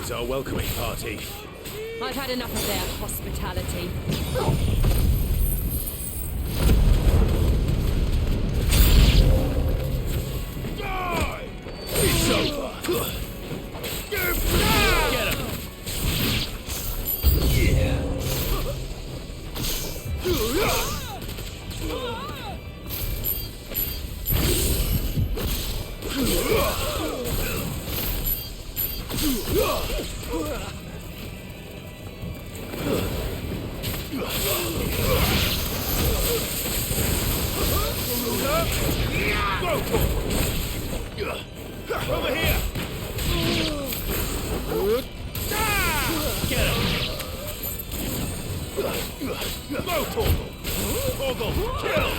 is our welcoming party. I've had enough of their hospitality. Die! It's over! Get him! Yeah! Over here! Get him! Go, Torgal! Torgal, kill!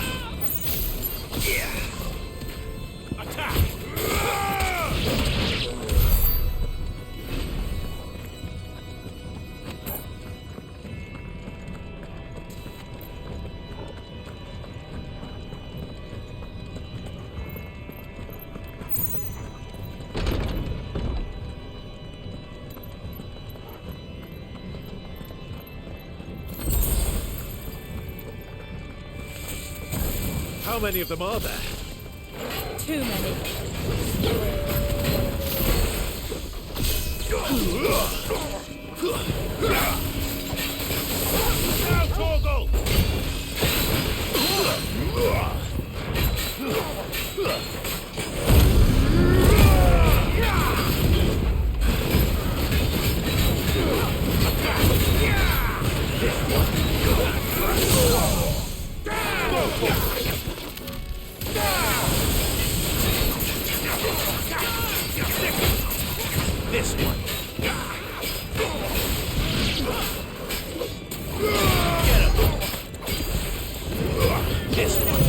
Attack! How many of them are there? Too many. Now, Torgal! This one. Get him. This one.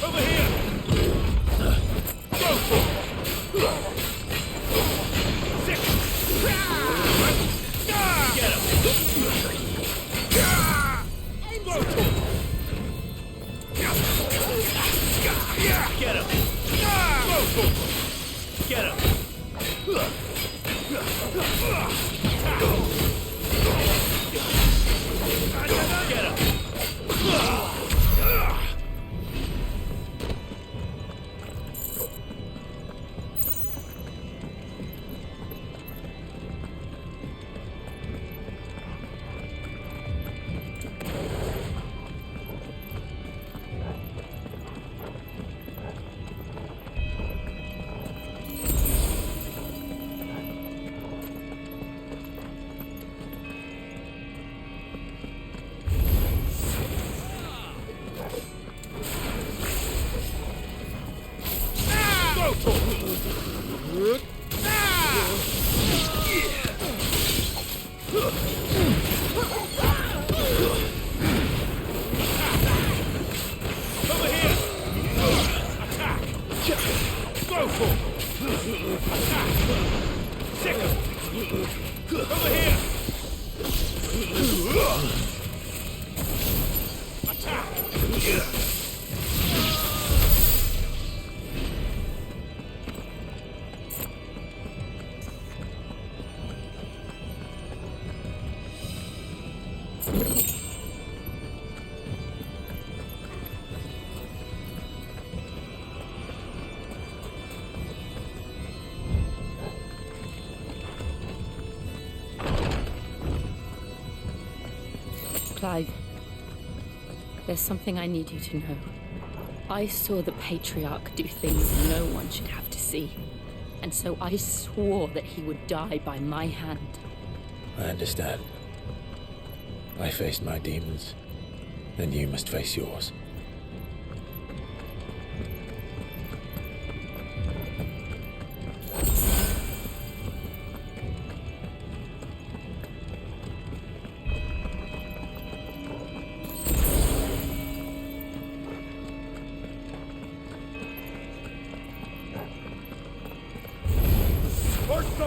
Over here. Go for it. Get him. Go for it. Get him. Go for it. Get him. Get him. Over here! Attack! Go for it! Attack! Sick him! Over here! Attack! Clive, there's something I need you to know. I saw the Patriarch do things no one should have to see. And so I swore that he would die by my hand. I understand. I faced my demons, and you must face yours.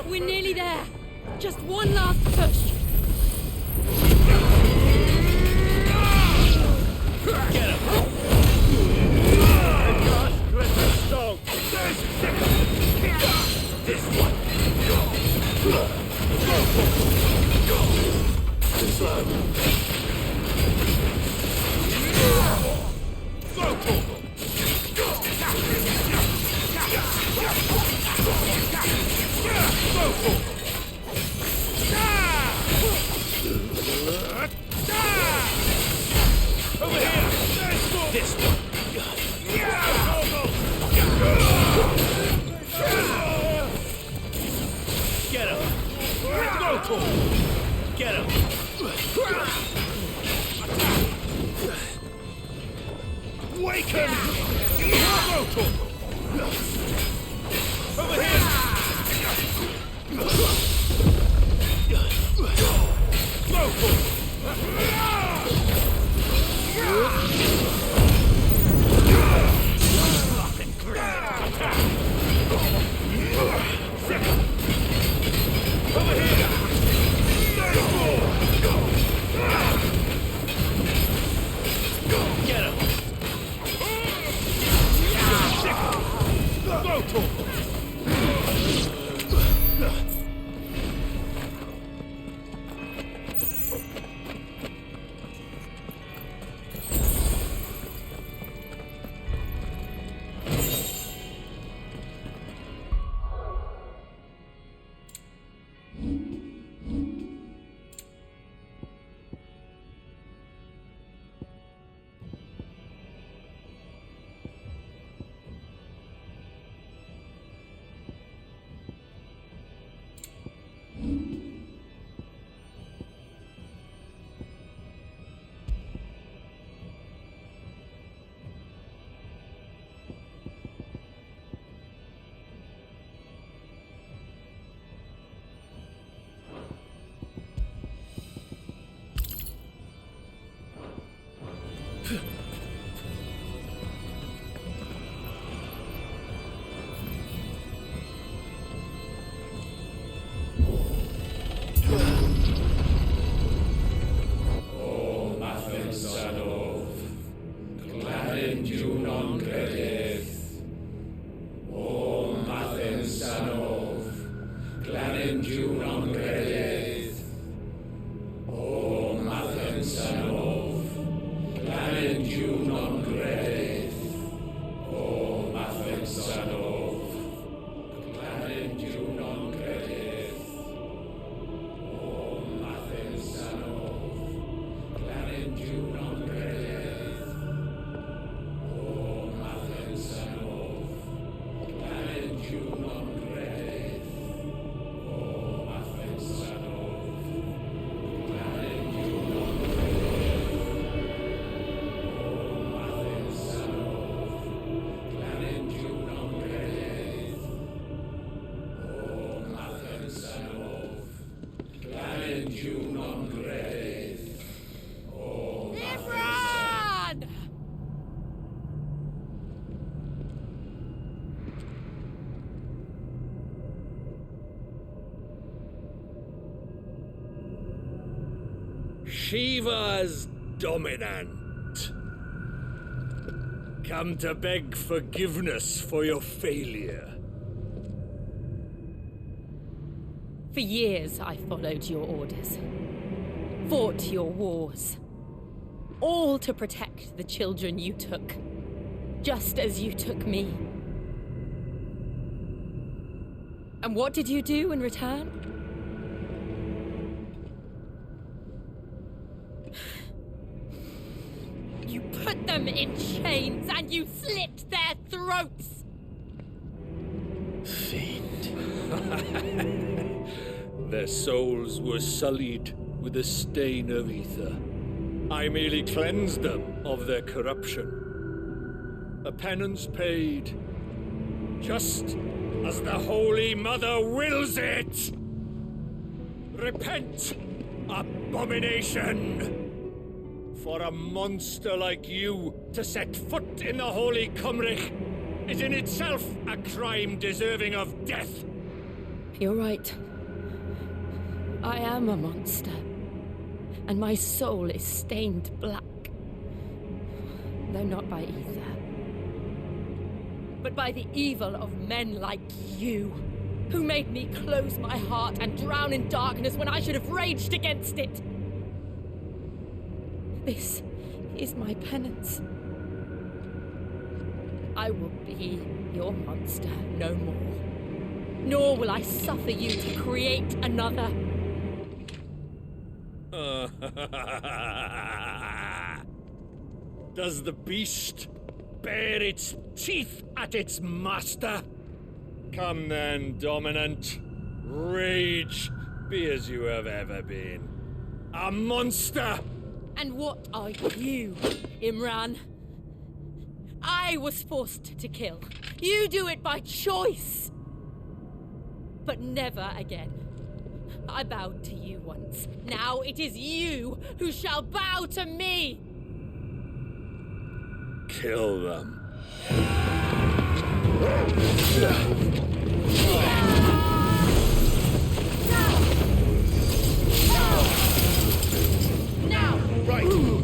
We're nearly there. Just one last push. Shiva's dominant. Come to beg forgiveness for your failure. For years, I followed your orders, fought your wars, all to protect the children you took, just as you took me. And what did you do in return? You put them in chains and you slit their throats! Fiend. Their souls were sullied with the stain of ether. I merely cleansed them of their corruption. A penance paid, just as the Holy Mother wills it! Repent, abomination! For a monster like you to set foot in the Holy Cymric is in itself a crime deserving of death. You're right. I am a monster. And my soul is stained black. Though not by ether. But by the evil of men like you. Who made me close my heart and drown in darkness when I should have raged against it? This is my penance. I will be your monster no more. Nor will I suffer you to create another. Does the beast bare its teeth at its master? Come then, Dominant. Rage, be as you have ever been. A monster! And what are you, Imran? I was forced to kill. You do it by choice. But never again. I bowed to you once. Now it is you who shall bow to me! Kill them. Now! Right!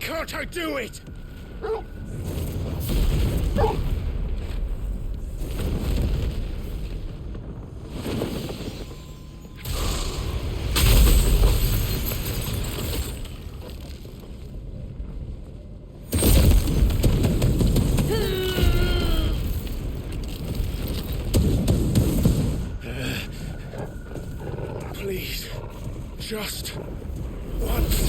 Can't I do it? Please, just once.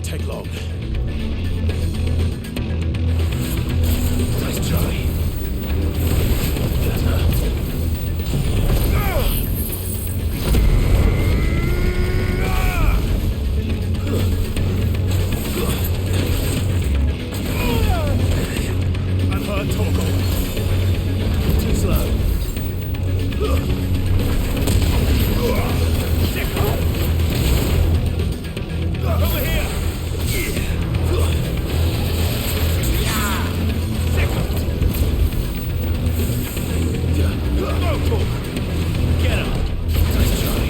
Take long. Nice try. I'm hurt, Torgal. Too slow. Over here! Get him! Nice try.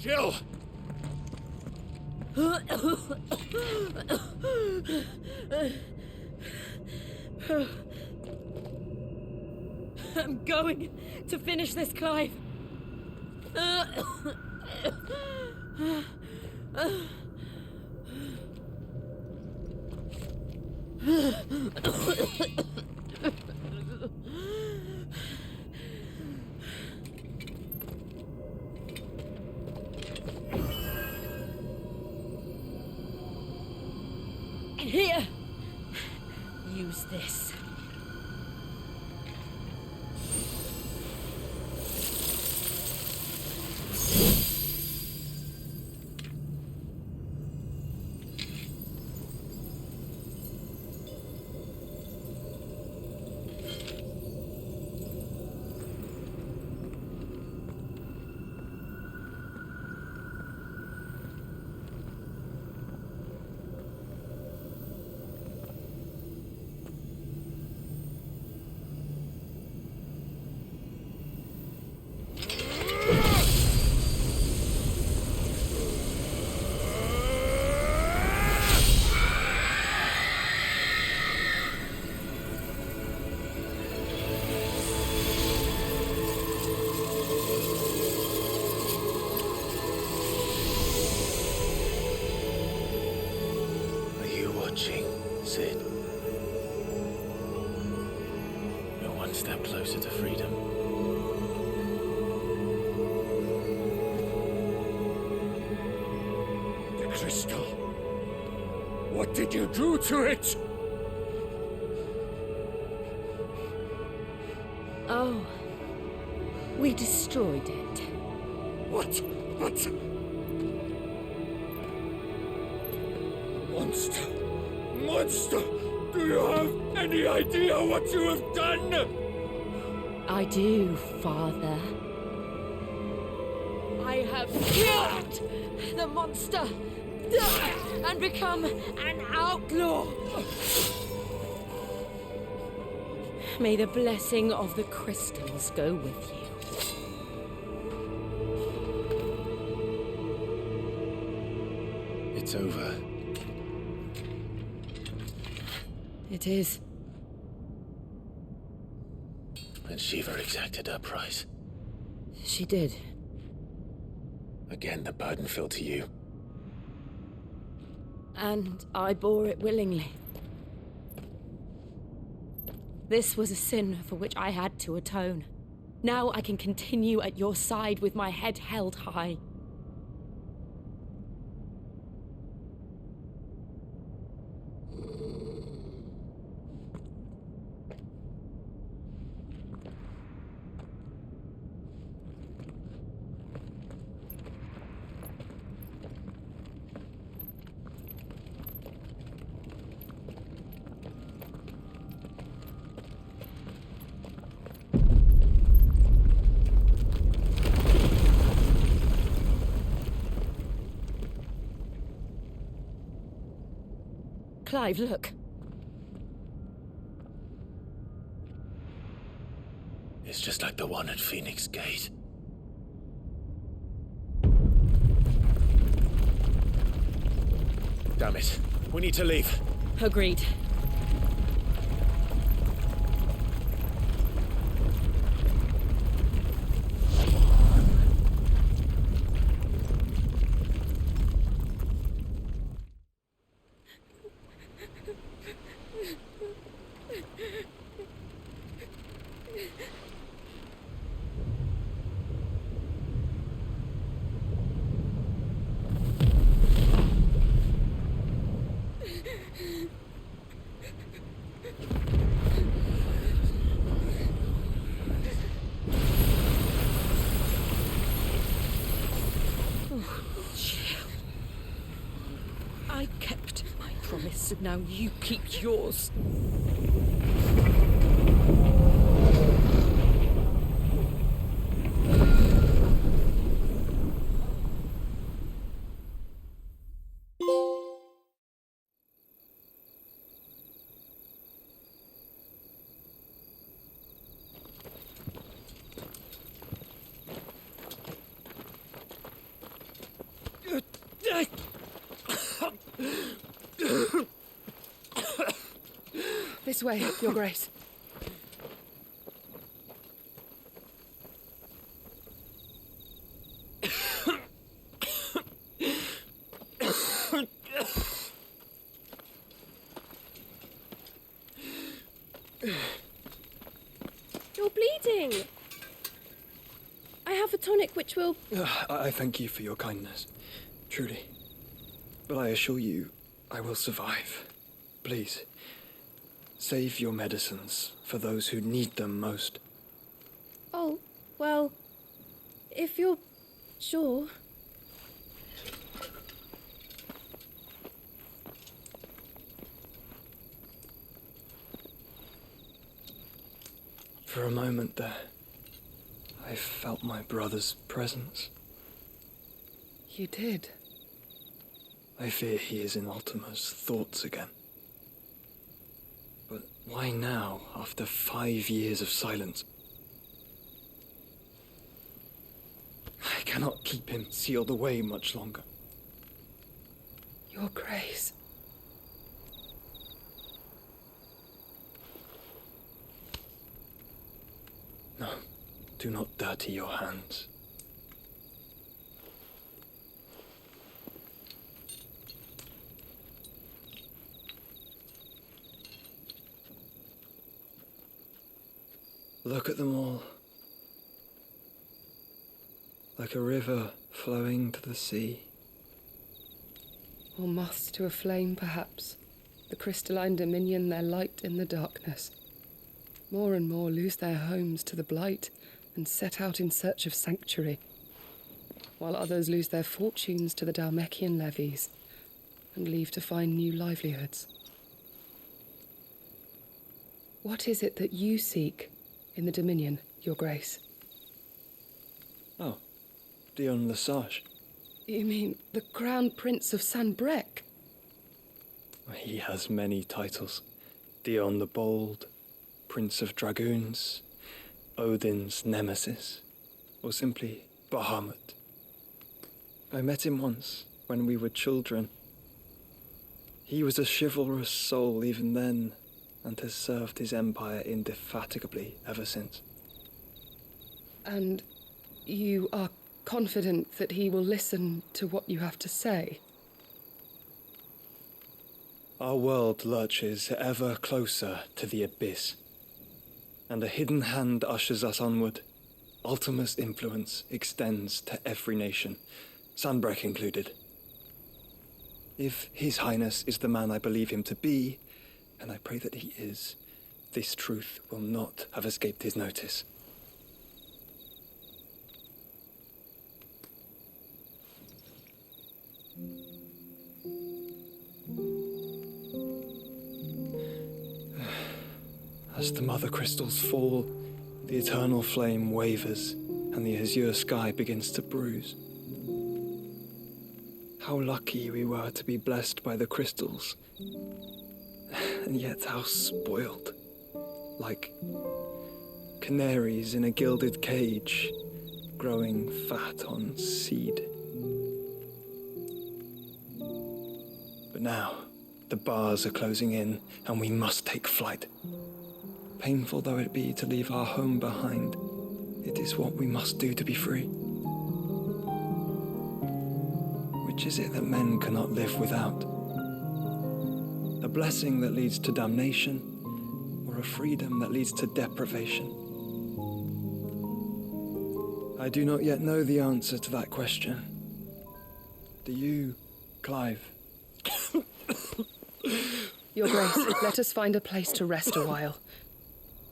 Jill! I'm going to finish this, Clive. Here. Use this. Sid. You're one step closer to freedom. The crystal. What did you do to it? Oh. We destroyed it. What? Monster! Monster! Do you have any idea what you have done? I do, Father. I have killed the monster and become an outlaw. May the blessing of the crystals go with you. It's over. It is. And Shiva exacted her price. She did. Again, the burden fell to you. And I bore it willingly. This was a sin for which I had to atone. Now I can continue at your side with my head held high. Clive, look. It's just like the one at Phoenix Gate. Damn it. We need to leave. Agreed. I kept my promise, and now you keep yours. This way, Your Grace. You're bleeding. I have a tonic which will... I thank you for your kindness, truly. But I assure you, I will survive. Please, save your medicines for those who need them most. Oh, well, if you're sure... For a moment there, I felt my brother's presence. You did? I fear he is in Ultima's thoughts again. But why now, after 5 years of silence? I cannot keep him sealed away much longer. Your Grace. No, do not dirty your hands. Look at them all. Like a river flowing to the sea. Or moths to a flame, perhaps. The crystalline dominion their light in the darkness. More and more lose their homes to the blight and set out in search of sanctuary, while others lose their fortunes to the Dhalmekian levies and leave to find new livelihoods. What is it that you seek in the Dominion, Your Grace? Oh, Dion Lesage. You mean the Crown Prince of Sanbrec? He has many titles. Dion the Bold, Prince of Dragoons, Odin's Nemesis, or simply Bahamut. I met him once, when we were children. He was a chivalrous soul even then, and has served his empire indefatigably ever since. And you are confident that he will listen to what you have to say? Our world lurches ever closer to the abyss, and a hidden hand ushers us onward. Ultima's influence extends to every nation, Sanbrec included. If His Highness is the man I believe him to be, and I pray that he is, this truth will not have escaped his notice. As the mother crystals fall, the eternal flame wavers, and the azure sky begins to bruise. How lucky we were to be blessed by the crystals, and yet how spoiled. Like canaries in a gilded cage, growing fat on seed. But now, the bars are closing in, and we must take flight. Painful though it be to leave our home behind, it is what we must do to be free. Which is it that men cannot live without? A blessing that leads to damnation, or a freedom that leads to deprivation? I do not yet know the answer to that question. Do you, Clive? Your Grace, let us find a place to rest a while.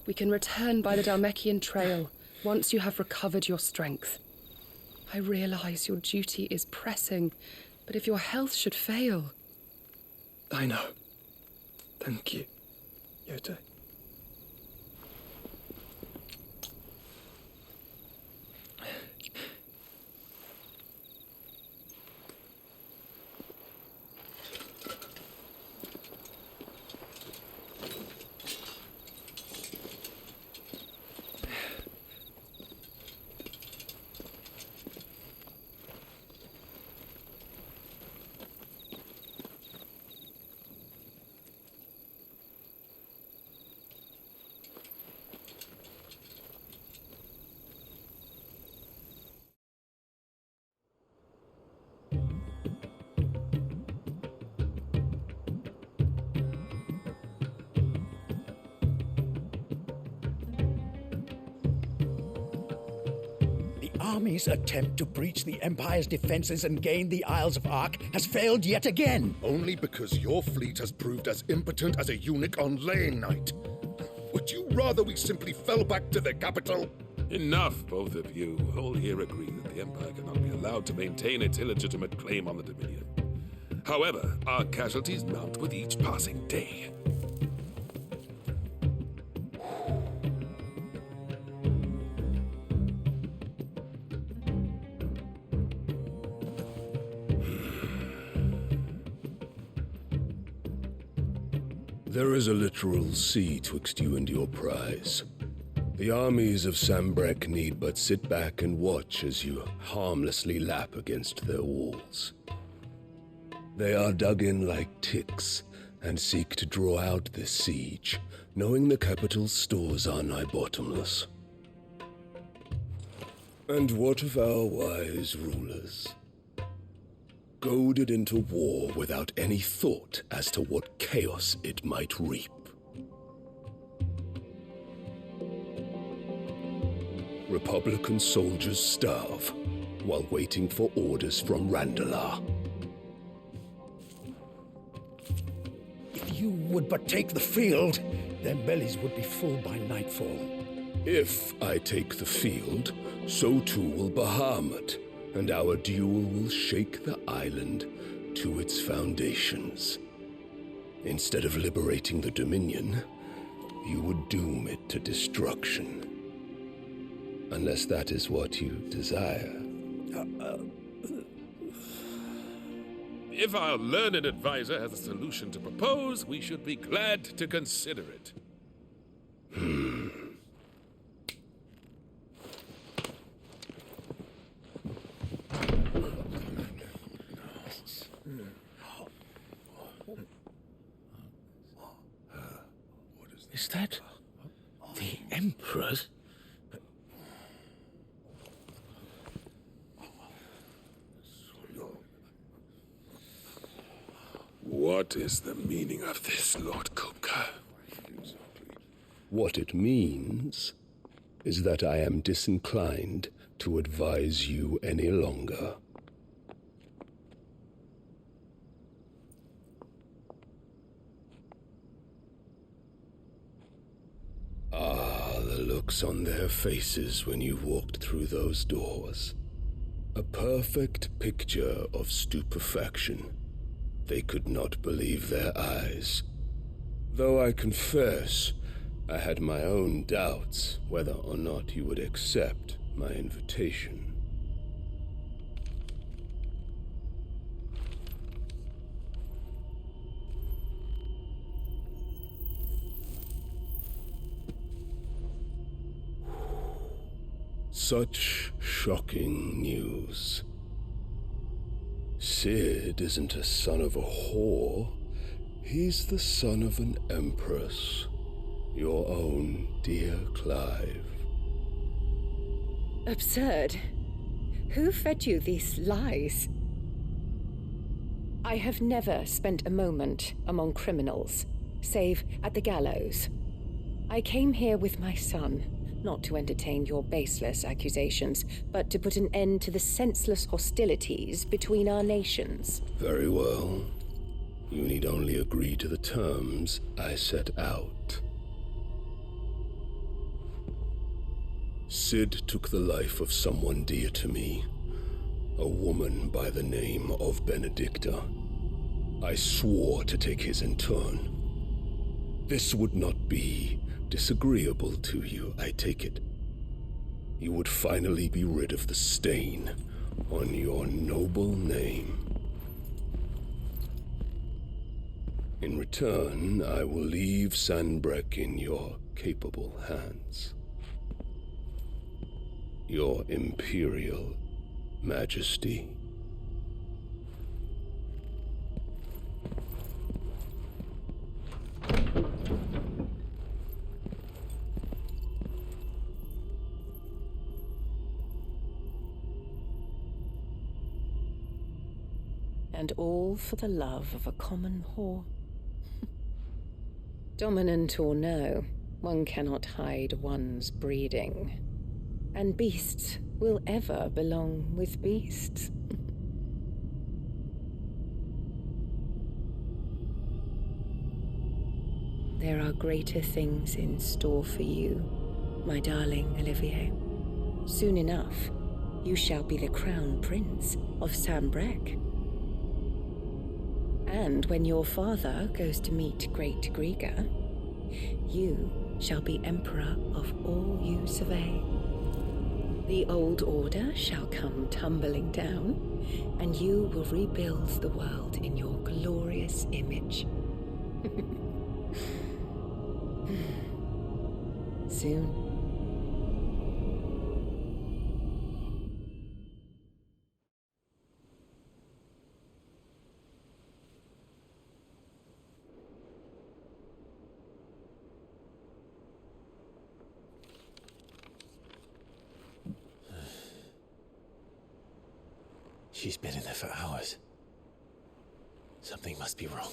We can return by the Dhalmekian trail once you have recovered your strength. I realize your duty is pressing, but if your health should fail... I know. Thank you, Yote. army's attempt to breach the Empire's defenses and gain the Isles of Ark has failed yet again. Only because your fleet has proved as impotent as a eunuch on laying night. Would you rather we simply fell back to the capital? Enough, both of you. All here agree that the Empire cannot be allowed to maintain its illegitimate claim on the Dominion. However, our casualties mount with each passing day. There is a literal sea twixt you and your prize. The armies of Sambrek need but sit back and watch as you harmlessly lap against their walls. They are dug in like ticks and seek to draw out this siege, knowing the capital's stores are nigh bottomless. And what of our wise rulers? Goaded into war without any thought as to what chaos it might reap. Republican soldiers starve while waiting for orders from Randalar. If you would but take the field, their bellies would be full by nightfall. If I take the field, so too will Bahamut, and our duel will shake the island to its foundations. Instead of liberating the Dominion, you would doom it to destruction. Unless that is what you desire. If our learned advisor has a solution to propose, we should be glad to consider it. Is that the Emperor's? What is the meaning of this, Lord Kupka? What it means is that I am disinclined to advise you any longer. Ah, the looks on their faces when you walked through those doors. A perfect picture of stupefaction. They could not believe their eyes. Though I confess, I had my own doubts whether or not you would accept my invitation. Such shocking news. Sid isn't a son of a whore. He's the son of an empress. Your own dear Clive. Absurd. Who fed you these lies? I have never spent a moment among criminals, save at the gallows. I came here with my son, not to entertain your baseless accusations, but to put an end to the senseless hostilities between our nations. Very well. You need only agree to the terms I set out. Sid took the life of someone dear to me, a woman by the name of Benedicta. I swore to take his in turn. This would not be disagreeable to you, I take it. You would finally be rid of the stain on your noble name. In return, I will leave Sanbrek in your capable hands. Your Imperial Majesty. And all for the love of a common whore. Dominant or no, one cannot hide one's breeding. And beasts will ever belong with beasts. There are greater things in store for you, my darling Olivier. Soon enough, you shall be the crown prince of Sambrec. And when your father goes to meet Great Grieger, you shall be emperor of all you survey. The old order shall come tumbling down, and you will rebuild the world in your glorious image. Soon. She's been in there for hours. Something must be wrong.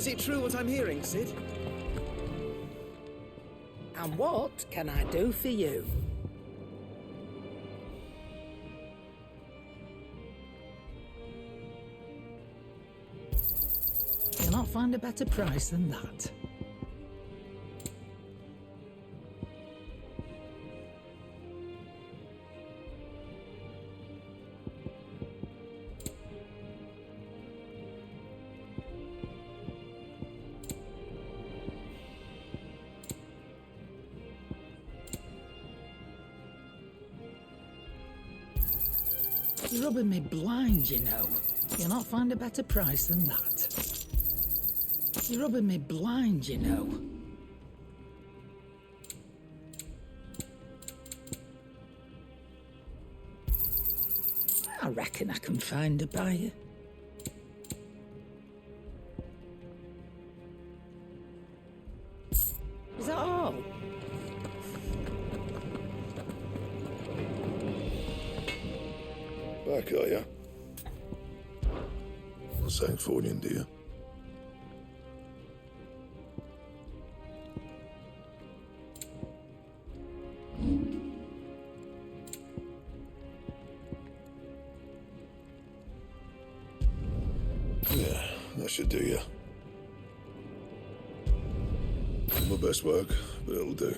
Is it true what I'm hearing, Sid? And what can I do for you? You'll not find a better price than that. You're rubbing me blind, you know. You'll not find a better price than that. You're rubbing me blind, you know. I reckon I can find a buyer. Is that all? Back, are ya? Not saying fortune, do you? Yeah, that should do ya. My best work, but it'll do.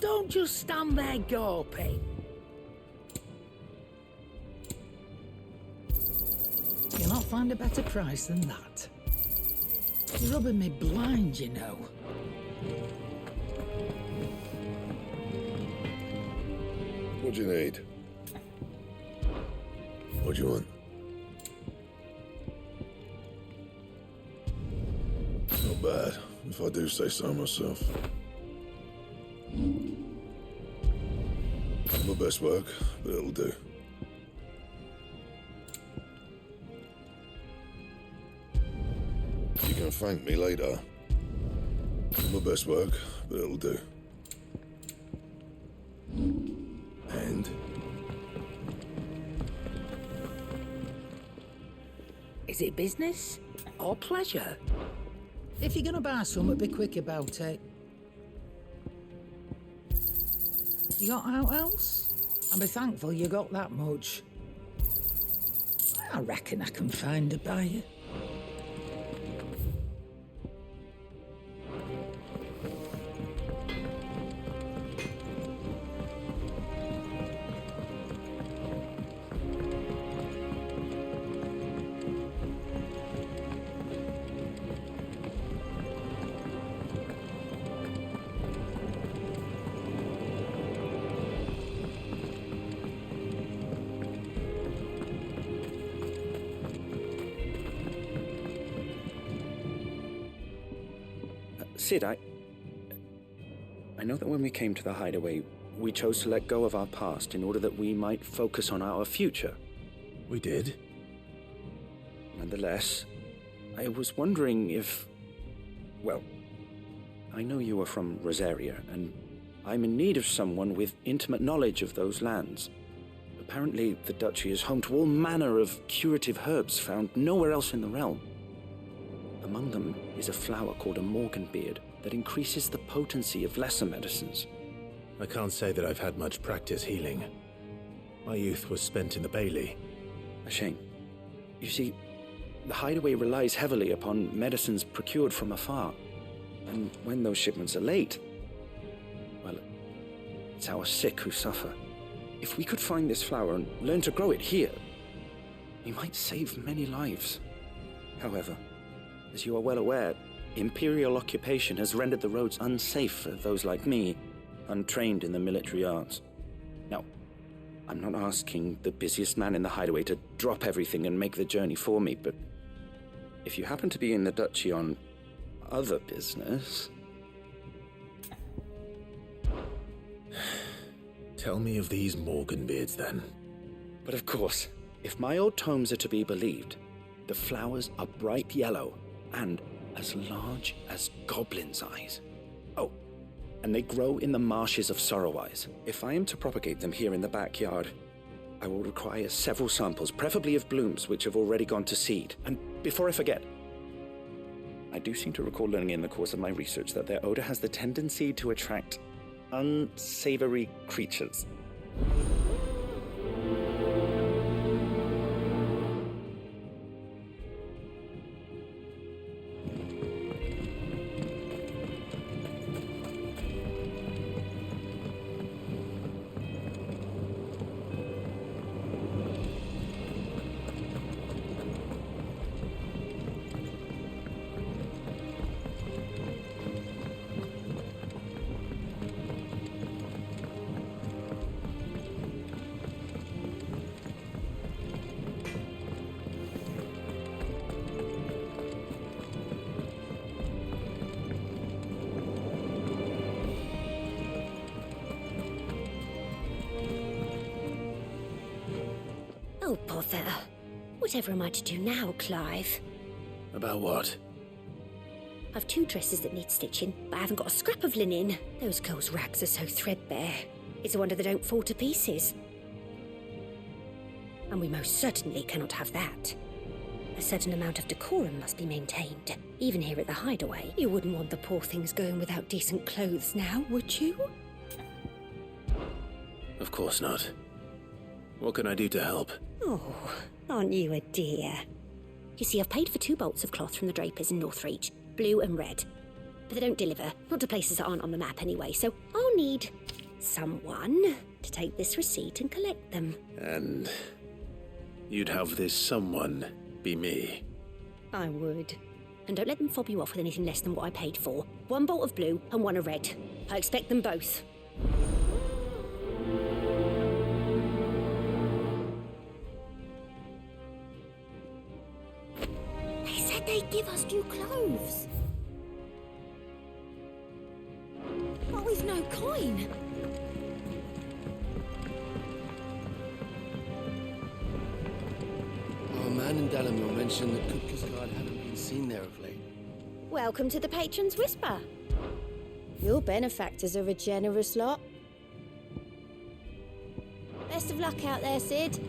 Don't just stand there gawping. You'll not find a better price than that. You're rubbing me blind, you know. What do you need? What do you want? Not bad, if I do say so myself. My best work, but it'll do. You can thank me later. My best work, but it'll do. And? Is it business or pleasure? If you're gonna buy something, be quick about it. You got out else? I'll be thankful you got that much. I reckon I can find a buyer. Sid, I know that when we came to the hideaway, we chose to let go of our past in order that we might focus on our future. We did? Nonetheless, I was wondering if... Well, I know you are from Rosaria, and I'm in need of someone with intimate knowledge of those lands. Apparently, the duchy is home to all manner of curative herbs found nowhere else in the realm. Among them is a flower called a morganbeard that increases the potency of lesser medicines. I can't say that I've had much practice healing. My youth was spent in the Bailey. A shame. You see, the hideaway relies heavily upon medicines procured from afar. And when those shipments are late, well, it's our sick who suffer. If we could find this flower and learn to grow it here, we might save many lives. However, as you are well aware, Imperial occupation has rendered the roads unsafe for those like me, untrained in the military arts. Now, I'm not asking the busiest man in the hideaway to drop everything and make the journey for me, but if you happen to be in the duchy on other business... Tell me of these morganbeards, then. But of course, if my old tomes are to be believed, the flowers are bright yellow and as large as goblins' eyes. Oh, and they grow in the marshes of Sorrowwise. If I am to propagate them here in the backyard, I will require several samples, preferably of blooms which have already gone to seed. And before I forget, I do seem to recall learning in the course of my research that their odor has the tendency to attract unsavory creatures. Oh, bother. Whatever am I to do now, Clive? About what? I've 2 dresses that need stitching, but I haven't got a scrap of linen. Those girls' rags are so threadbare. It's a wonder they don't fall to pieces. And we most certainly cannot have that. A certain amount of decorum must be maintained. Even here at the hideaway, you wouldn't want the poor things going without decent clothes now, would you? Of course not. What can I do to help? Oh, aren't you a dear? You see, I've paid for 2 bolts of cloth from the drapers in Northreach, blue and red. but they don't deliver. Not to places that aren't on the map anyway, so I'll need someone to take this receipt and collect them. And you'd have this someone be me. I would. And don't let them fob you off with anything less than what I paid for. 1 bolt of blue and 1 of red. I expect them both. They said they'd give us new clothes. But with no coin. Our man in Dalamir mentioned that Kupka's guard hadn't been seen there of late. Welcome to the Patron's Whisper. Your benefactors are a generous lot. Best of luck out there, Sid.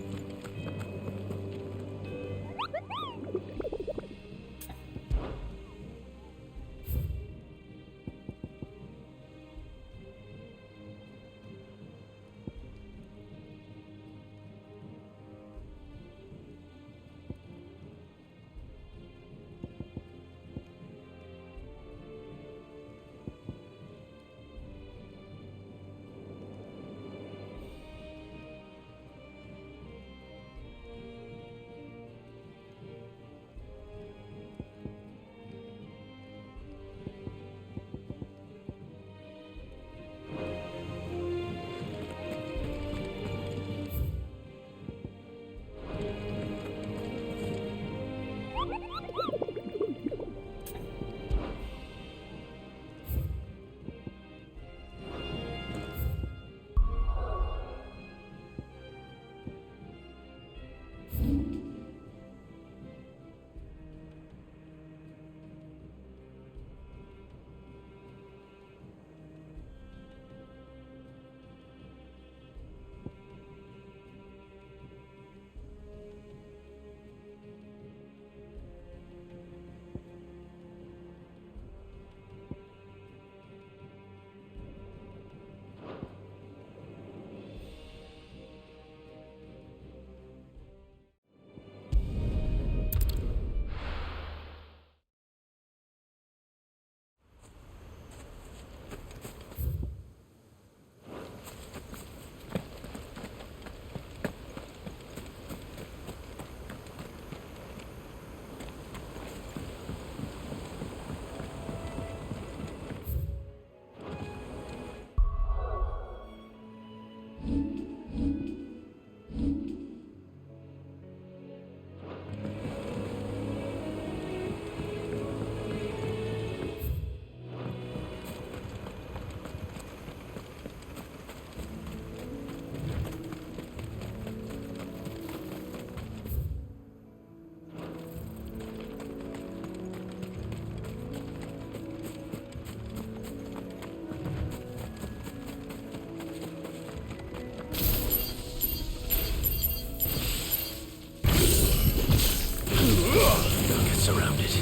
Surrounded.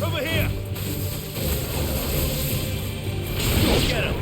Over here! Get him!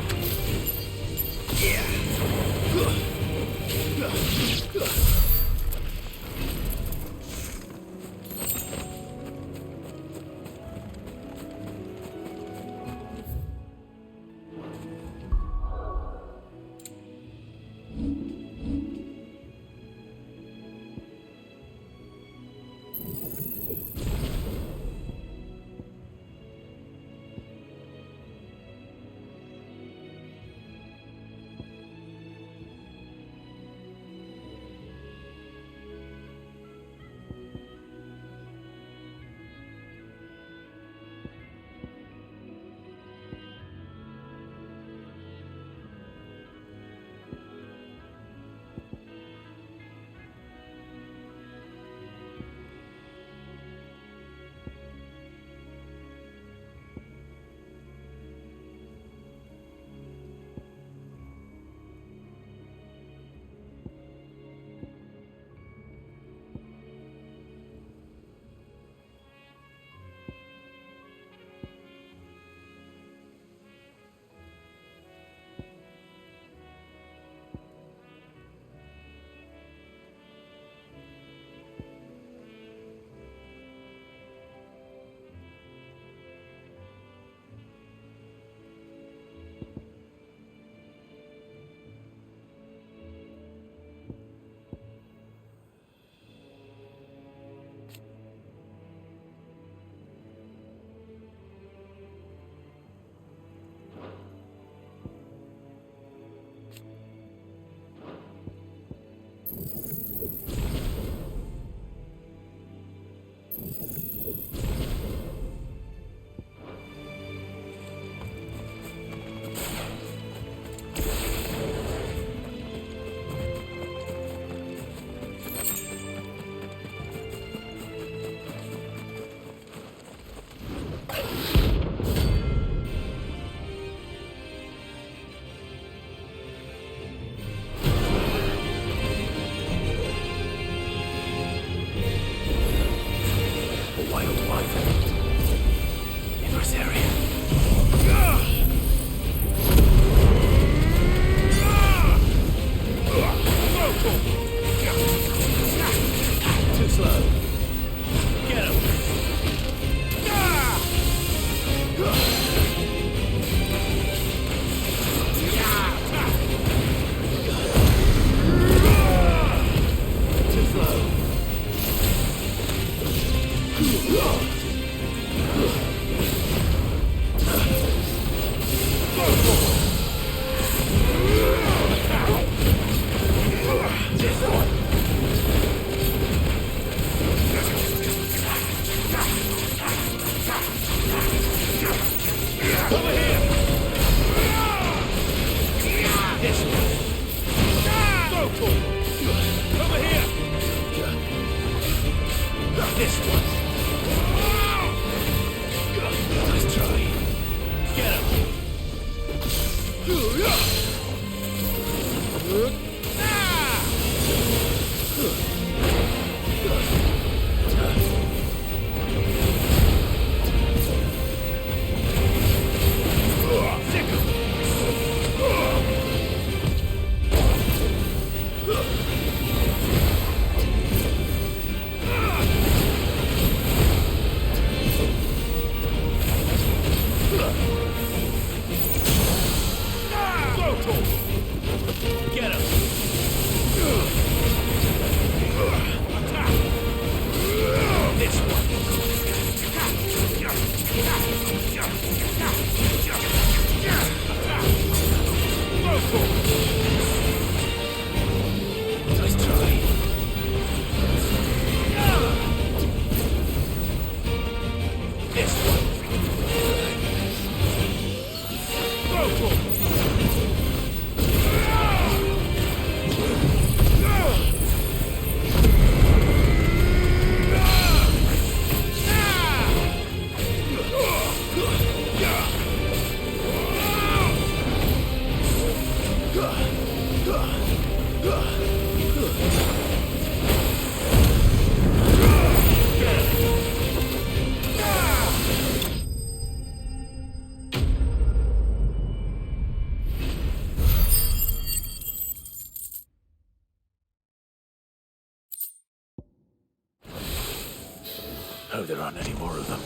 know there aren't any more of them.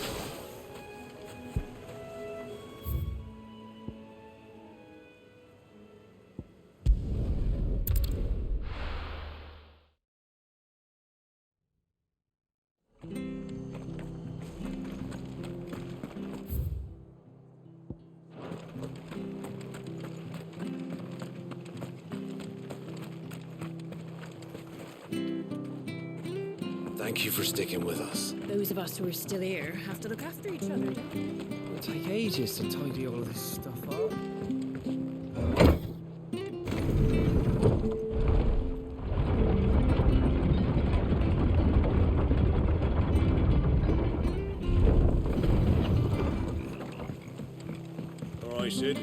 Thank you for sticking with us. Those of us who are still here have to look after each other. It'll take ages to tidy all of this stuff up. All right, Sid.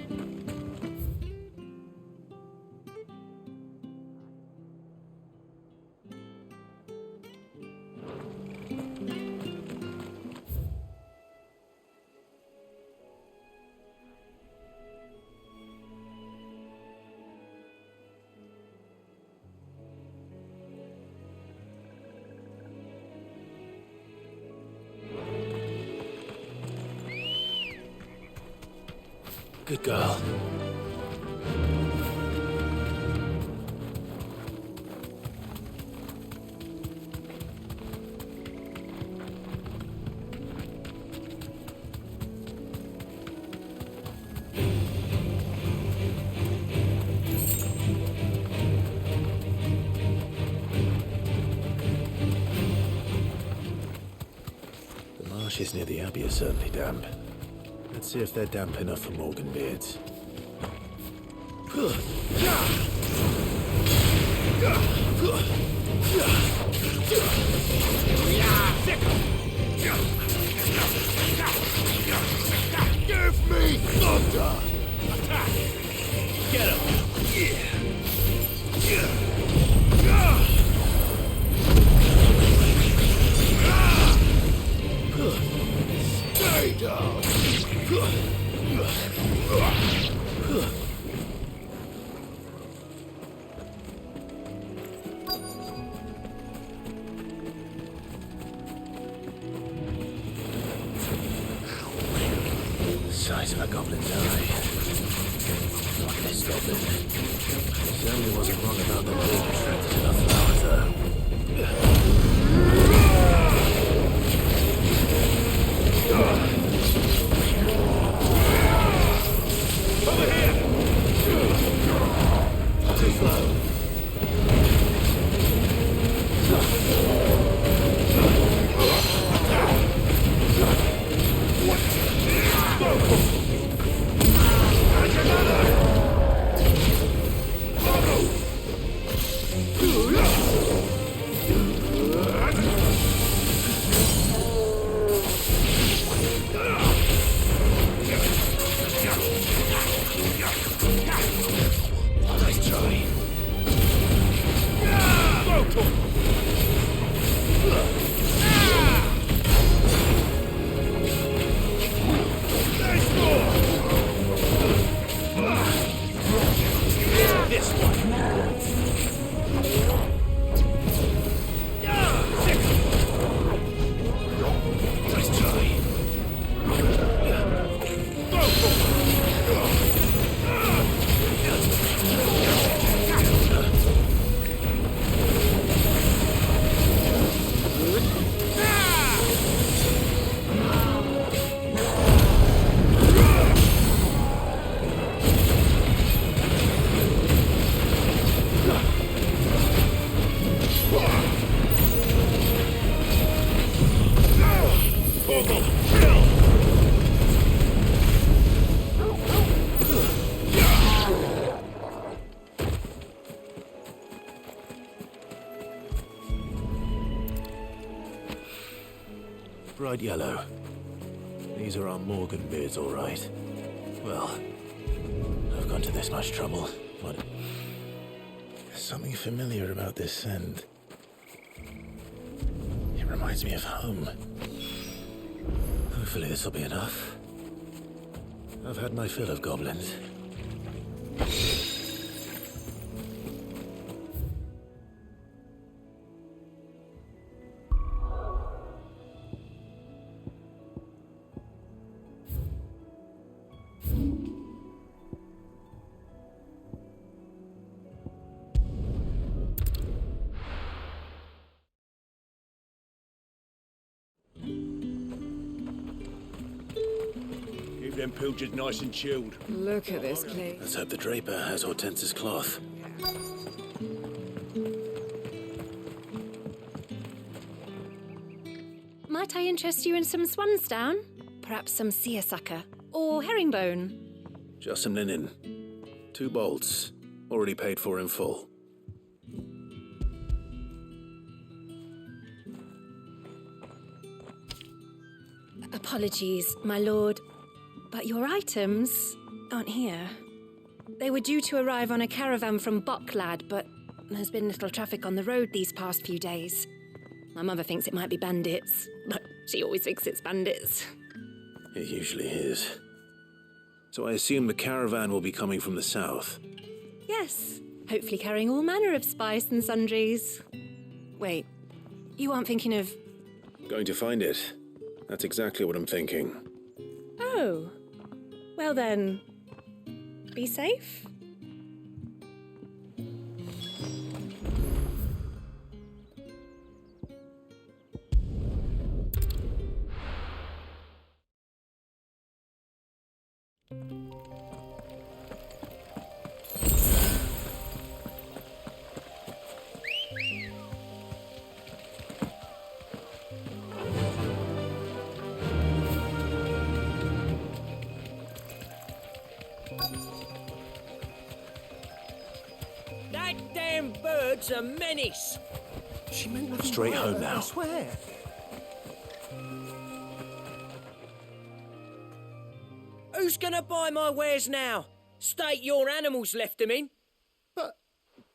Good girl. The marshes near the Abbey are certainly damp. Let's see if they're damp enough for Morgan beards. Give me thunder! Attack! Get him! Stay down! Size of a goblin's eye. Not this goblin. Certainly wasn't wrong about them being attracted to the flowers, though. Over here! Too slow. Nice try. This one. Nice try. Bright yellow. These are our Morgan beards, all right. Well, I've gone to this much trouble. What? There's something familiar about this scent. It reminds me of home. Hopefully this will be enough. I've had my fill of goblins. Keep them pilgers nice and chilled. Look at this place. Let's hope the Draper has Hortense's cloth. Might I interest you in some swansdown? Perhaps some seersucker or herringbone? Just some linen. 2 bolts. Already paid for in full. Apologies, my lord, but your items aren't here. They were due to arrive on a caravan from Boklad, but there's been little traffic on the road these past few days. My mother thinks it might be bandits, but she always thinks it's bandits. It usually is. So I assume the caravan will be coming from the south. Yes, hopefully carrying all manner of spice and sundries. Wait, you aren't thinking of... Going to find it. That's exactly what I'm thinking. Oh, well then, be safe. That damn bird's a menace. She meant nothing. Straight home now. I swear. Who's gonna buy my wares now? State your animals left them in. But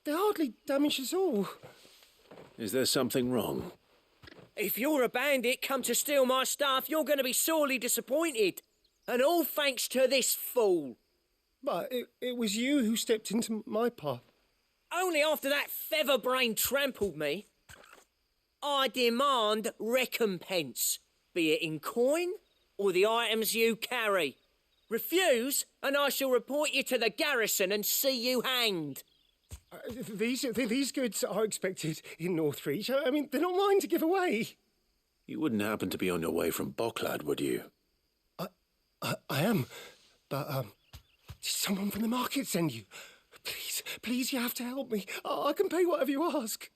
they hardly damage us all. Is there something wrong? If you're a bandit come to steal my stuff, you're gonna be sorely disappointed. And all thanks to this fool. But it was you who stepped into my path. Only after that featherbrain trampled me. I demand recompense, be it in coin or the items you carry. Refuse, and I shall report you to the garrison and see you hanged. These goods are expected in Northreach. I mean, they're not mine to give away. You wouldn't happen to be on your way from Boklad, would you? I am, but did someone from the market send you? Please, you have to help me. I can pay whatever you ask.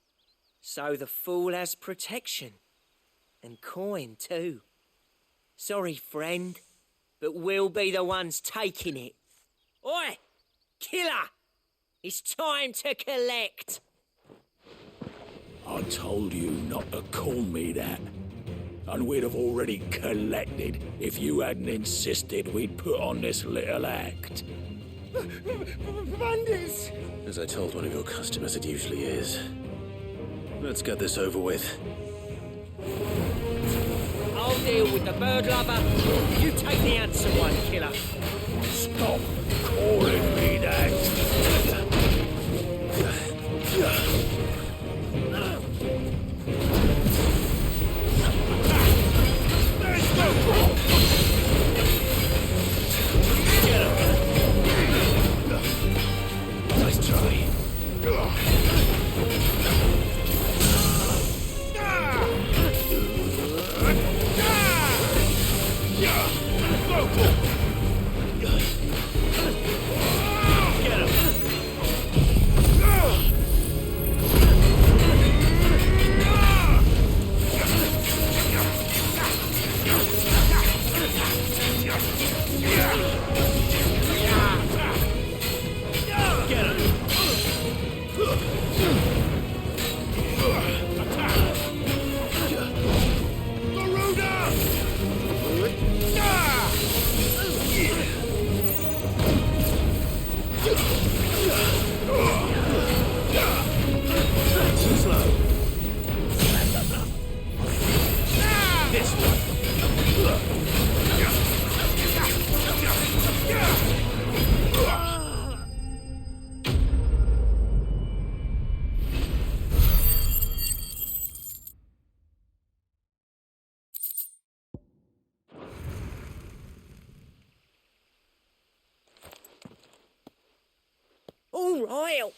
So the fool has protection. And coin, too. Sorry, friend, but we'll be the ones taking it. Oi! Killer! It's time to collect! I told you not to call me that. And we'd have already collected if you hadn't insisted we'd put on this little act. Bandits! As I told one of your customers, it usually is. Let's get this over with. I'll deal with the bird lover. You take the handsome one, killer. Stop calling me that. Nice try.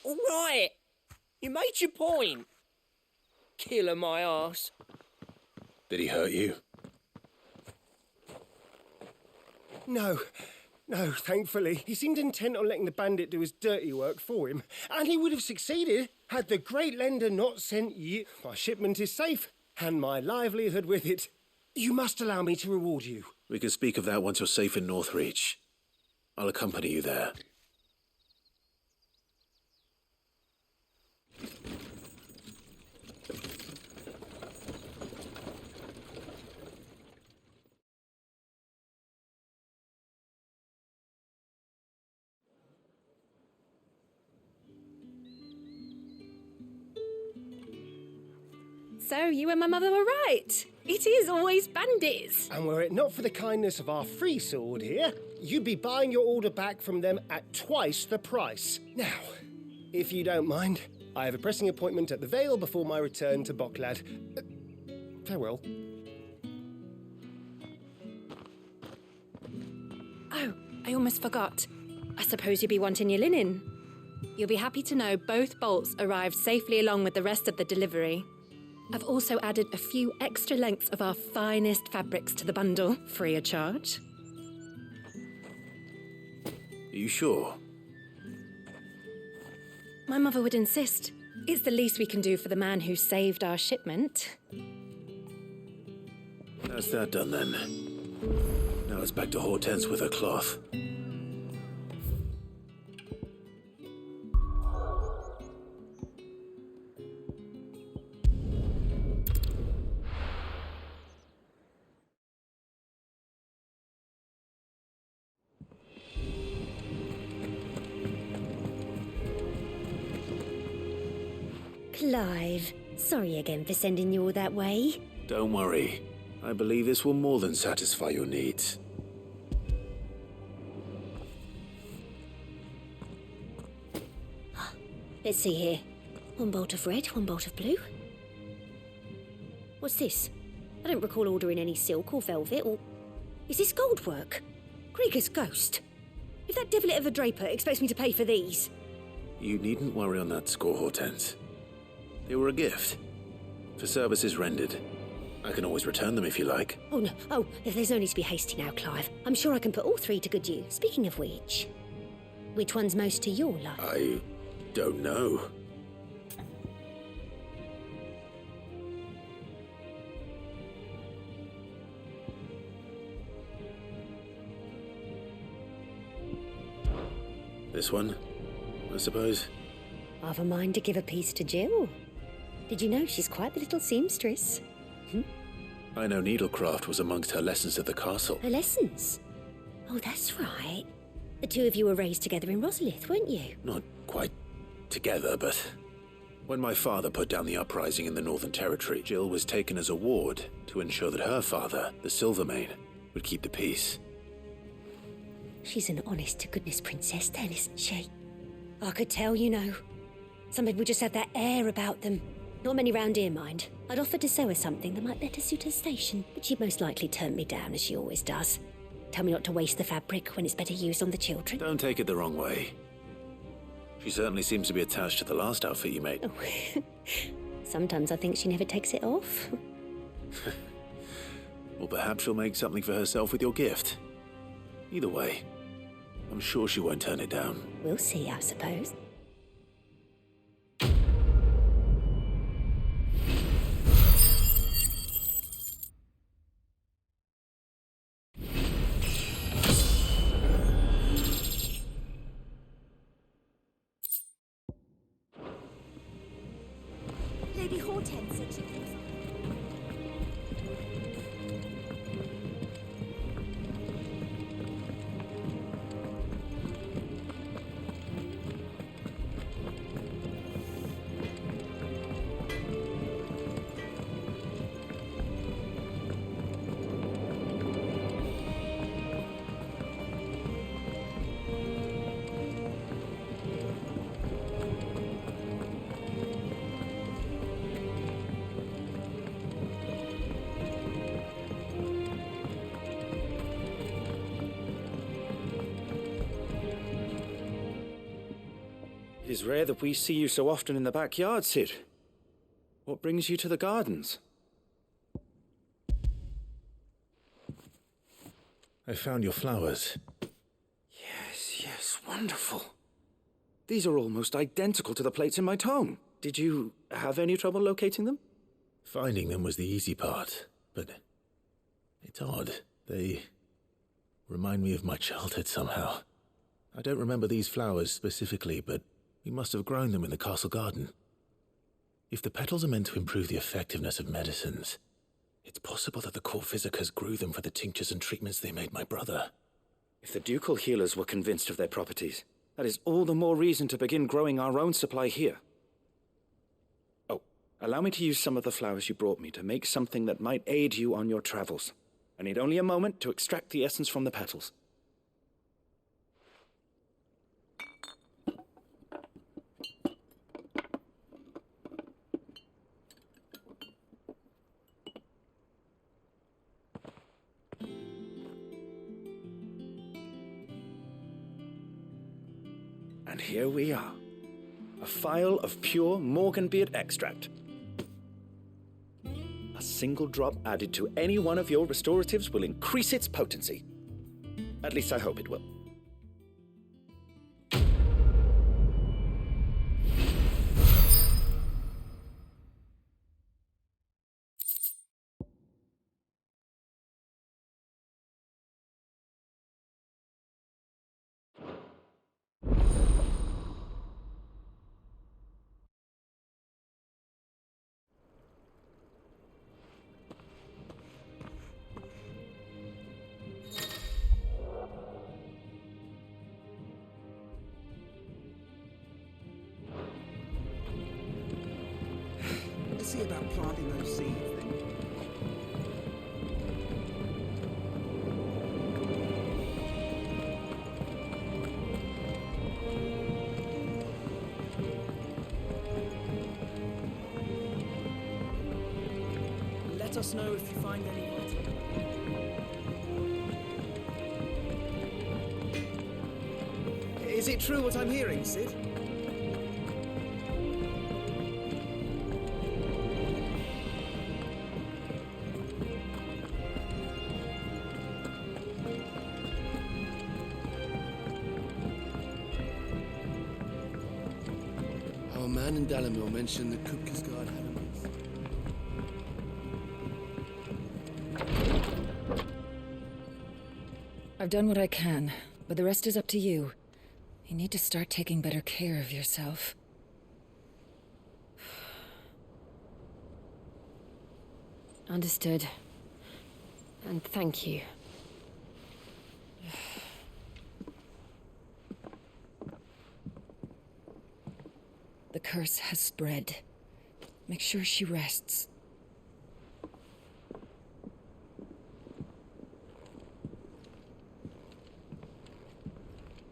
All right. You made your point. Killer my arse. Did he hurt you? No, thankfully. He seemed intent on letting the bandit do his dirty work for him. And he would have succeeded had the great lender not sent you. My shipment is safe, and my livelihood with it. You must allow me to reward you. We can speak of that once you're safe in Northreach. I'll accompany you there. So you and my mother were right. It is always bandits. And were it not for the kindness of our free sword here, you'd be buying your order back from them at twice the price. Now, if you don't mind, I have a pressing appointment at the Vale before my return to Bocklad. Farewell. Oh, I almost forgot. I suppose you'll be wanting your linen. You'll be happy to know both bolts arrived safely along with the rest of the delivery. I've also added a few extra lengths of our finest fabrics to the bundle, free of charge. Are you sure? My mother would insist. It's the least we can do for the man who saved our shipment. That's that done then. Now it's back to Hortense with her cloth. Clive, sorry again for sending you all that way. Don't worry. I believe this will more than satisfy your needs. Let's see here. One bolt of red, one bolt of blue. What's this? I don't recall ordering any silk or velvet or... Is this gold work? Krieger's ghost. If that devilit of a draper expects me to pay for these... You needn't worry on that score, Hortense. They were a gift. For services rendered. I can always return them if you like. Oh, no. Oh, there's no need to be hasty now, Clive. I'm sure I can put all three to good use. Speaking of which one's most to your liking? I don't know. This one, I suppose. I've a mind to give a piece to Jill. Did you know she's quite the little seamstress? I know needlecraft was amongst her lessons at the castle. Her lessons? Oh, that's right. The two of you were raised together in Rosalith, weren't you? Not quite together, but when my father put down the uprising in the Northern Territory, Jill was taken as a ward to ensure that her father, the Silvermane, would keep the peace. She's an honest-to-goodness princess then, isn't she? I could tell, you know. Some people just have that air about them. Not many round here, mind. I'd offered to sew her something that might better suit her station, but she'd most likely turn me down, as she always does. Tell me not to waste the fabric when it's better used on the children. Don't take it the wrong way. She certainly seems to be attached to the last outfit you made. Oh. Sometimes I think she never takes it off. Well, perhaps she'll make something for herself with your gift. Either way, I'm sure she won't turn it down. We'll see, I suppose. Lady Hortense said she was... It is rare that we see you so often in the backyard, Cid. What brings you to the gardens? I found your flowers. Yes, wonderful. These are almost identical to the plates in my tome. Did you have any trouble locating them? Finding them was the easy part, but it's odd. They remind me of my childhood somehow. I don't remember these flowers specifically, but we must have grown them in the castle garden. If the petals are meant to improve the effectiveness of medicines, it's possible that the court physicers grew them for the tinctures and treatments they made my brother. If the ducal healers were convinced of their properties, that is all the more reason to begin growing our own supply here. Oh, allow me to use some of the flowers you brought me to make something that might aid you on your travels. I need only a moment to extract the essence from the petals. And here we are. A phial of pure Morganbeard extract. A single drop added to any one of your restoratives will increase its potency. At least I hope it will. See about planting those seeds then. Let us know if you find any. Is it true what I'm hearing, Sid? Man in Dalamil mentioned that Kupkasgard had a myth. I've done what I can, but the rest is up to you. You need to start taking better care of yourself. Understood. And thank you. The curse has spread. Make sure she rests.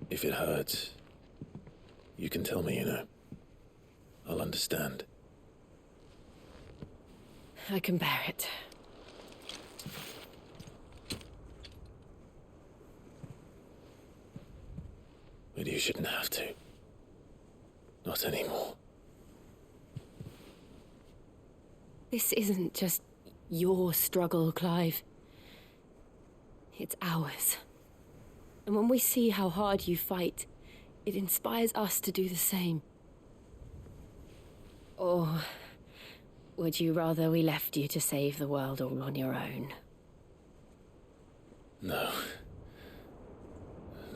If it hurts, you can tell me, I'll understand. I can bear it. But you shouldn't have to. Not anymore. This isn't just your struggle, Clive. It's ours. And when we see how hard you fight, it inspires us to do the same. Or would you rather we left you to save the world all on your own? No.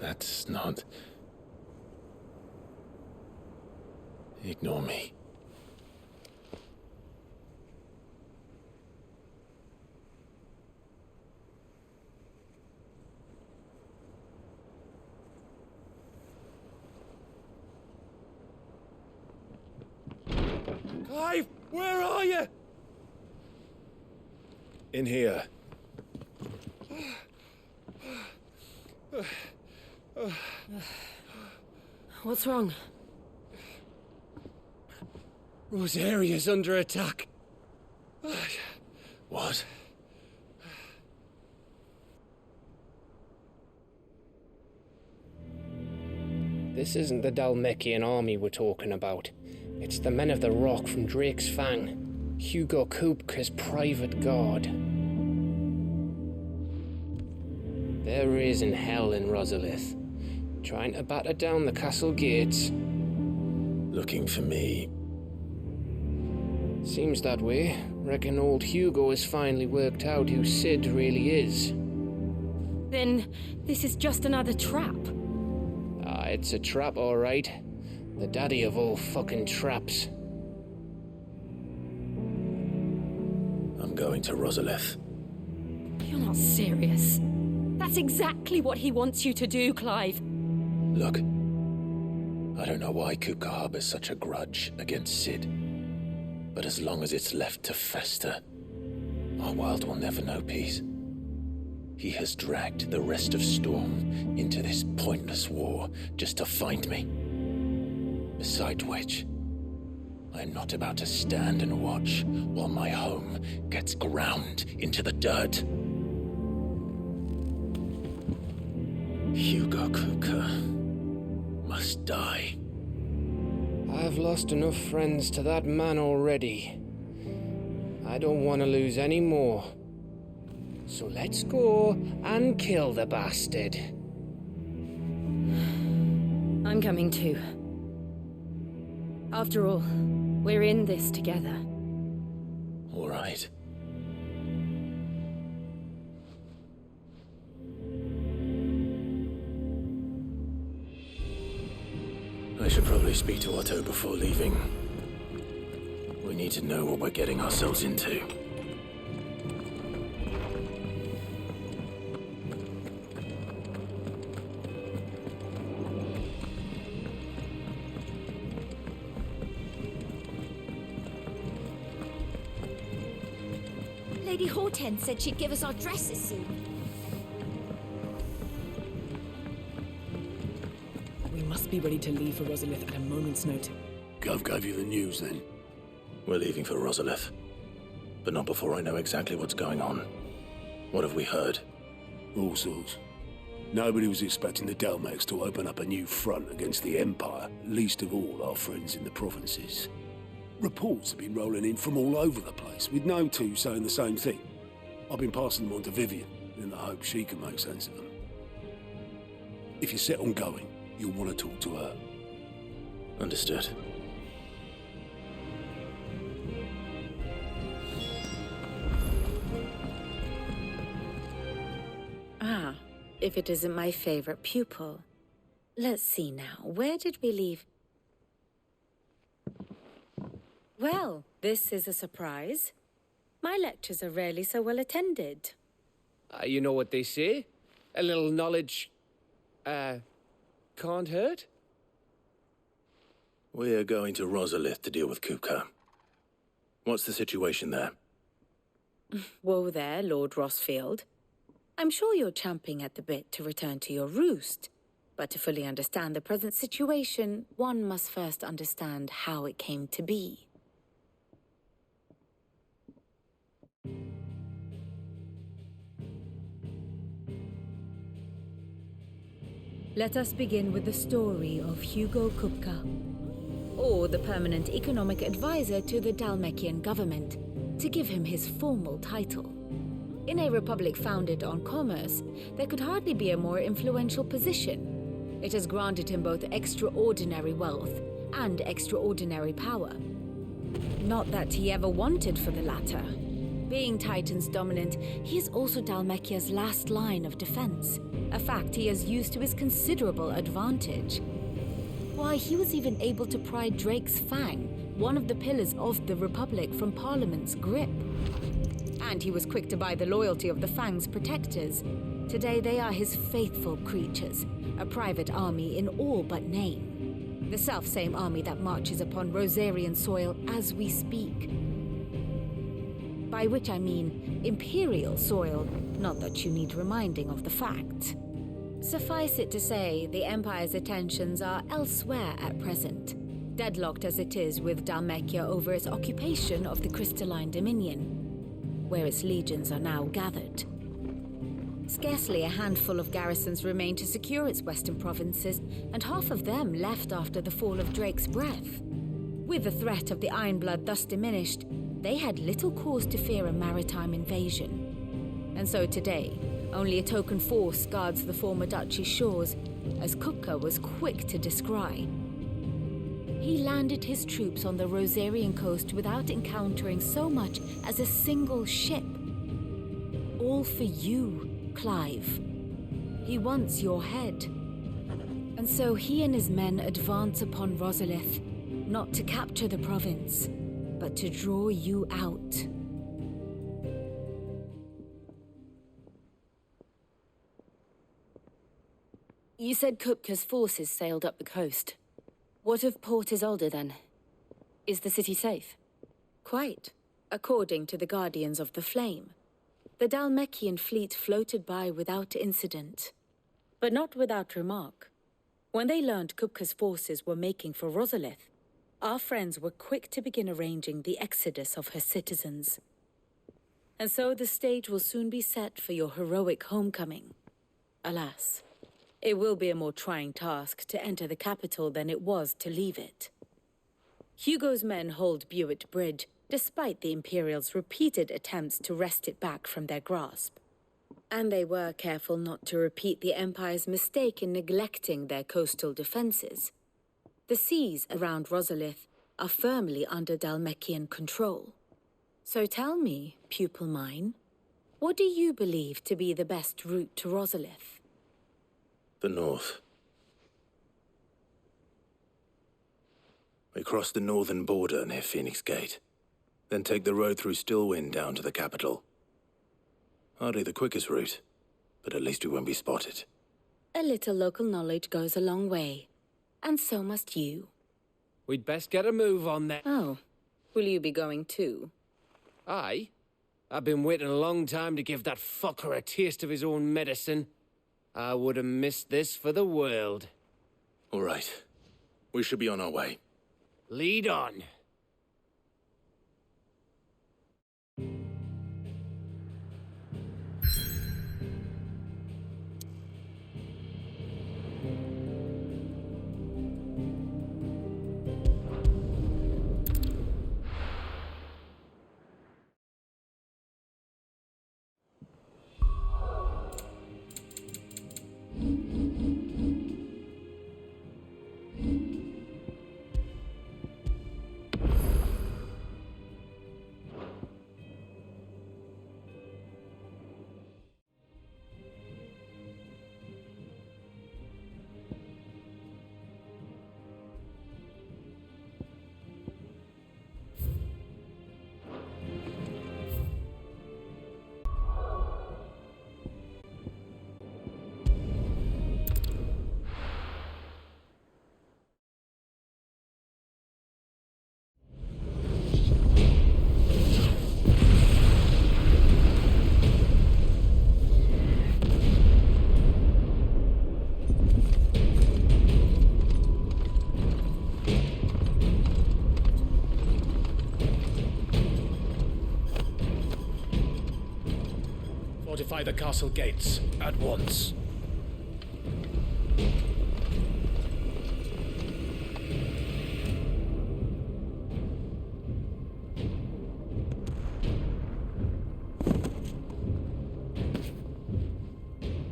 That's not... Ignore me. Clive, where are you? In here. What's wrong? Rosaria's under attack. What? This isn't the Dalmekian army we're talking about. It's the men of the Rock from Drake's Fang. Hugo Kupka's private guard. They're there is in hell in Rosalith, trying to batter down the castle gates. Looking for me. Seems that way. Reckon old Hugo has finally worked out who Sid really is. Then this is just another trap. Ah, it's a trap, all right. The daddy of all fucking traps. I'm going to Rosalith. You're not serious. That's exactly what he wants you to do, Clive. Look, I don't know why Kupka harbors such a grudge against Sid, but as long as it's left to fester, our world will never know peace. He has dragged the rest of Storm into this pointless war just to find me. Besides which, I am not about to stand and watch while my home gets ground into the dirt. Hugo Kupka must die. I've lost enough friends to that man already. I don't want to lose any more. So let's go and kill the bastard. I'm coming too. After all, we're in this together. All right. I should probably speak to Otto before leaving. We need to know what we're getting ourselves into. Lady Hortense said she'd give us our dresses soon. We must be ready to leave for Rosalith at a moment's notice. Gov gave you the news then? We're leaving for Rosalith, but not before I know exactly what's going on. What have we heard? All sorts. Nobody was expecting the Dalmex to open up a new front against the Empire, least of all our friends in the provinces. Reports have been rolling in from all over the place, with no two saying the same thing. I've been passing them on to Vivian, in the hope she can make sense of them. If you're set on going, you'll want to talk to her. Understood. Ah, if it isn't my favorite pupil. Let's see now, where did we leave? Well, this is a surprise. My lectures are rarely so well attended. You know what they say? A little knowledge, can't hurt? We're going to Rosalith to deal with Kupka. What's the situation there? Whoa there, Lord Rosfield. I'm sure you're champing at the bit to return to your roost. But to fully understand the present situation, one must first understand how it came to be. Let us begin with the story of Hugo Kupka, or the permanent economic advisor to the Dalmekian government, to give him his formal title. In a republic founded on commerce, there could hardly be a more influential position. It has granted him both extraordinary wealth and extraordinary power. Not that he ever wanted for the latter. Being Titan's dominant, he is also Dalmekia's last line of defense, a fact he has used to his considerable advantage. Why, he was even able to pry Drake's Fang, one of the pillars of the Republic, from Parliament's grip. And he was quick to buy the loyalty of the Fang's protectors. Today they are his faithful creatures, a private army in all but name. The self-same army that marches upon Rosarian soil as we speak. By which I mean Imperial soil, not that you need reminding of the fact. Suffice it to say, the Empire's attentions are elsewhere at present, deadlocked as it is with Dalmekia over its occupation of the Crystalline Dominion, where its legions are now gathered. Scarcely a handful of garrisons remain to secure its western provinces, and half of them left after the fall of Drake's Breath. With the threat of the Ironblood thus diminished, they had little cause to fear a maritime invasion. And so today, Only a token force guards the former duchy's shores, as Kupka was quick to descry. He landed his troops on the Rosarian coast without encountering so much as a single ship. All for you, Clive. He wants your head. And so he and his men advance upon Rosalith, not to capture the province, but to draw you out. You said Kupka's forces sailed up the coast. What of Port Isolde, then? Is the city safe? Quite, according to the Guardians of the Flame. The Dhalmekian fleet floated by without incident. But not without remark. When they learned Kupka's forces were making for Rosalith, our friends were quick to begin arranging the exodus of her citizens. And so the stage will soon be set for your heroic homecoming. Alas, it will be a more trying task to enter the capital than it was to leave it. Hugo's men hold Buet Bridge, despite the Imperials' repeated attempts to wrest it back from their grasp. And they were careful not to repeat the Empire's mistake in neglecting their coastal defenses. The seas around Rosalith are firmly under Dhalmekian control. So tell me, pupil mine, what do you believe to be the best route to Rosalith? The north. We cross the northern border near Phoenix Gate, then take the road through Stillwind down to the capital. Hardly the quickest route, but at least we won't be spotted. A little local knowledge goes a long way, and so must you. We'd best get a move on that. Oh, will you be going too? Aye. I've been waiting a long time to give that fucker a taste of his own medicine. I would have missed this for the world. All right. We should be on our way. Lead on. Fortify the castle gates at once.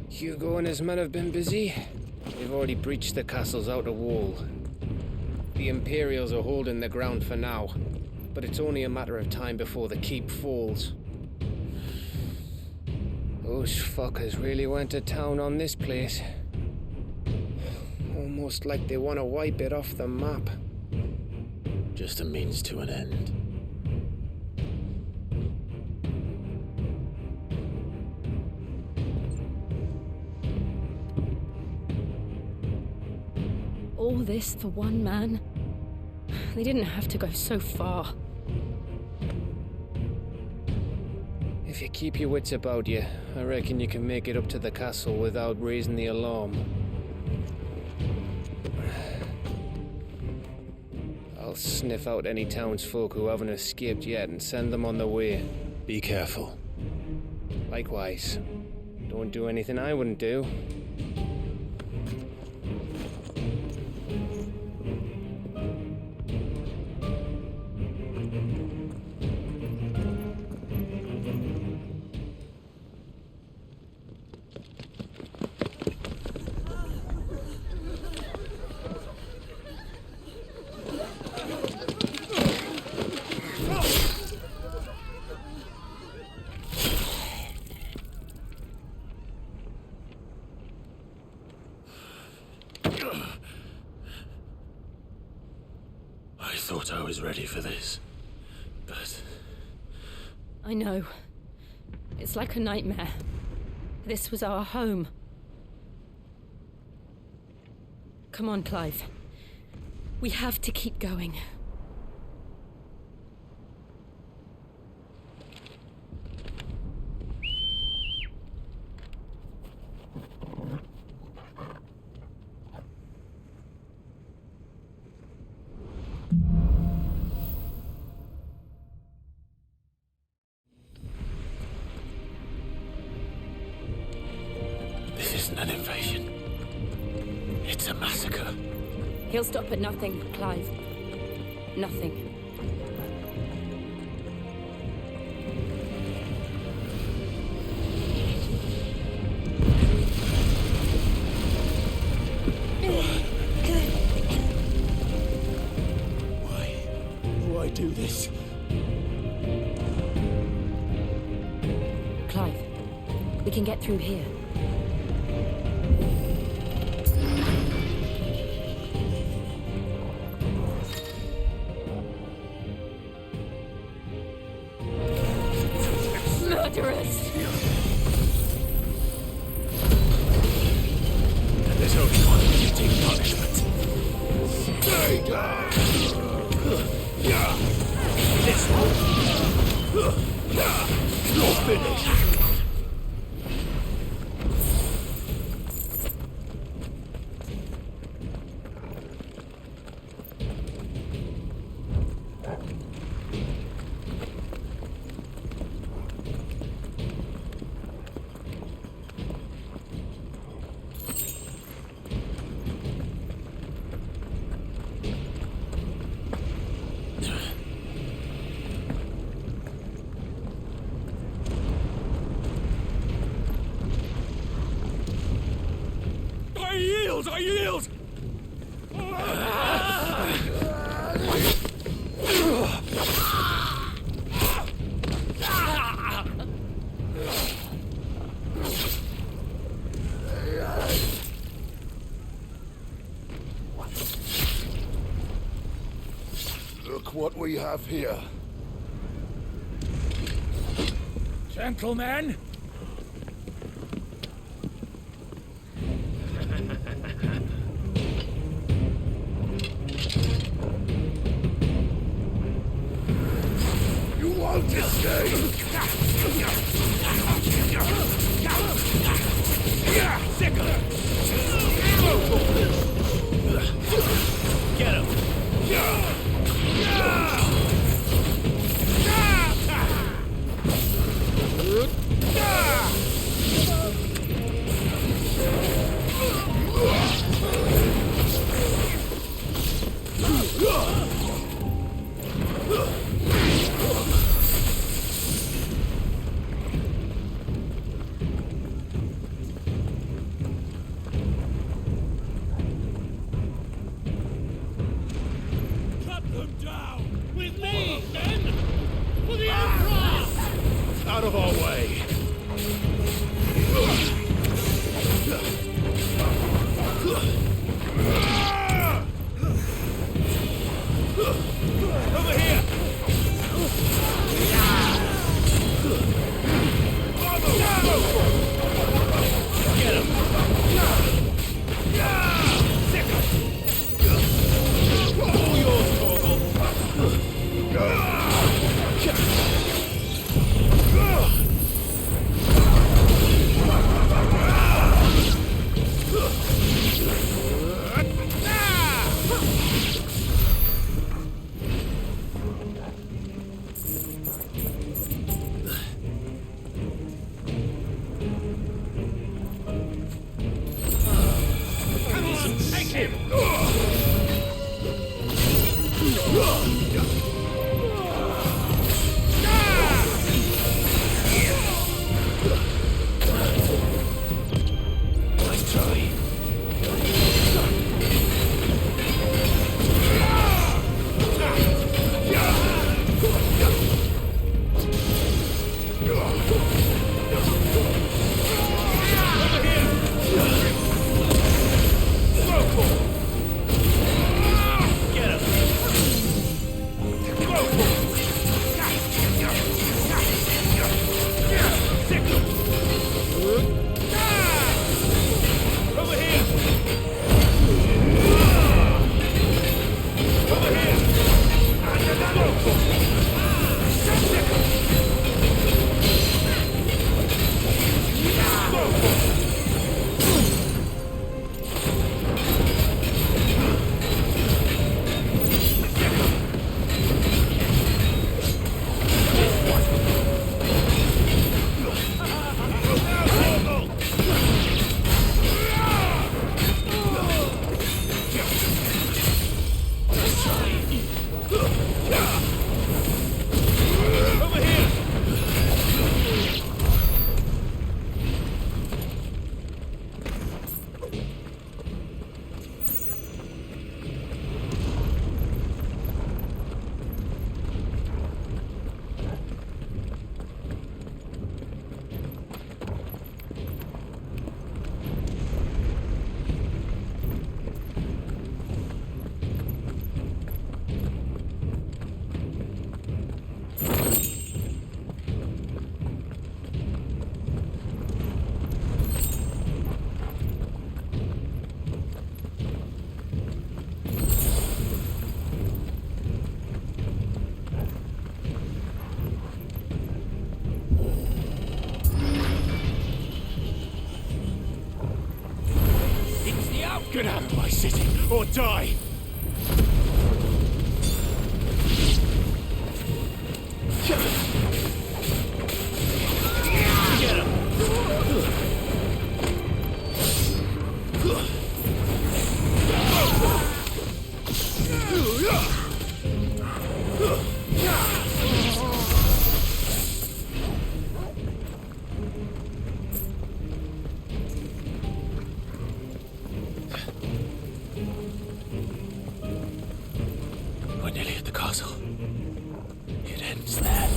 Hugo and his men have been busy. They've already breached the castle's outer wall. The Imperials are holding the ground for now, but it's only a matter of time before the keep falls. Those fuckers really went to town on this place. Almost like they want to wipe it off the map. Just a means to an end. All this for one man? They didn't have to go so far. If you keep your wits about you, I reckon you can make it up to the castle without raising the alarm. I'll sniff out any townsfolk who haven't escaped yet and send them on their way. Be careful. Likewise. Don't do anything I wouldn't do. thought I was ready for this, but... I know. It's like a nightmare. This was our home. Come on, Clive. We have to keep going. This isn't an invasion. It's a massacre. He'll stop at nothing, Clive. Nothing. Why do this? Clive, we can get through here. Murderers! There's only one fitting punishment. Stay down! This one! You're finished! I yield! Look what we have here. Gentlemen! You won't escape! Get him! Out of our way! Over here! Get him! All yours, Torgal! Get out of my city, or die! Get him! We're nearly at the castle. It ends there.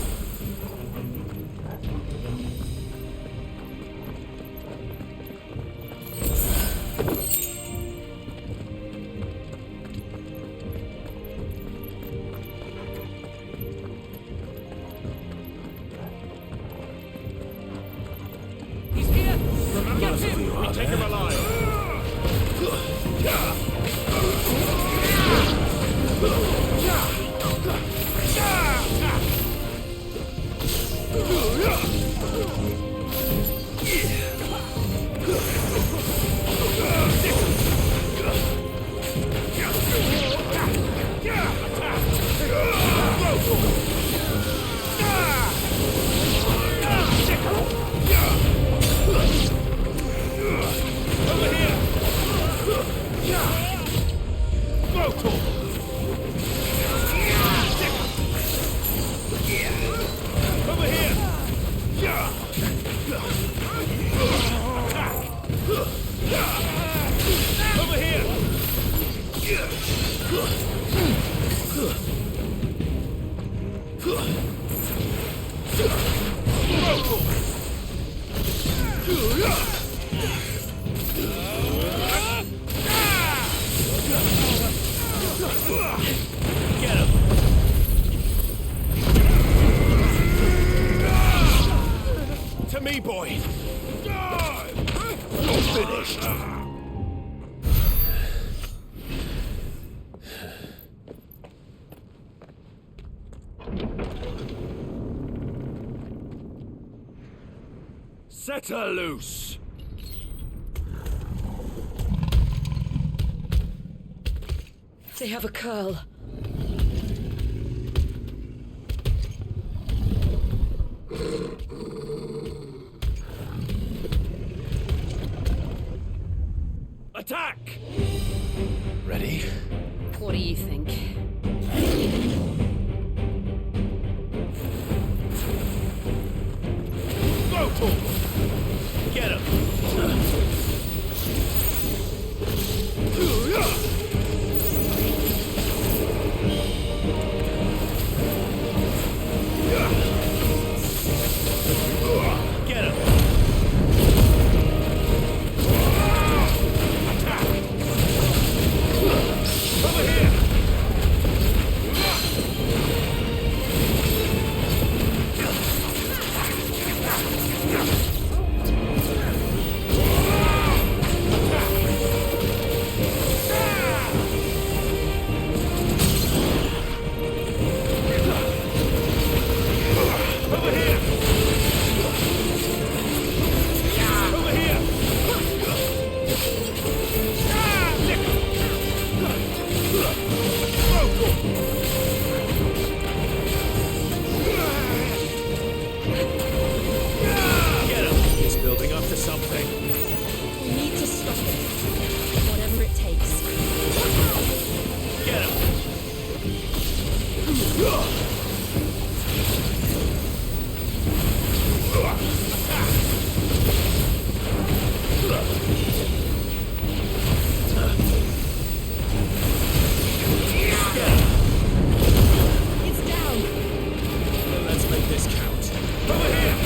He's here! Remember, get him! We take him alive! Get him! To me, boy! You're finished! Set her loose! They have a curl. Attack! Ready? What do you think? Go to him! Get him! Get him! Attack! Over here! It's building up to something. We need to stop it. Whatever it takes. Get him! It's down. Let's make this count. Over here!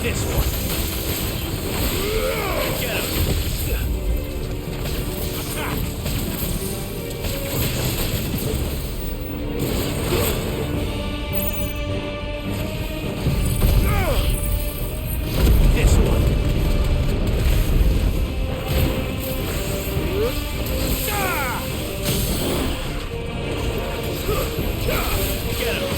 This one. Get him! Attack! This one. Get him!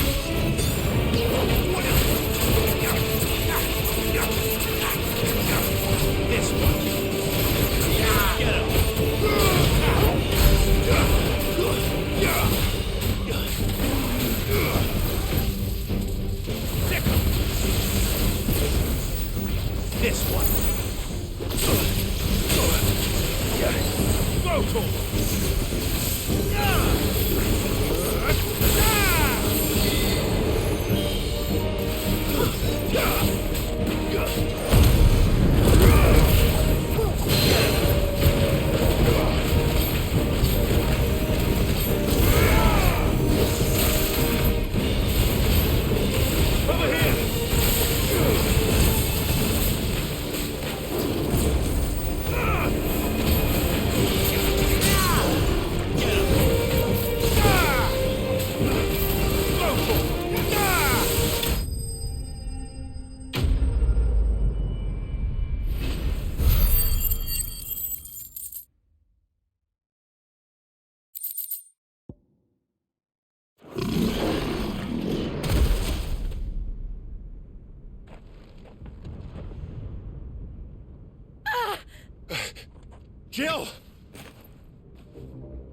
Jill!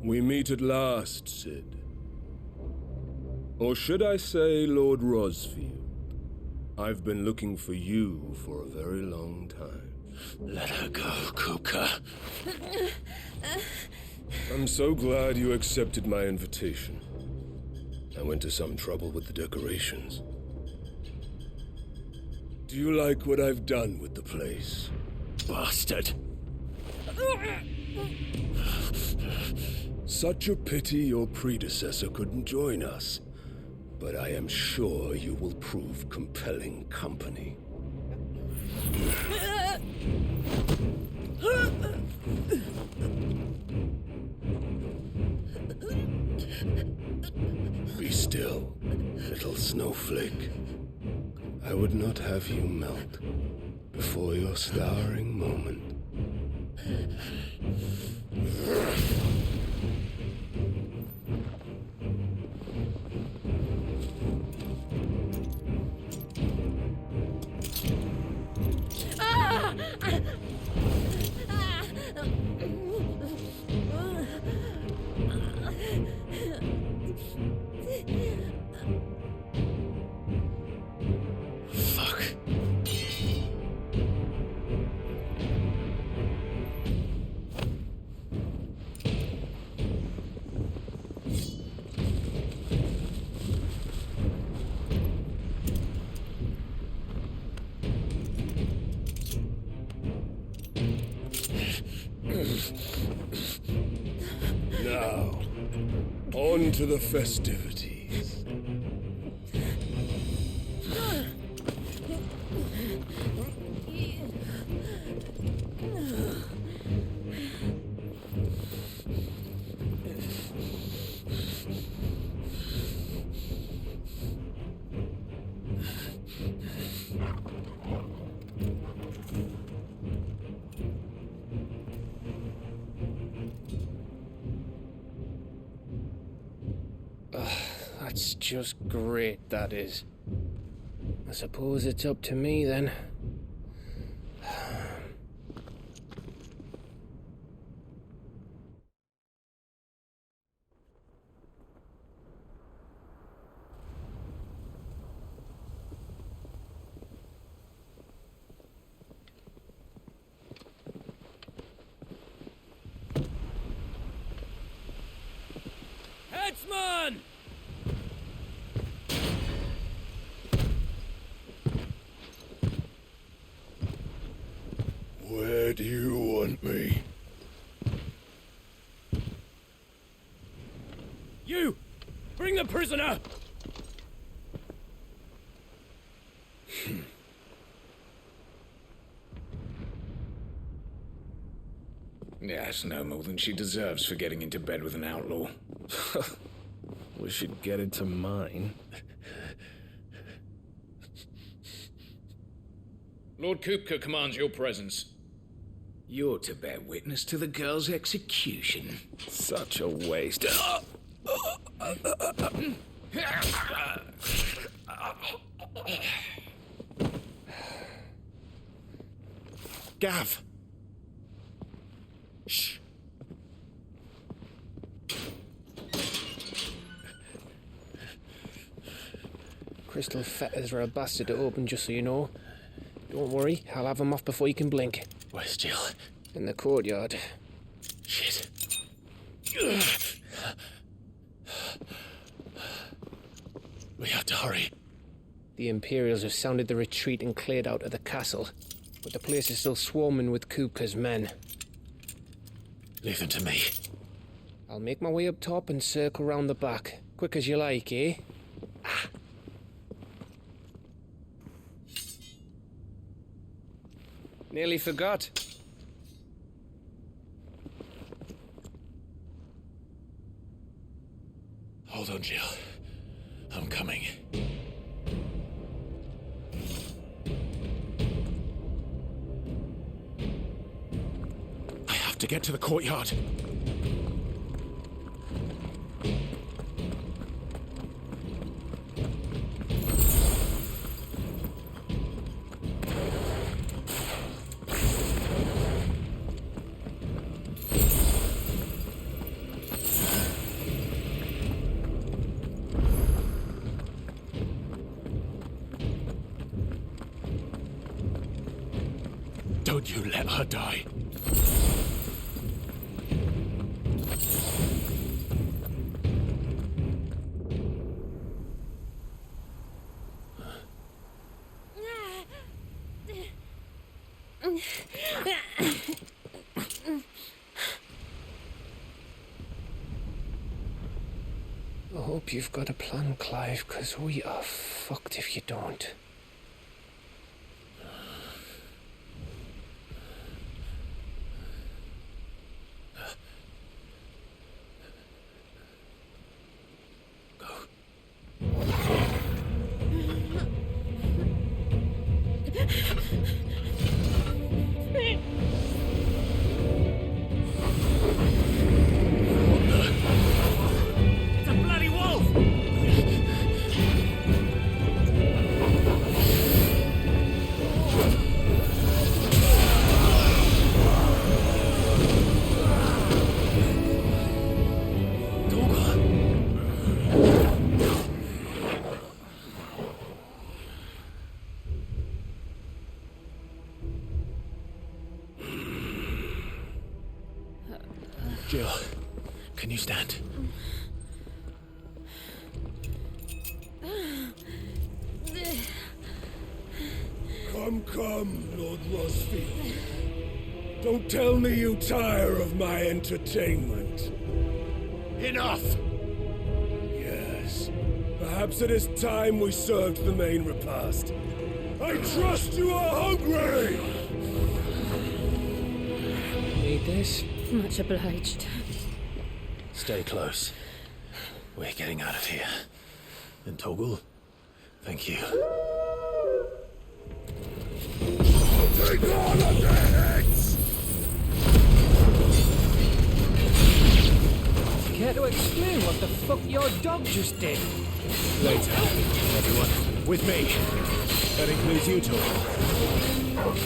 We meet at last, Sid. Or should I say, Lord Rosfield? I've been looking for you for a very long time. Let her go, Kupka. I'm so glad you accepted my invitation. I went to some trouble with the decorations. Do you like what I've done with the place? Bastard. Such a pity your predecessor couldn't join us. But I am sure you will prove compelling company. Be still, little snowflake. I would not have you melt before your starring moment. Fuck. Now, on to the festivities. That's just great, that is. I suppose it's up to me then. Headsman! Where do you want me? You! Bring the prisoner! Yes, no more than she deserves for getting into bed with an outlaw. We should get into mine. Lord Kupka commands your presence. You're to bear witness to the girl's execution. Such a waste. Gav! Shh. Crystal fetters are a bastard to open, just so you know. Don't worry, I'll have them off before you can blink. Where's Jill? In the courtyard. Shit. We have to hurry. The Imperials have sounded the retreat and cleared out of the castle, but the place is still swarming with Kupka's men. Leave them to me. I'll make my way up top and circle round the back. Quick as you like, eh? Nearly forgot. Hold on, Jill. I'm coming. I have to get to the courtyard. Don't you let her die. I hope you've got a plan, Clive, because we are fucked if you don't. It's a bloody wolf! Jill, can you stand? Come, Lord Rosfield. Don't tell me you tire of my entertainment. Enough! Yes. Perhaps it is time we served the main repast. I trust you are hungry! Need this? Much obliged. Stay close. We're getting out of here. And Toggle, thank you. Take all of their heads! Care to explain what the fuck your dog just did? Later, everyone. With me. That includes you, Toggle.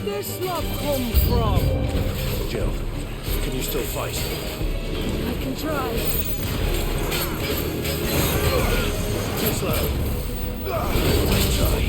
This lot come from? Jill, can you still fight? I can try. Too slow. Let's try.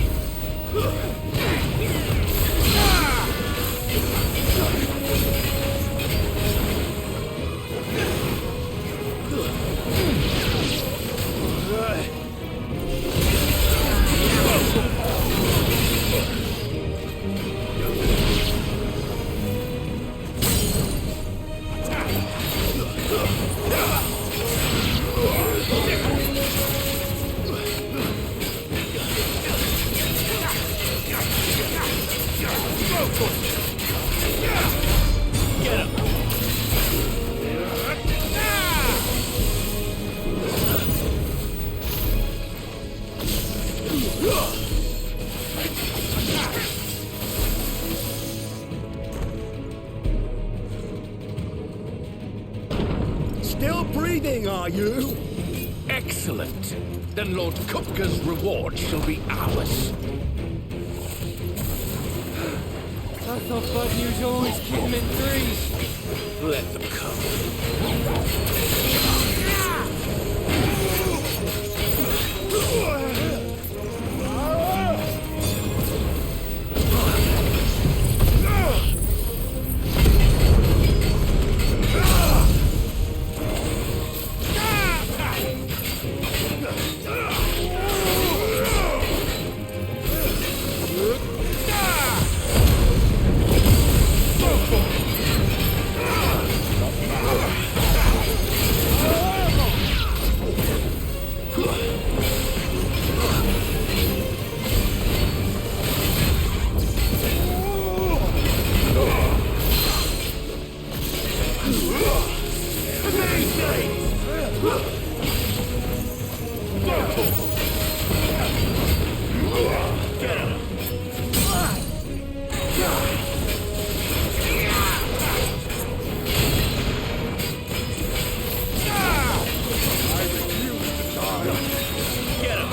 Still breathing, are you? Excellent. Then Lord Kupka's reward shall be ours. I thought bad news always came in threes. Let them come. Get him!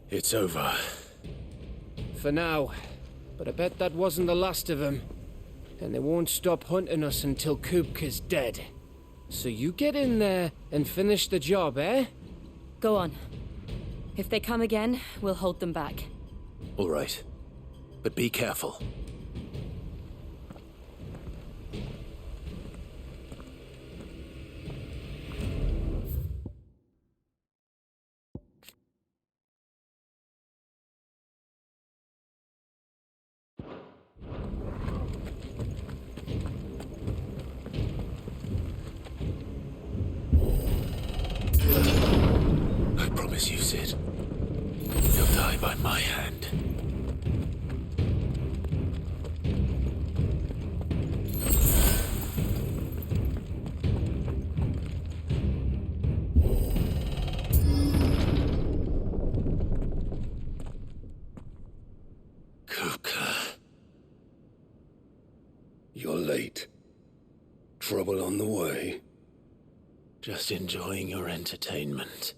It's over. For now. But I bet that wasn't the last of them. And they won't stop hunting us until Kupka's dead. So you get in there and finish the job, eh? Go on. If they come again, we'll hold them back. All right. But be careful. I promise you, Sid. He'll die by my hand. Kupka. You're late. Trouble on the way? Just enjoying your entertainment.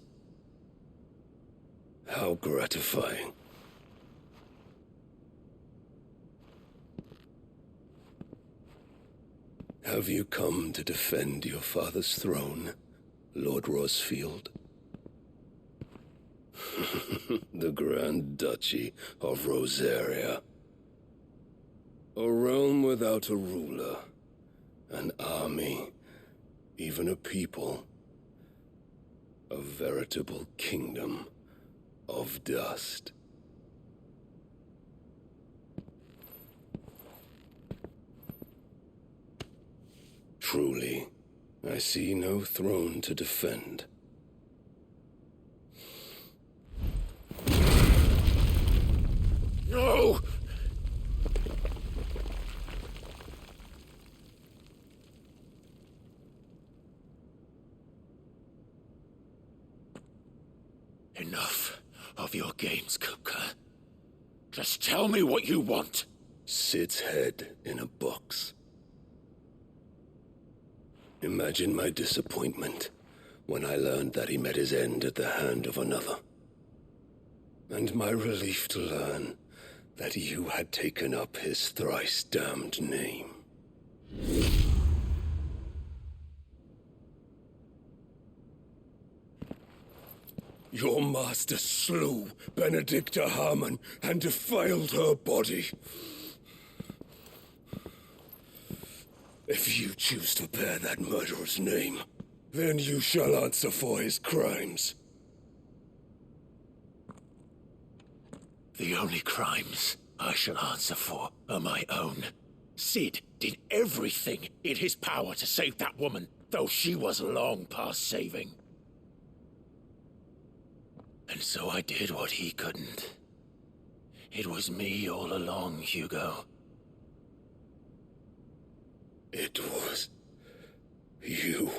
How gratifying. Have you come to defend your father's throne, Lord Rosfield? The Grand Duchy of Rosaria. A realm without a ruler, an army, even a people. A veritable kingdom of dust. Truly, I see no throne to defend. No! Enough of your games, Kupka. Just tell me what you want. Sid's head in a box. Imagine my disappointment when I learned that he met his end at the hand of another. And my relief to learn that you had taken up his thrice-damned name. Your master slew Benedicta Harmon and defiled her body. If you choose to bear that murderer's name, then you shall answer for his crimes. The only crimes I shall answer for are my own. Sid did everything in his power to save that woman, though she was long past saving. And so I did what he couldn't. It was me all along, Hugo. It was you.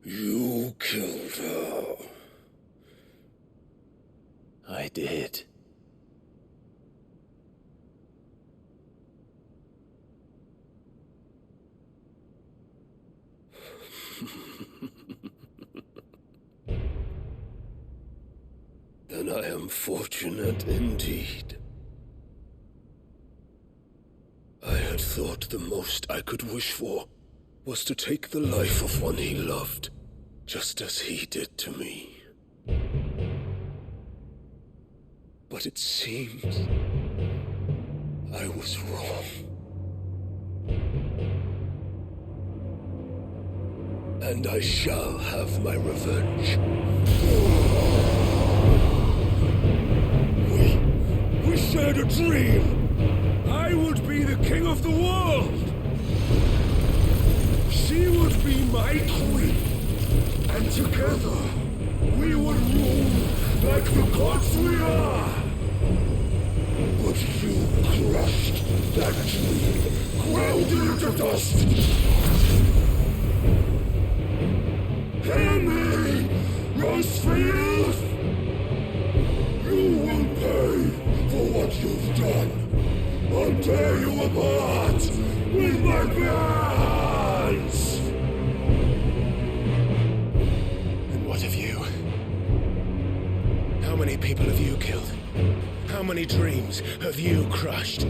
You killed her. I did. Then I am fortunate indeed. I had thought the most I could wish for was to take the life of one he loved, just as he did to me. But it seems I was wrong. And I shall have my revenge. We shared a dream. I would be the king of the world. She would be my queen. Together, we would rule like the gods we are! But you crushed that dream, ground it into dust! Hear me, Rosfield! You will pay for what you've done! I'll tear you apart with my bare hands! And what of you? How many people have you killed? How many dreams have you crushed?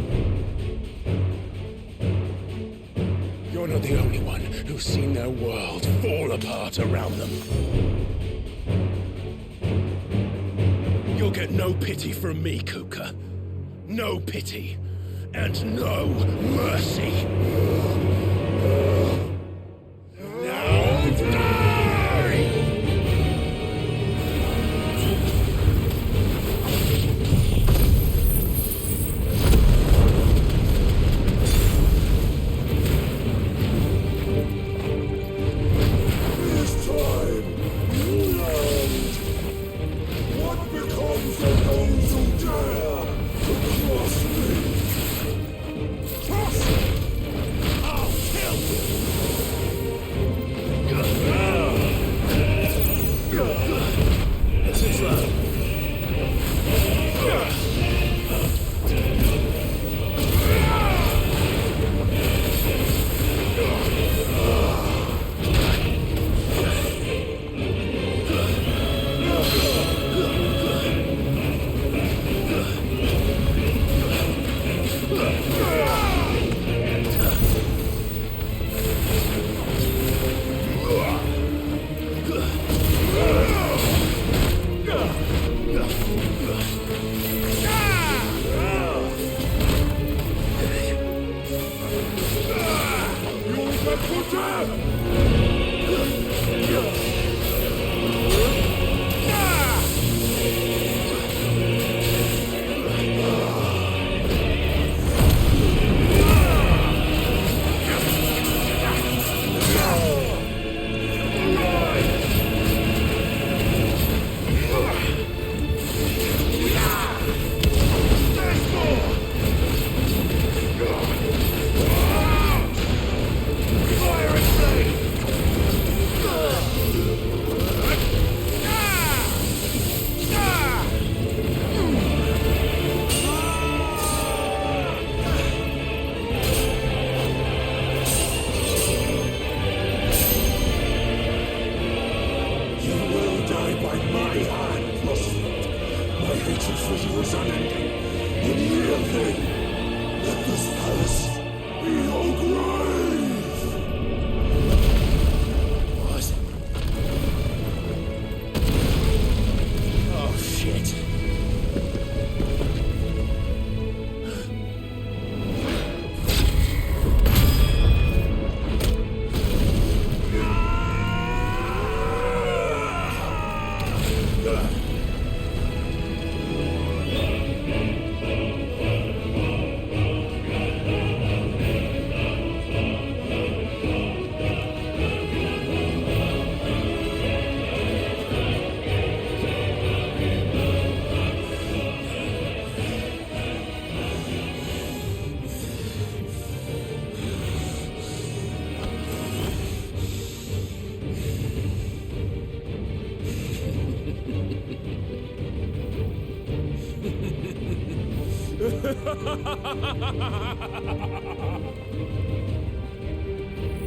You're not the only one who's seen their world fall apart around them. You'll get no pity from me, Kupka. No pity. And no mercy. Now die! This time, you learned what becomes of those who dare to cross me. Cross me! I'll kill you! This is love.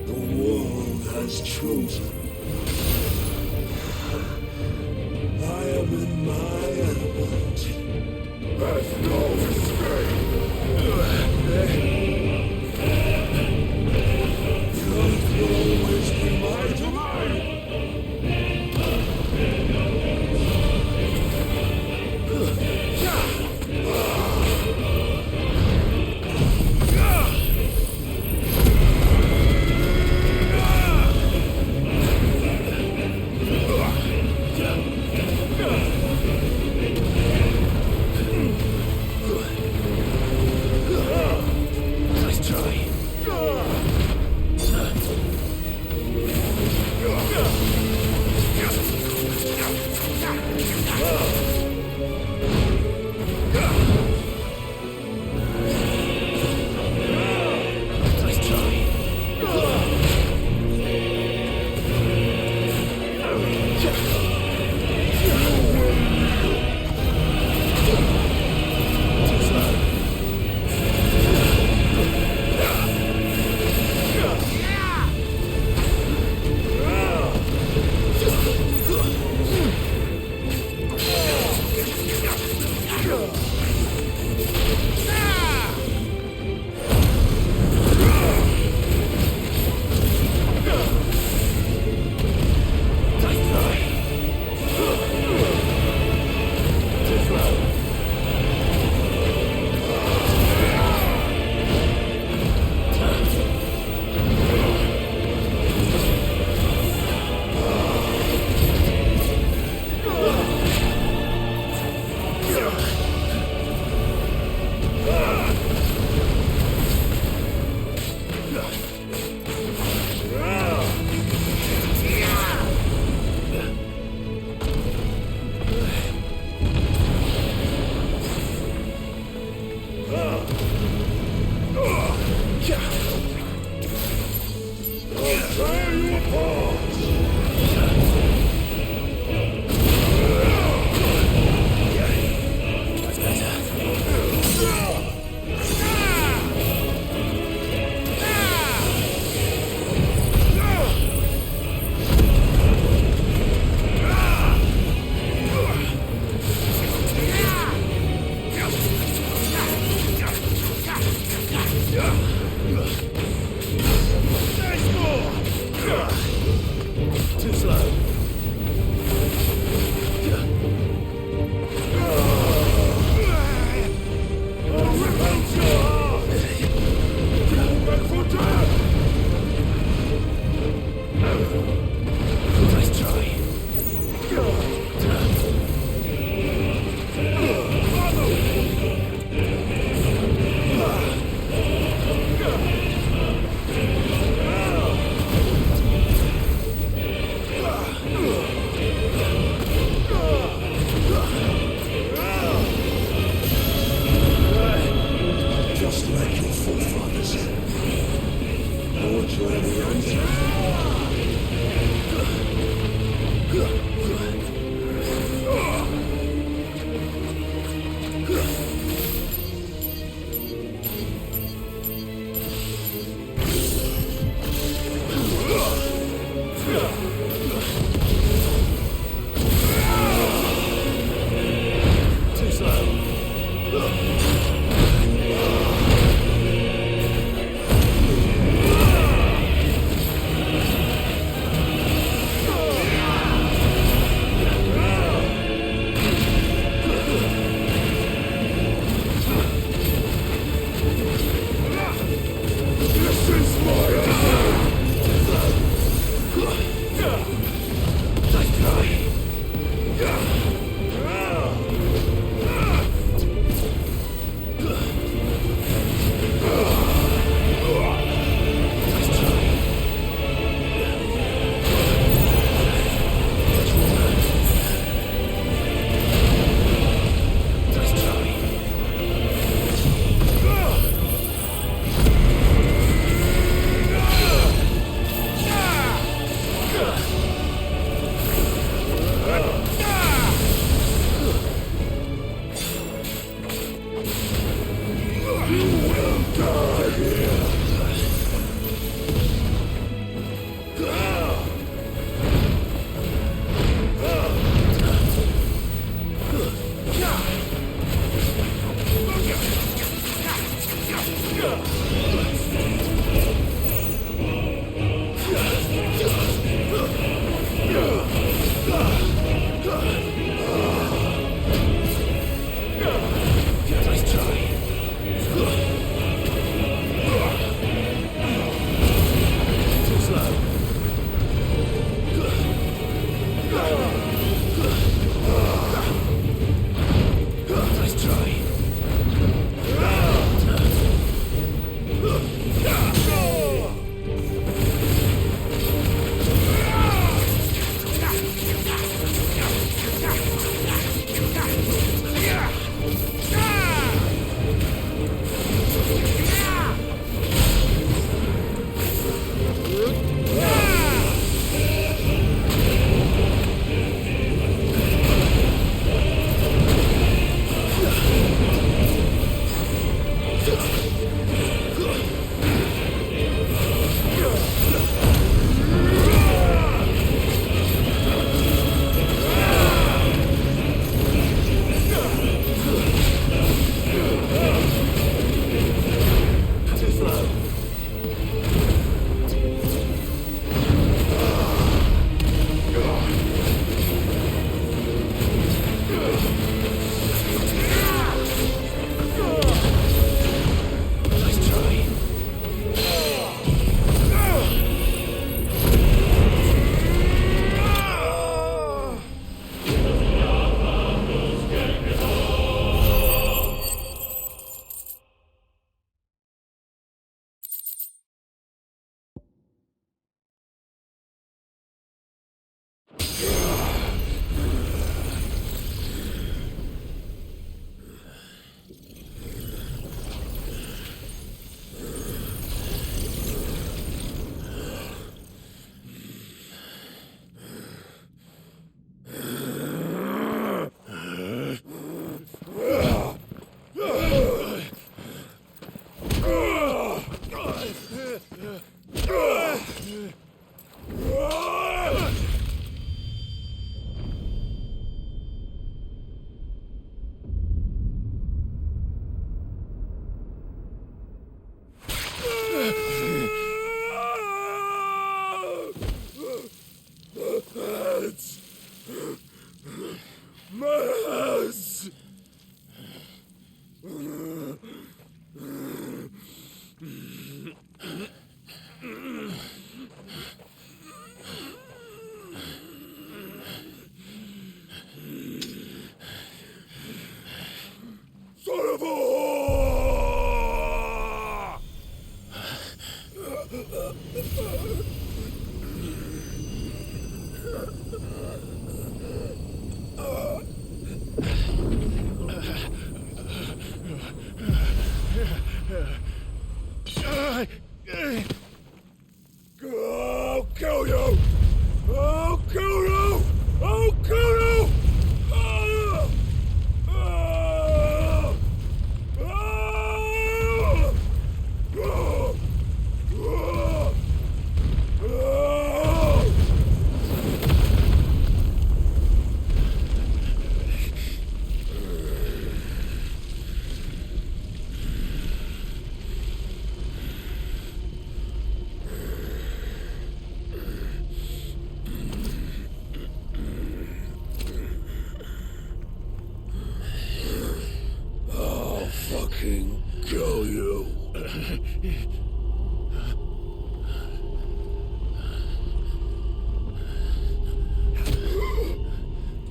The world has chosen. I am in my element. There's no escape. The earth will always be my domain.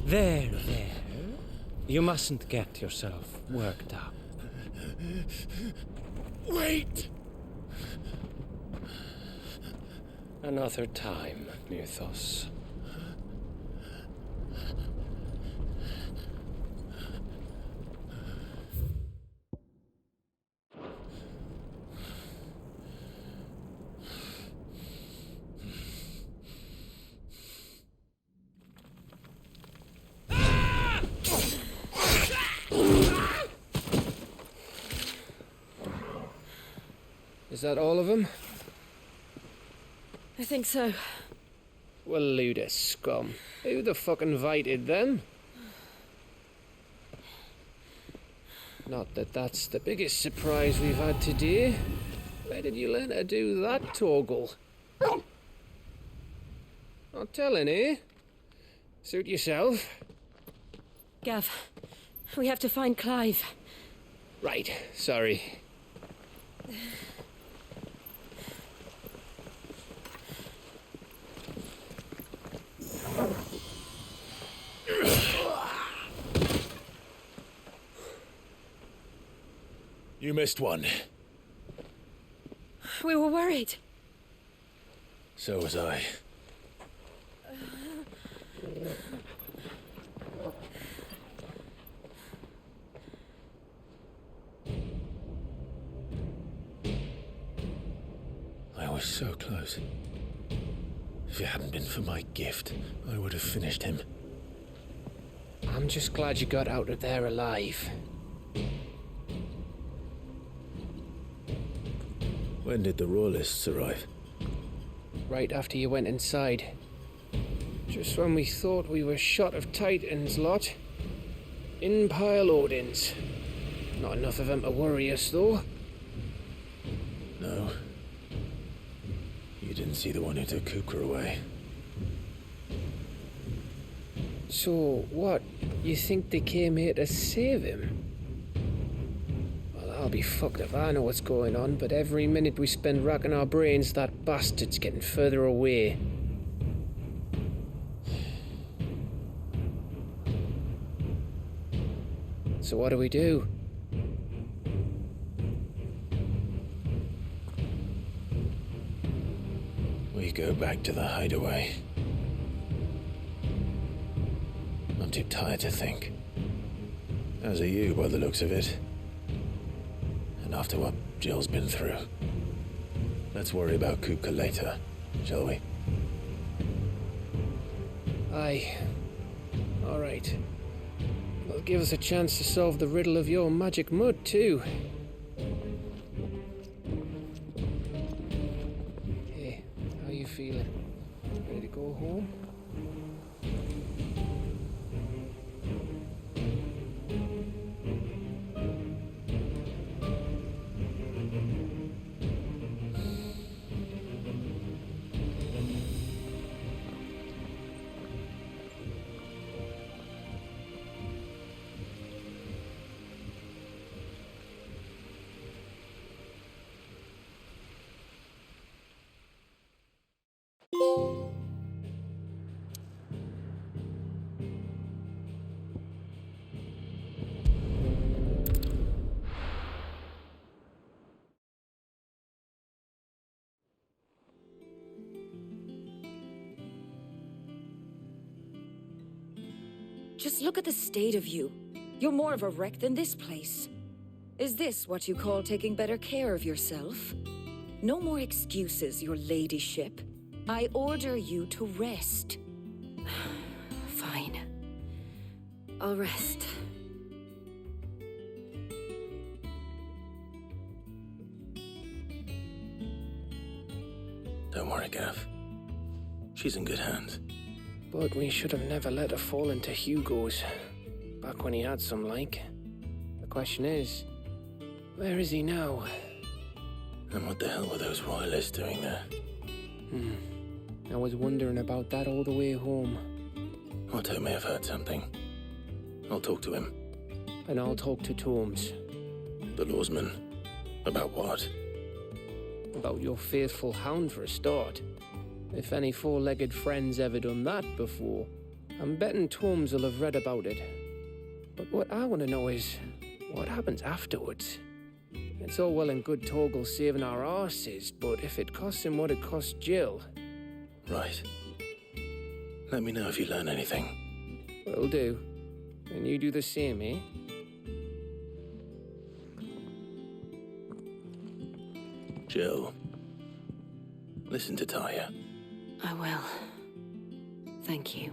There. You mustn't get yourself worked up. Wait! Another time, Mythos. Is that all of them? I think so. Well, load of scum. Who the fuck invited them? Not that that's the biggest surprise we've had today. Where did you learn to do that, Toggle? Not telling, eh? Suit yourself. Gav, we have to find Clive. Right, sorry. You missed one. We were worried. So was I. I was so close. If it hadn't been for my gift, I would have finished him. I'm just glad you got out of there alive. When did the Royalists arrive? Right after you went inside. Just when we thought we were shot of Titans, lot. In pile Odins. Not enough of them to worry us, though. No. You didn't see the one who took Kupka away. So, what? You think they came here to save him? Well, I'll be fucked if I know what's going on, but every minute we spend racking our brains, that bastard's getting further away. So what do we do? We go back to the hideaway. I'm too tired to think. As are you, by the looks of it. And after what Jill's been through. Let's worry about Kupka later, shall we? Aye. All right. Well, give us a chance to solve the riddle of your magic mud, too. Hey, how you feeling? Ready to go home? Just look at the state of you. You're more of a wreck than this place. Is this what you call taking better care of yourself? No more excuses, your ladyship. I order you to rest. Fine. I'll rest. Don't worry, Gav. She's in good hands. But we should have never let her fall into Hugo's. Back when he had some like. The question is, where is he now? And what the hell were those royalists doing there? I was wondering about that all the way home. Otto may have heard something. I'll talk to him. And I'll talk to Tomes. The lawsman. About what? About your faithful hound for a start. If any four-legged friend's ever done that before, I'm betting Torms will have read about it. But what I want to know is, what happens afterwards? It's all well and good Torgal saving our arses, but if it costs him what it cost Jill... Right. Let me know if you learn anything. Will do. And you do the same, eh? Jill, listen to Taya. I will. Thank you.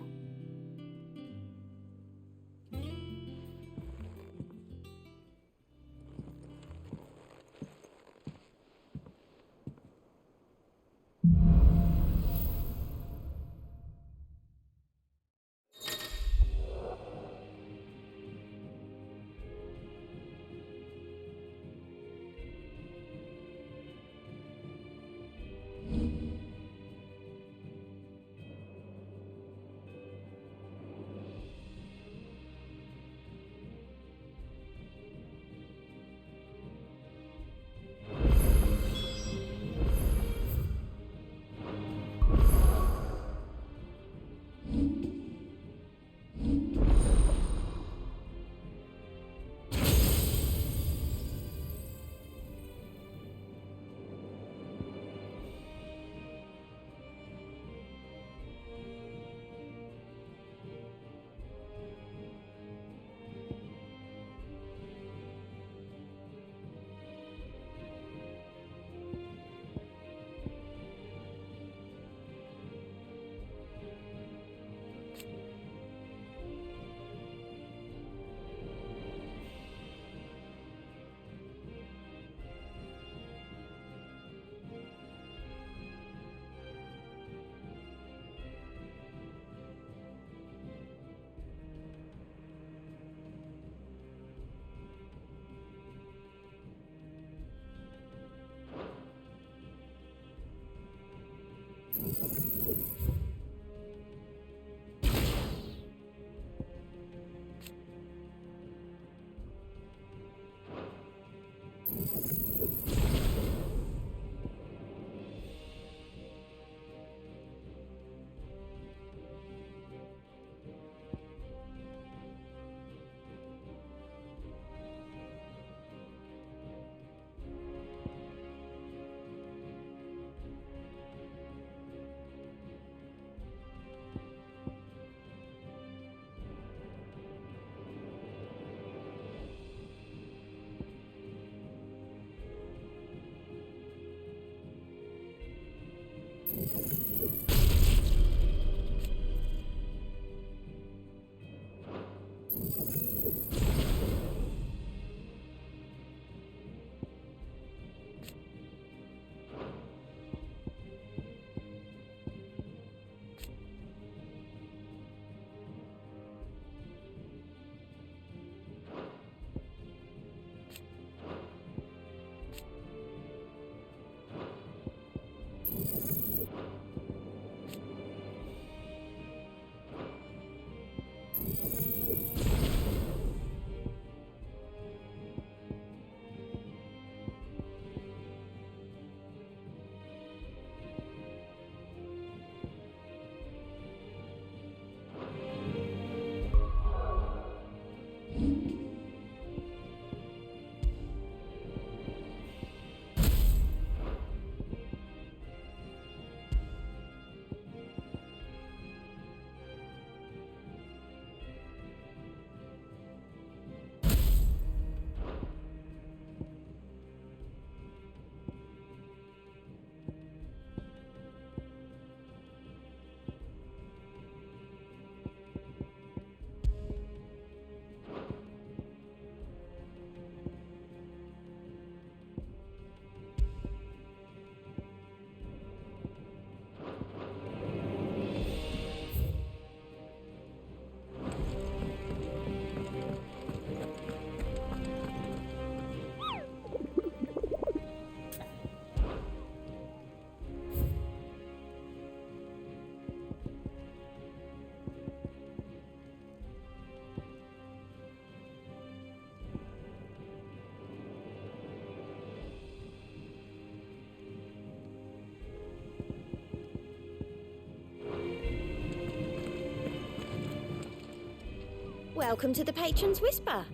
Welcome to the Patron's Whisper.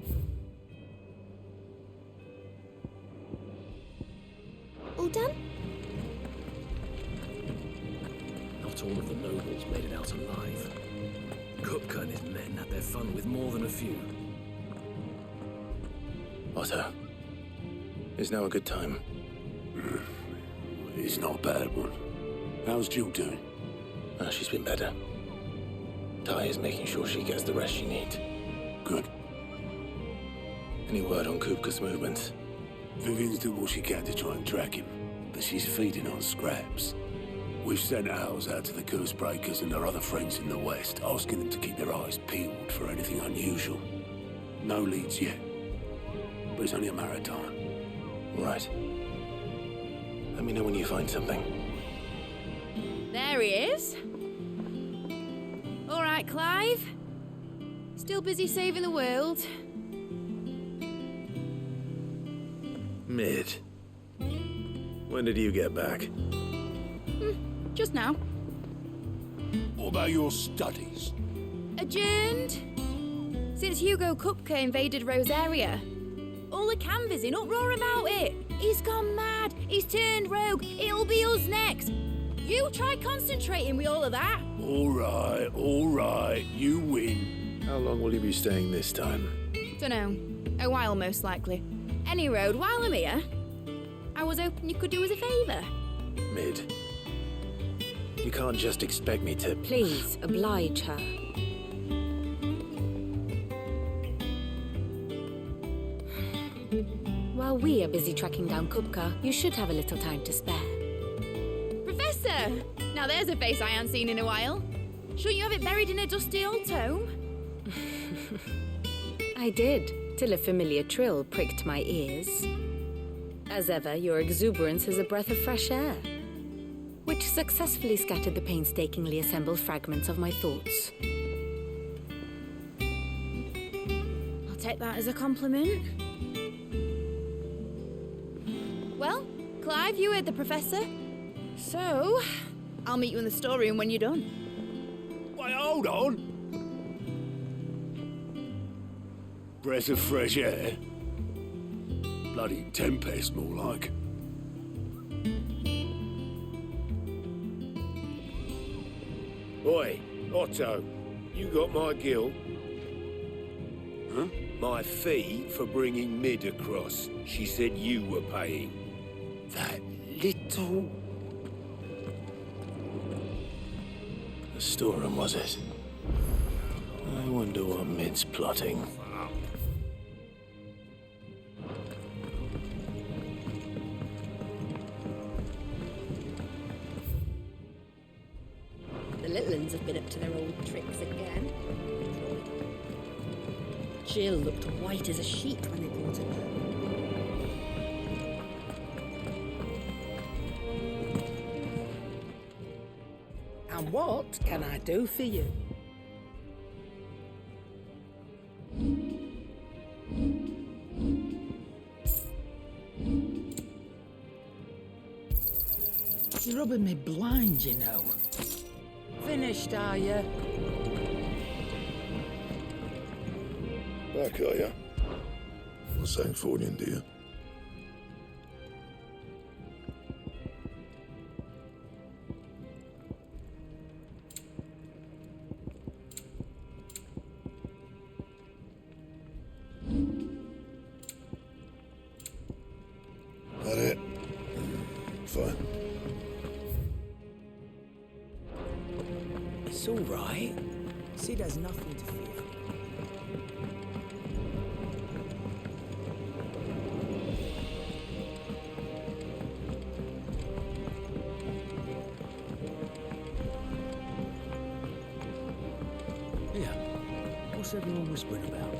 All done? Not all of the nobles made it out alive. Kupka and his men had their fun with more than a few. Otto, is now a good time? It's not a bad one. How's Jill doing? She's been better. Ty is making sure she gets the rest she needs. Good. Any word on Kupka's movements? Vivian's doing what she can to try and track him, but she's feeding on scraps. We've sent ours out to the curse breakers and their other friends in the west, asking them to keep their eyes peeled for anything unusual. No leads yet, but it's only a matter of time. Right. Let me know when you find something. There he is. All right, Clive. Still busy saving the world. Mid. When did you get back? Just now. What about your studies? Adjourned. Since Hugo Kupka invaded Rosaria. All the canvassing, uproar about it. He's gone mad. He's turned rogue. It'll be us next. You try concentrating with all of that. All right. You win. How long will you be staying this time? Dunno. A while, most likely. Any road, while I'm here, I was hoping you could do us a favour. Mid. You can't just expect me to... Please, oblige her. While we are busy tracking down Kupka, you should have a little time to spare. Professor! Now there's a face I haven't seen in a while. Shouldn't you have it buried in a dusty old tome? I did, till a familiar trill pricked my ears. As ever, your exuberance is a breath of fresh air, which successfully scattered the painstakingly assembled fragments of my thoughts. I'll take that as a compliment. Well, Clive, you heard the professor. So, I'll meet you in the storeroom when you're done. Wait, hold on. Breath of fresh air? Bloody tempest, more like. Oi, Otto, you got my gill? Huh? My fee for bringing Mid across. She said you were paying. That little... The storeroom, was it? I wonder what Mid's plotting. The little uns have been up to their old tricks again. Jill looked white as a sheet when they brought her. And what can I do for you? You're rubbing me blind, you know. Finished, are you? Back, are ya? Not saying Fornian, do you? That it? Fine. It's all right. Sid has nothing to fear. Yeah. What's everyone whispering about?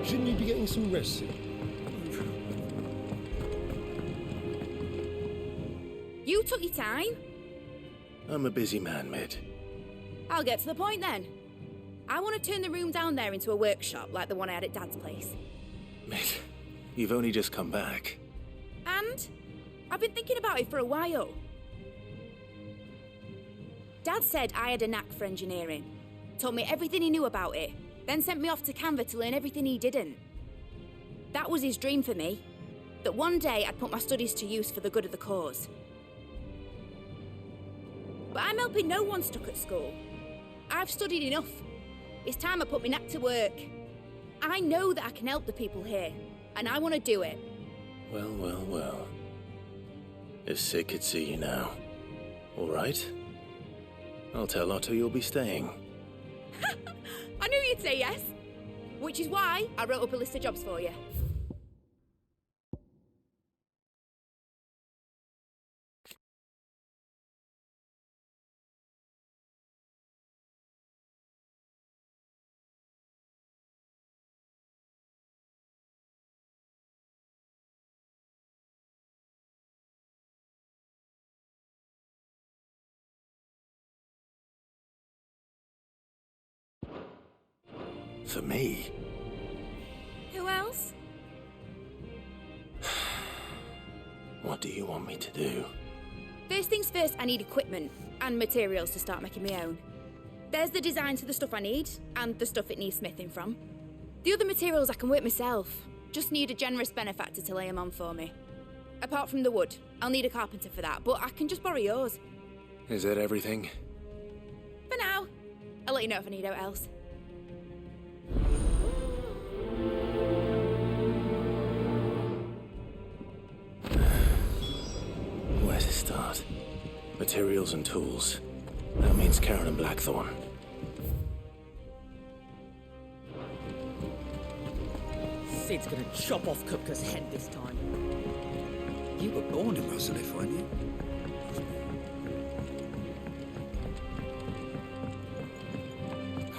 Shouldn't you be getting some rest soon? You took your time. I'm a busy man, Mid. I'll get to the point then. I want to turn the room down there into a workshop like the one I had at Dad's place. Mid, You've only just come back. And? I've been thinking about it for a while. Dad said I had a knack for engineering. Told me everything he knew about it, then sent me off to Canva to learn everything he didn't. That was his dream for me. That one day I'd put my studies to use for the good of the cause. But I'm helping no one stuck at school. I've studied enough. It's time I put my knack to work. I know that I can help the people here, and I want to do it. Well, well, well. If Sid could see you now. All right. I'll tell Otto you'll be staying. I knew you'd say yes. Which is why I wrote up a list of jobs for you. For me? Who else? What do you want me to do? First things first, I need equipment and materials to start making my own. There's the designs for the stuff I need, and the stuff it needs smithing from. The other materials I can work myself. Just need a generous benefactor to lay them on for me. Apart from the wood, I'll need a carpenter for that, but I can just borrow yours. Is that everything? For now. I'll let you know if I need out else. Where to start? Materials and tools. That means Karen and Blackthorn. Sid's gonna chop off Kupka's head this time. You were born in Rosalith, weren't you?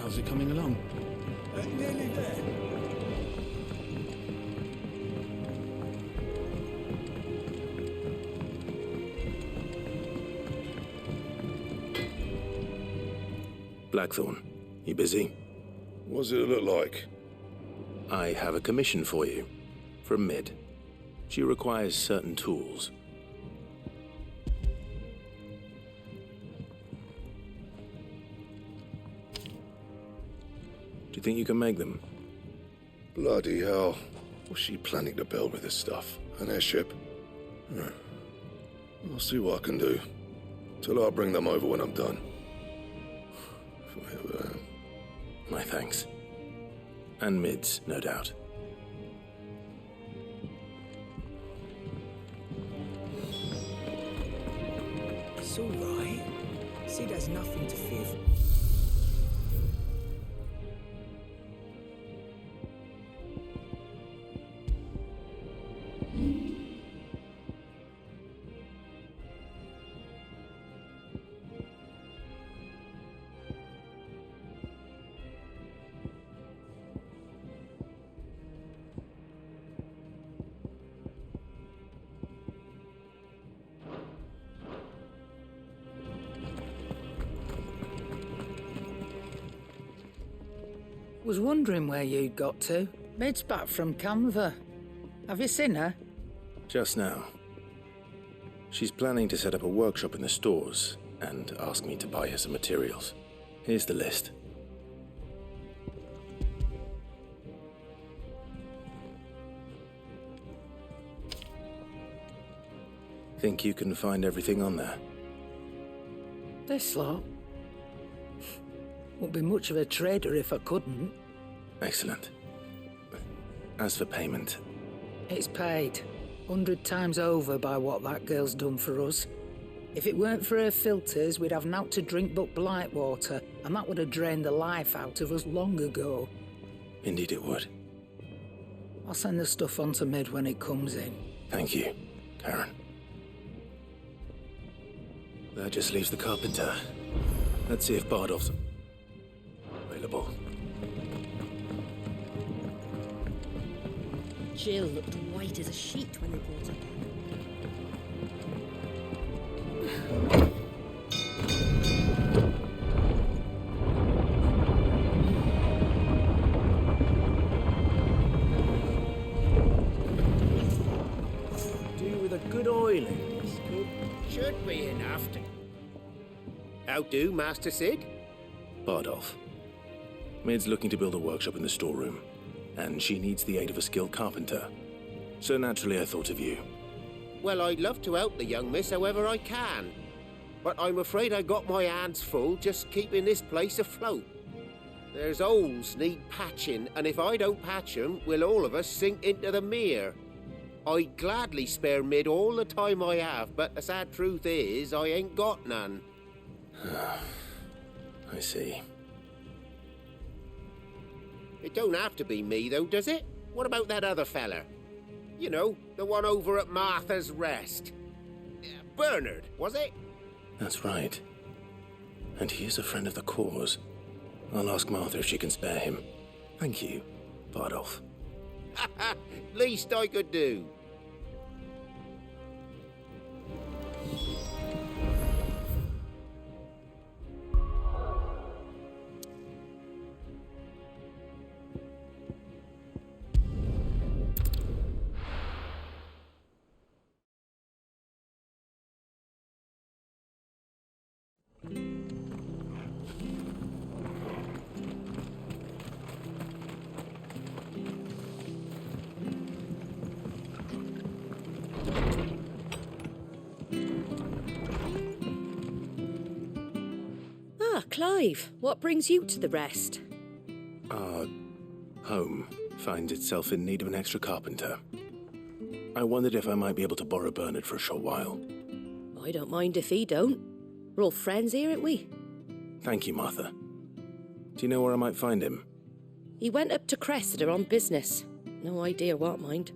How's it coming along? Nearly there. Blackthorn, you busy? What's it look like? I have a commission for you. From Mid. She requires certain tools. Do you think you can make them? Bloody hell. What's she planning to build with this stuff? An airship? I'll see what I can do. Till I bring them over when I'm done. My thanks. And Mid's, no doubt. It's all right. Sid has nothing to fear from. Was wondering where you'd got to. Mid's back from Canva. Have you seen her? Just now. She's planning to set up a workshop in the stores and ask me to buy her some materials. Here's the list. Think you can find everything on there? This lot? Wouldn't be much of a trader if I couldn't. Excellent. As for payment... It's paid. 100 times over by what that girl's done for us. If it weren't for her filters, we'd have naught to drink but blight water, and that would have drained the life out of us long ago. Indeed it would. I'll send the stuff on to Mid when it comes in. Thank you, Karen. That just leaves the carpenter. Let's see if Bardolph's available. Jill looked white as a sheet when they brought her boiling. Should be enough to... How do, Master Sid? Bardolph. Mid's looking to build a workshop in the storeroom, and she needs the aid of a skilled carpenter. So naturally I thought of you. Well, I'd love to help the young miss however I can. But I'm afraid I got my hands full just keeping this place afloat. There's holes need patching, and if I don't patch them, will all of us sink into the mere. I'd gladly spare Mid all the time I have, but the sad truth is, I ain't got none. I see. It don't have to be me, though, does it? What about that other fella? You know, the one over at Martha's Rest. Bernard, was it? That's right. And he is a friend of the cause. I'll ask Martha if she can spare him. Thank you, Bardolph. Least I could do. Clive, what brings you to the Rest? Our home finds itself in need of an extra carpenter. I wondered if I might be able to borrow Bernard for a short while. I don't mind if he don't. We're all friends here, aren't we? Thank you, Martha. Do you know where I might find him? He went up to Cressida on business. No idea what, mind.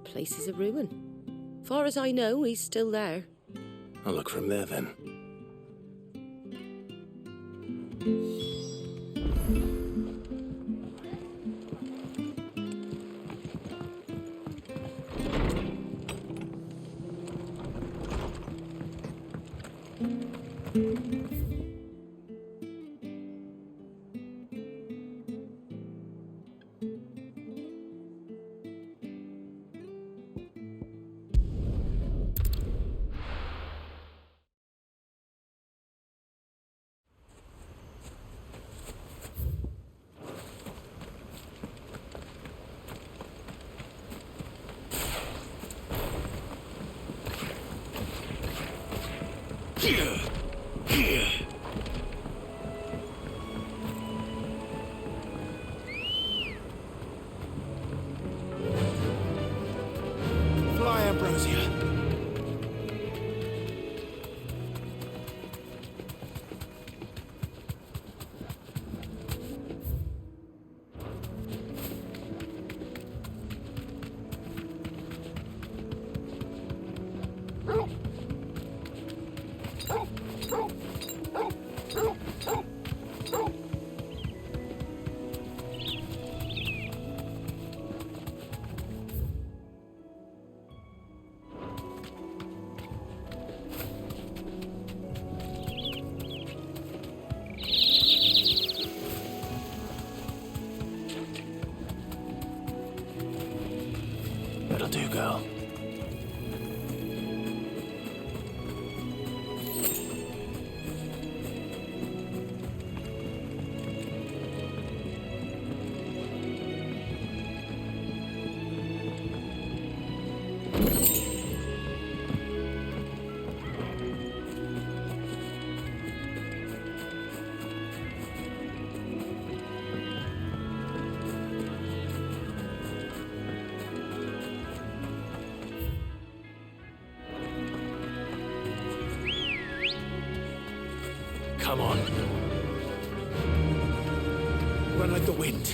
Place is a ruin. Far as I know, he's still there. I'll look for him there, then. Fly, Ambrosia. That'll do, girl. Come on. Run like the wind.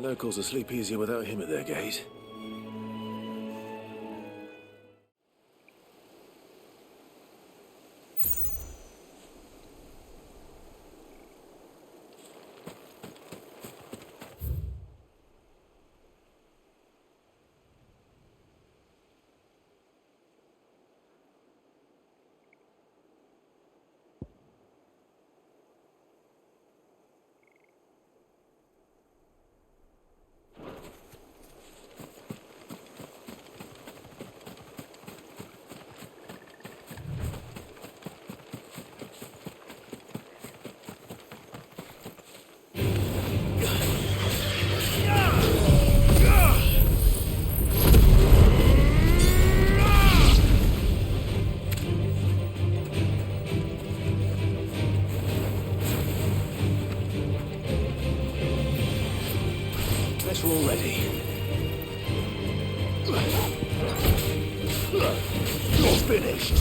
Locals will sleep easier without him at their gate. We're all ready. You're finished.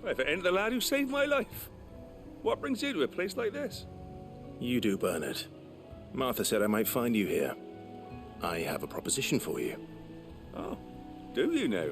If it ain't the lad who saved my life. What brings you to a place like this? You do, Bernard. Martha said I might find you here. I have a proposition for you. Oh, do you now?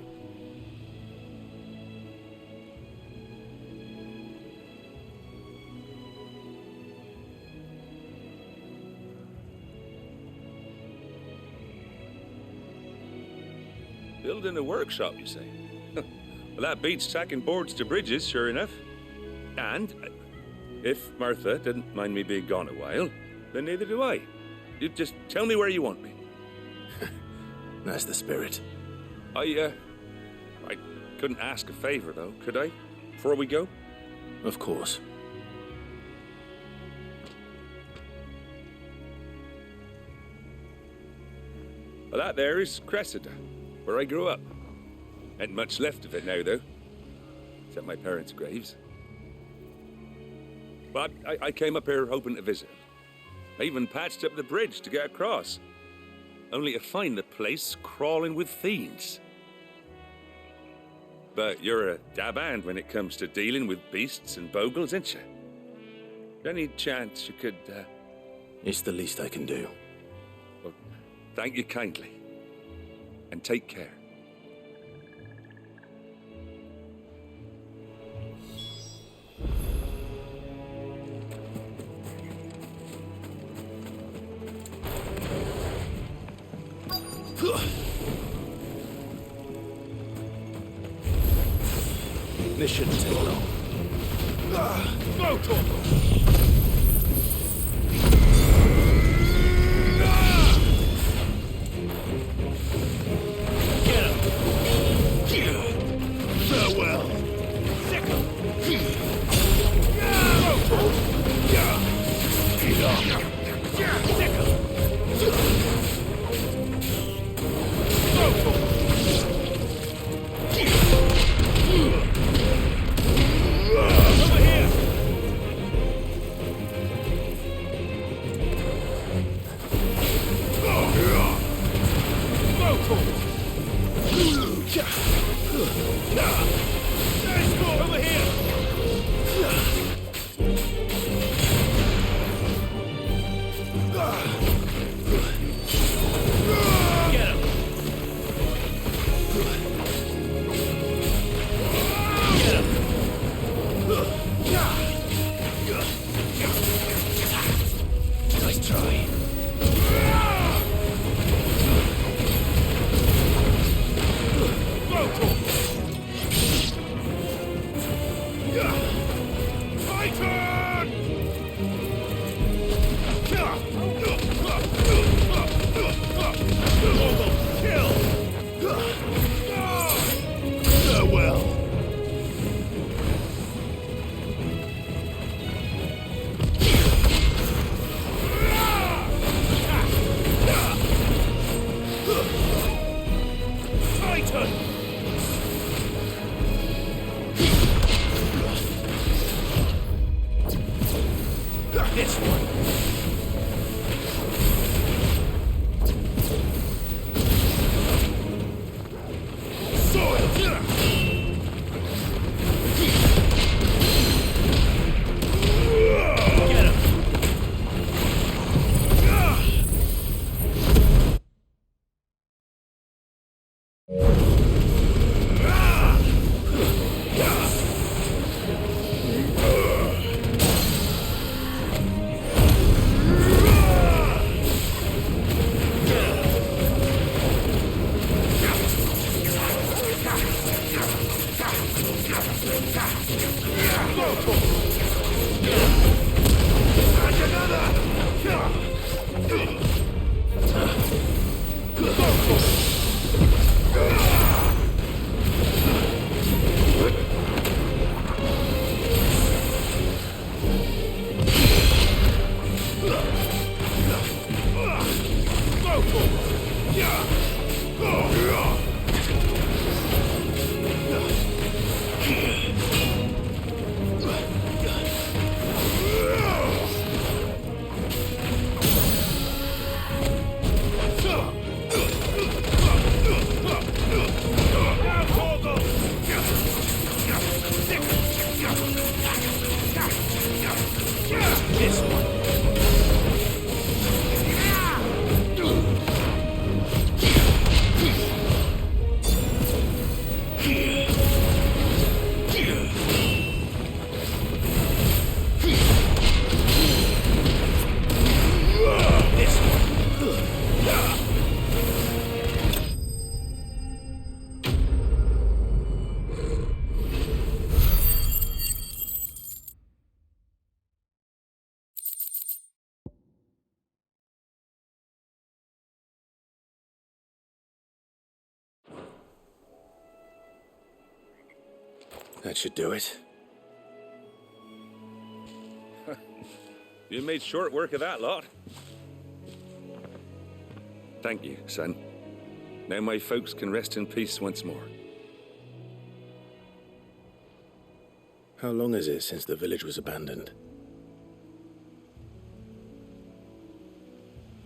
Building a workshop, you say? Well, that beats tacking boards to bridges, sure enough. And if Martha didn't mind me being gone a while, then neither do I. You just tell me where you want me. That's the spirit. I couldn't ask a favor, though, could I? Before we go? Of course. Well, that there is Cressida, where I grew up. Ain't much left of it now, though. Except my parents' graves. But I came up here hoping to visit. I even patched up the bridge to get across. Only to find the place crawling with fiends. But you're a dab hand when it comes to dealing with beasts and bogles, ain't you? Any chance you could, It's the least I can do. Well, thank you kindly. And take care. This shouldn't take long. Go, Torkel! Get him! Farewell! Get up! Over here! Get him! Get him! Nice try. That should do it. You made short work of that lot. Thank you, son. Now my folks can rest in peace once more. How long is it since the village was abandoned?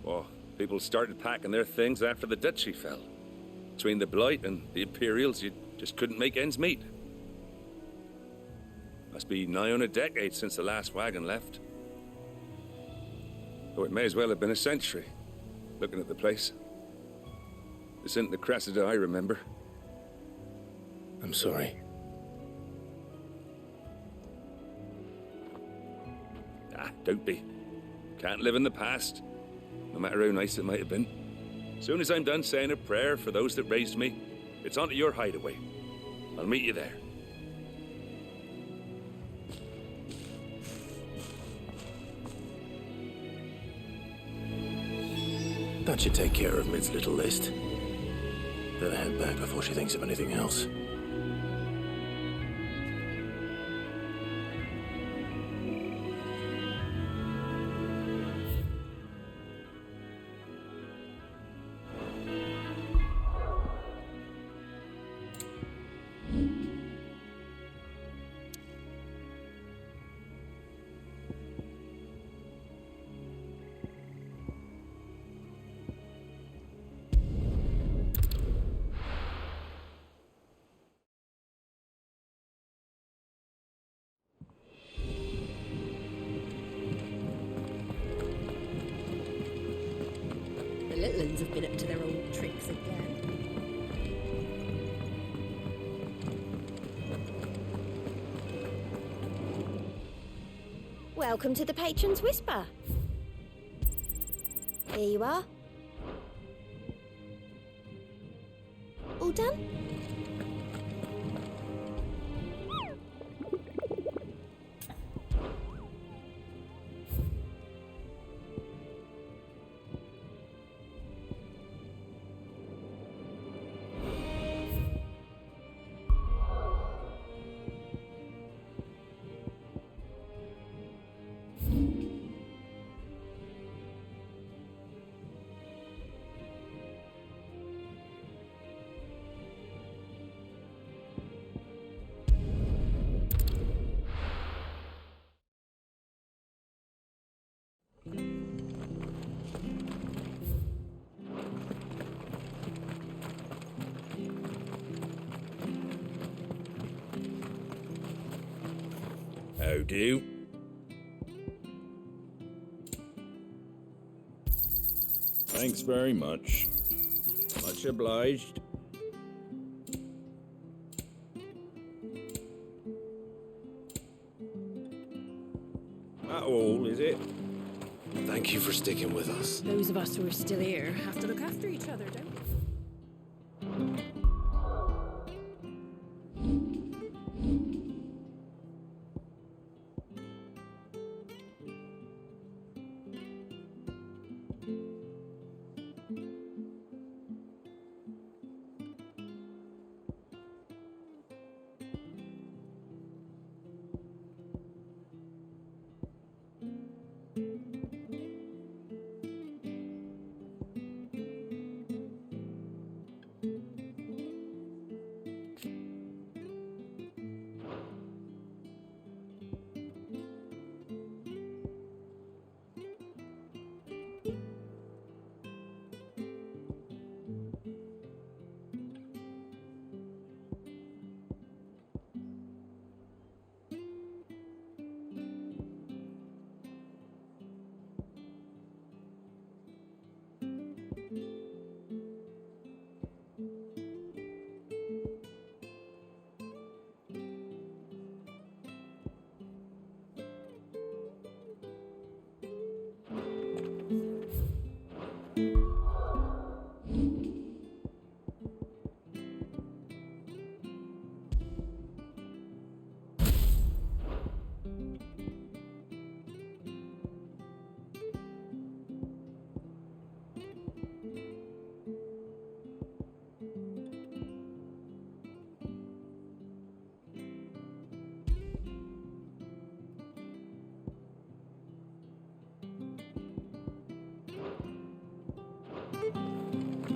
Well, people started packing their things after the duchy fell. Between the Blight and the Imperials, you just couldn't make ends meet. Must be nigh on a decade since the last wagon left. Though it may as well have been a century, looking at the place. This isn't the Cressida I remember. I'm sorry. Ah, don't be. Can't live in the past, no matter how nice it might have been. Soon as I'm done saying a prayer for those that raised me, it's onto your hideaway. I'll meet you there. That should take care of Mid's little list. Better head back before she thinks of anything else. villains have been up to their old tricks again. Welcome to the Patron's Whisper. Here you are. All done? How do? Thanks very much. Much obliged. That all, is it? Thank you for sticking with us. Those of us who are still here have to look after each other, don't we?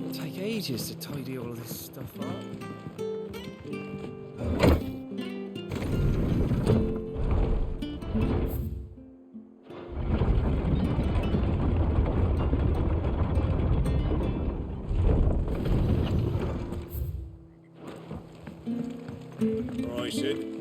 It'll take ages to tidy all this stuff up. Right, Sid.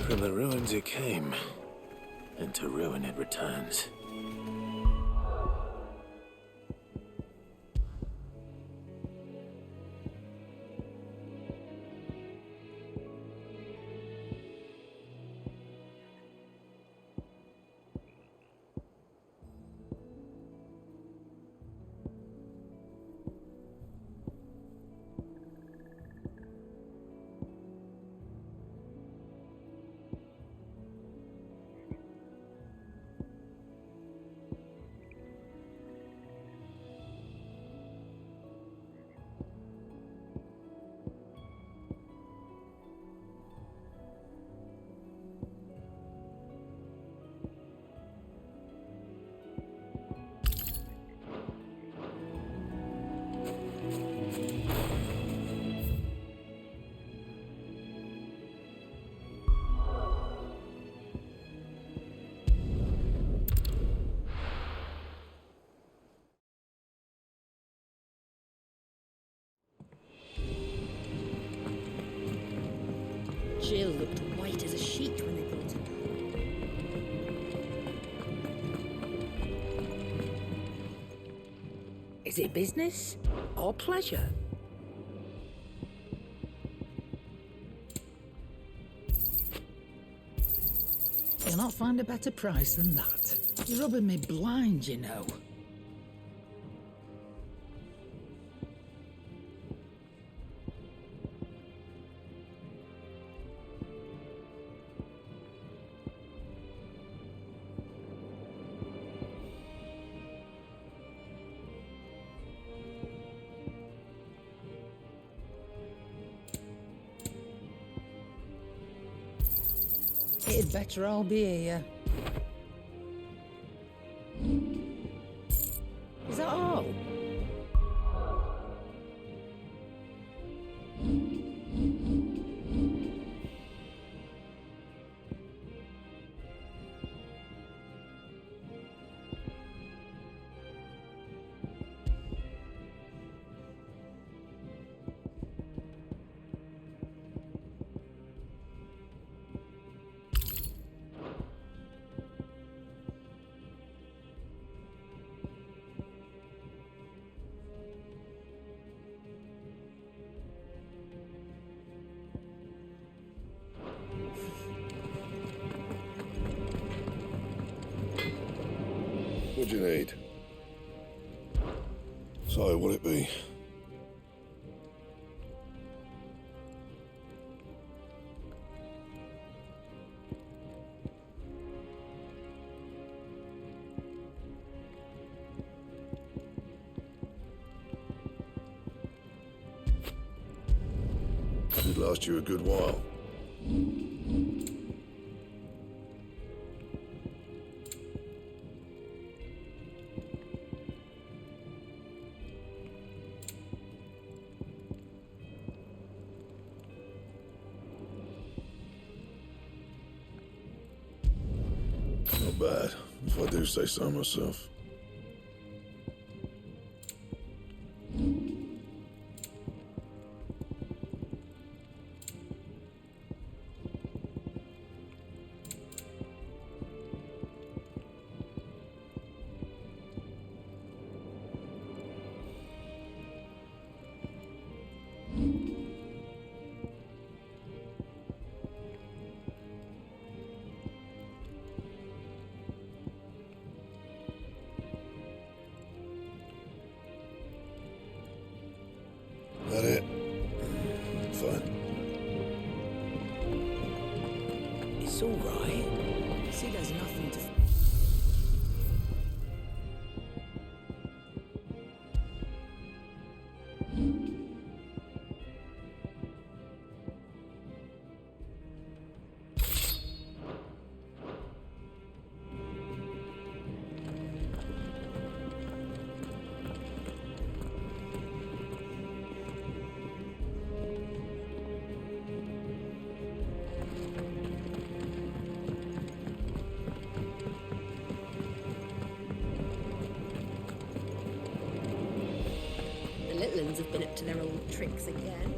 From the ruins it came, and to ruin it returns. Jill looked white as a sheet when they brought her back. Is it business or pleasure? You'll not find a better price than that. You're rubbing me blind, you know. It'd better all be here. Is that all? What do you need? So, what'll it be? It'd last you a good while. Not bad, if I do say so myself. That it? Fine. It's all right. See, there's nothing to... The little ones have been up to their old tricks again.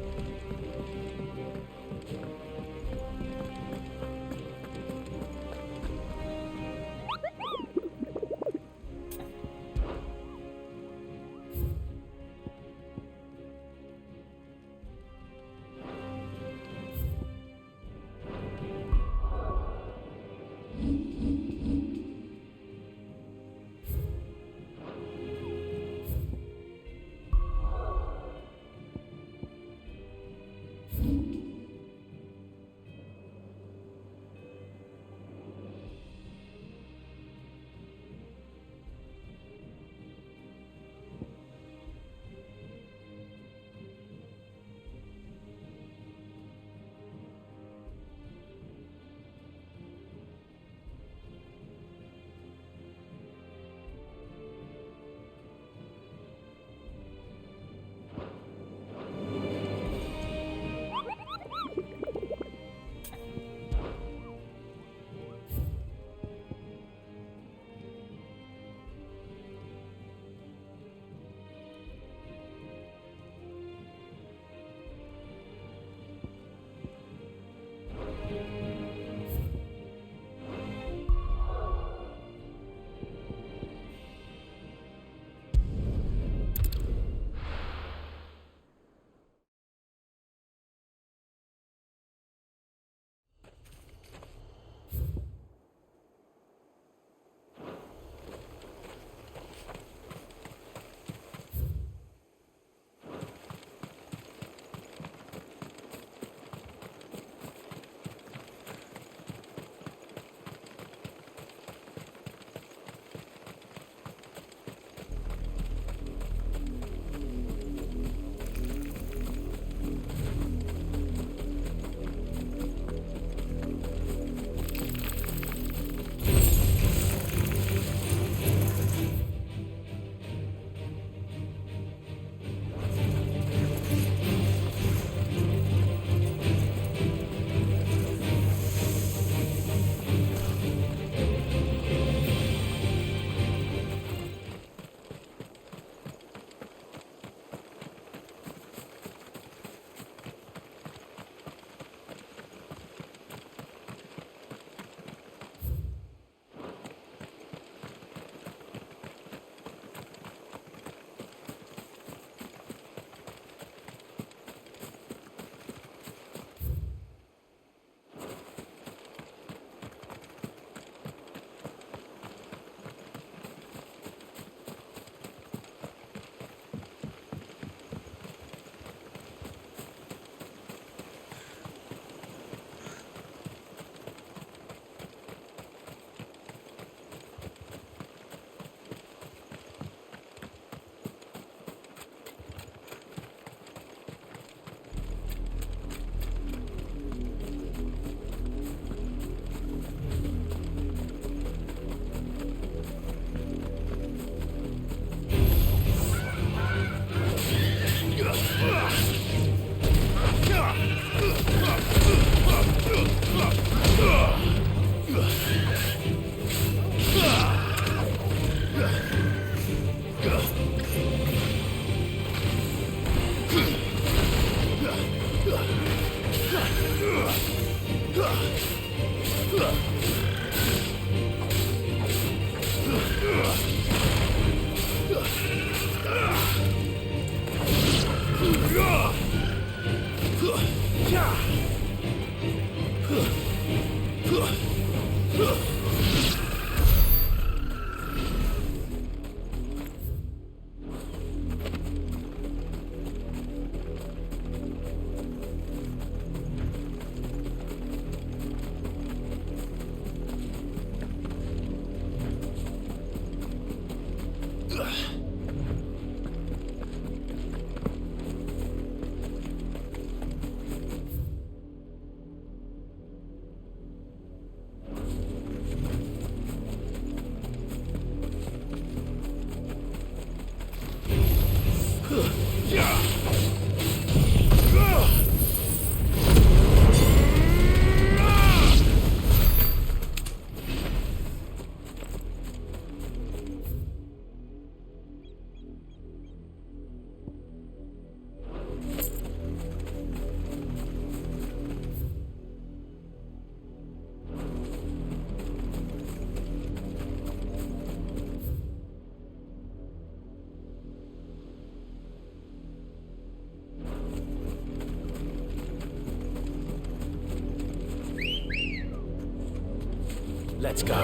Let's go.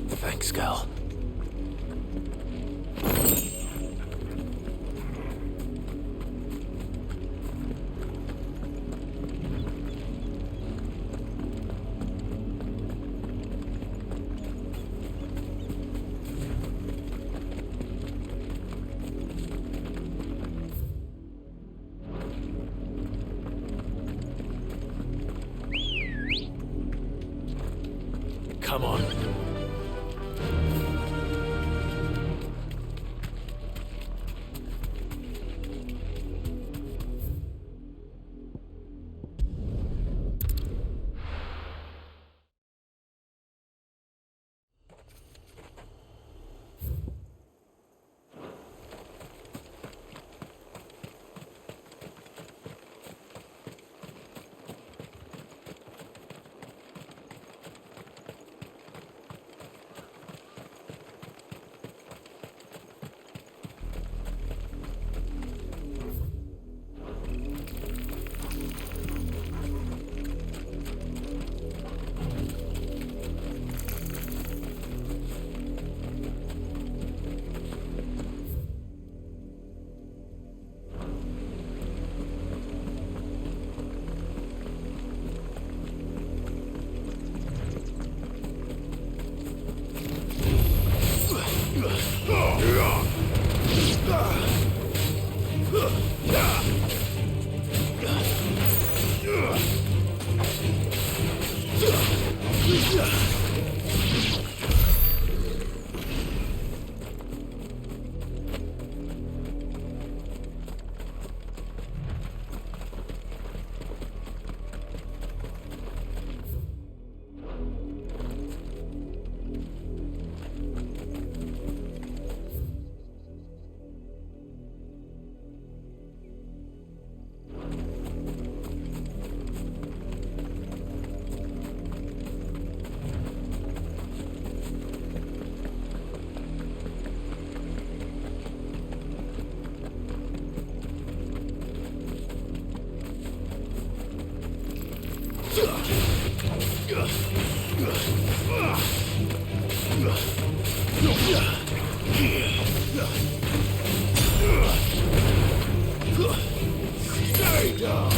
Thanks, girl. Come on. Stay down.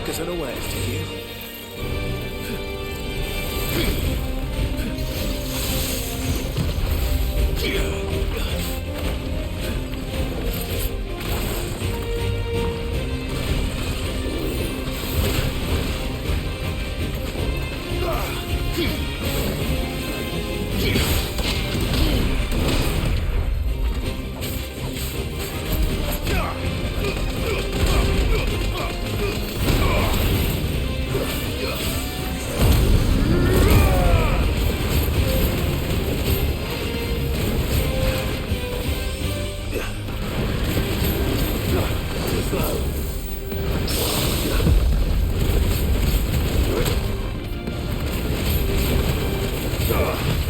took us unawares, did you?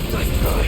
Nice try.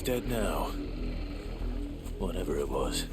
It's dead now. Whatever it was.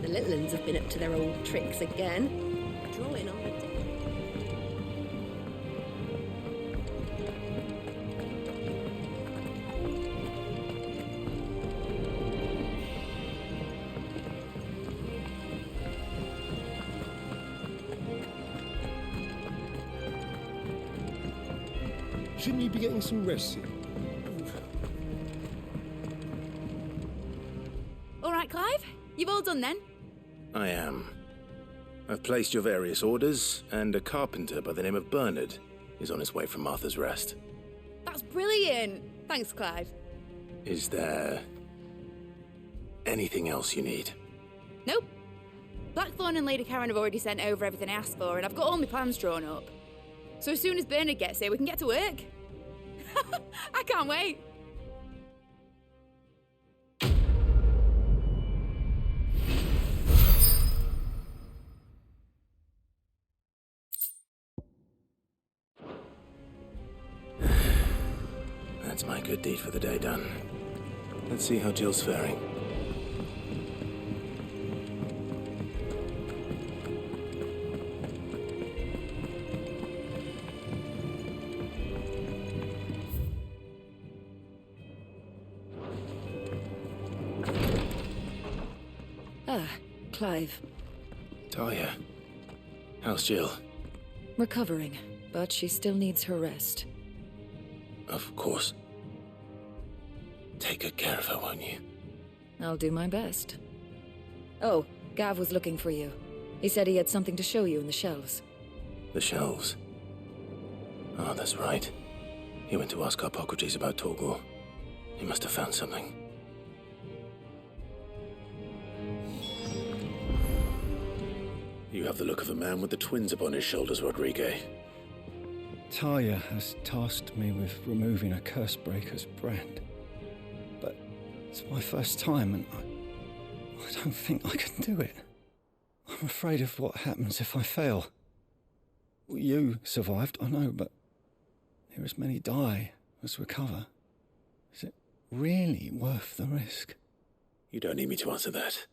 The little uns have been up to their old tricks again. Drawing on the deck. Shouldn't you be getting some rest soon? All right, Clive. You've all done then? I am. I've placed your various orders, and a carpenter by the name of Bernard is on his way from Martha's Rest. That's brilliant. Thanks, Clive. Is there anything else you need? Nope. Blackthorn and Lady Karen have already sent over everything I asked for, and I've got all my plans drawn up. So as soon as Bernard gets here, we can get to work. I can't wait. That's my good deed for the day done. Let's see how Jill's faring. Ah, Clive. Talia, how's Jill? Recovering, but she still needs her rest. Of course. Take good care of her, won't you? I'll do my best. Oh, Gav was looking for you. He said he had something to show you in the shelves. The shelves? Oh, that's right. He went to ask Harpocrates about Torgor. He must have found something. You have the look of a man with the twins upon his shoulders, Rodrigue. Talia has tasked me with removing a Cursebreaker's brand. But it's my first time, and I don't think I can do it. I'm afraid of what happens if I fail. You survived, I know, but there as many die as recover. Is it really worth the risk? You don't need me to answer that.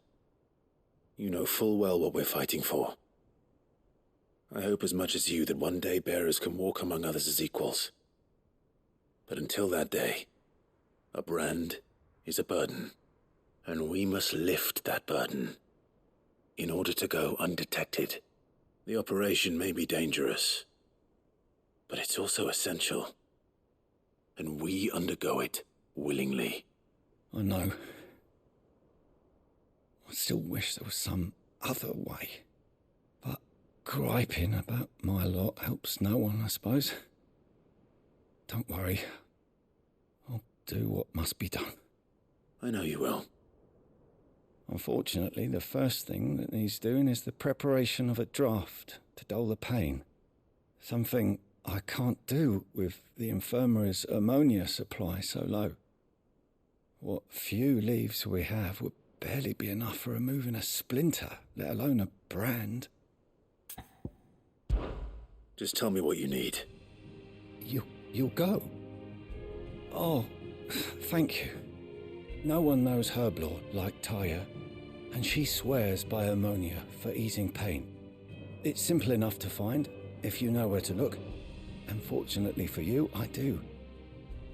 You know full well what we're fighting for. I hope as much as you that one day bearers can walk among others as equals. But until that day, a brand is a burden, and we must lift that burden in order to go undetected. The operation may be dangerous, but it's also essential, and we undergo it willingly. I know. I still wish there was some other way. But griping about my lot helps no one, I suppose. Don't worry. I'll do what must be done. I know you will. Unfortunately, the first thing that needs doing is the preparation of a draft to dull the pain. Something I can't do with the infirmary's ammonia supply so low. What few leaves we have would barely be enough for removing a splinter, let alone a brand. Just tell me what you need. You'll go? Oh, thank you. No one knows Herblord like Talia, and she swears by ammonia for easing pain. It's simple enough to find, if you know where to look. And fortunately for you, I do.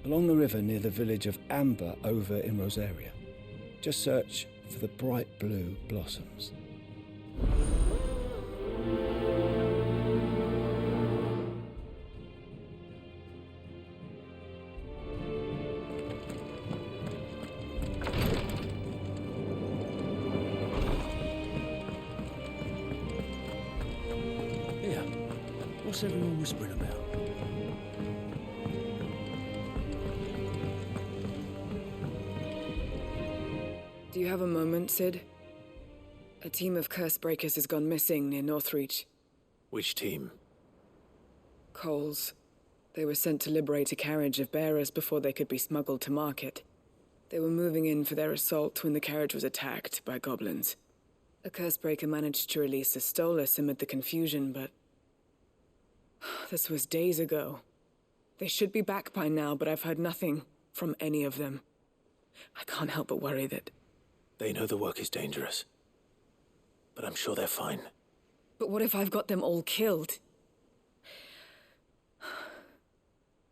Along the river near the village of Amber over in Rosaria. Just search for the bright blue blossoms. Here, what's everyone whispering about? Do you have a moment, Sid? A team of curse breakers has gone missing near Northreach. Which team? Coles. They were sent to liberate a carriage of bearers before they could be smuggled to market. They were moving in for their assault when the carriage was attacked by goblins. A curse breaker managed to release a Stolas amid the confusion, but... this was days ago. They should be back by now, but I've heard nothing from any of them. I can't help but worry that... They know the work is dangerous. But I'm sure they're fine. But what if I've got them all killed?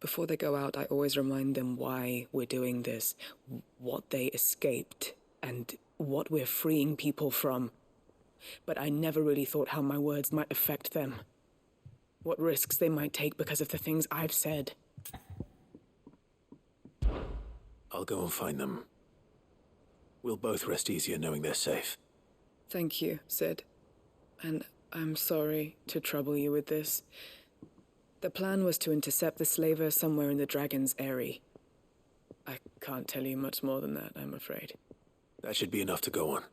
Before they go out, I always remind them why we're doing this, what they escaped, and what we're freeing people from. But I never really thought how my words might affect them. What risks they might take because of the things I've said. I'll go and find them. We'll both rest easier knowing they're safe. Thank you, Sid. And I'm sorry to trouble you with this. The plan was to intercept the slaver somewhere in the Dragon's Eyrie. I can't tell you much more than that, I'm afraid. That should be enough to go on.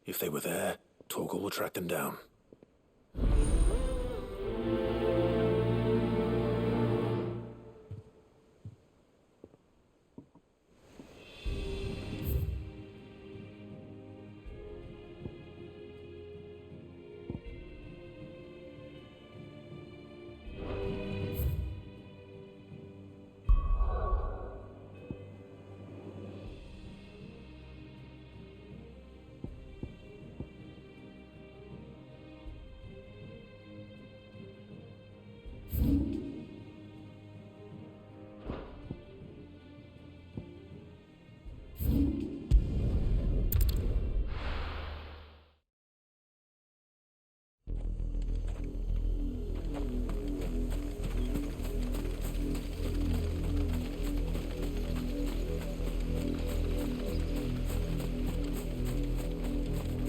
If they were there, Torgal will track them down.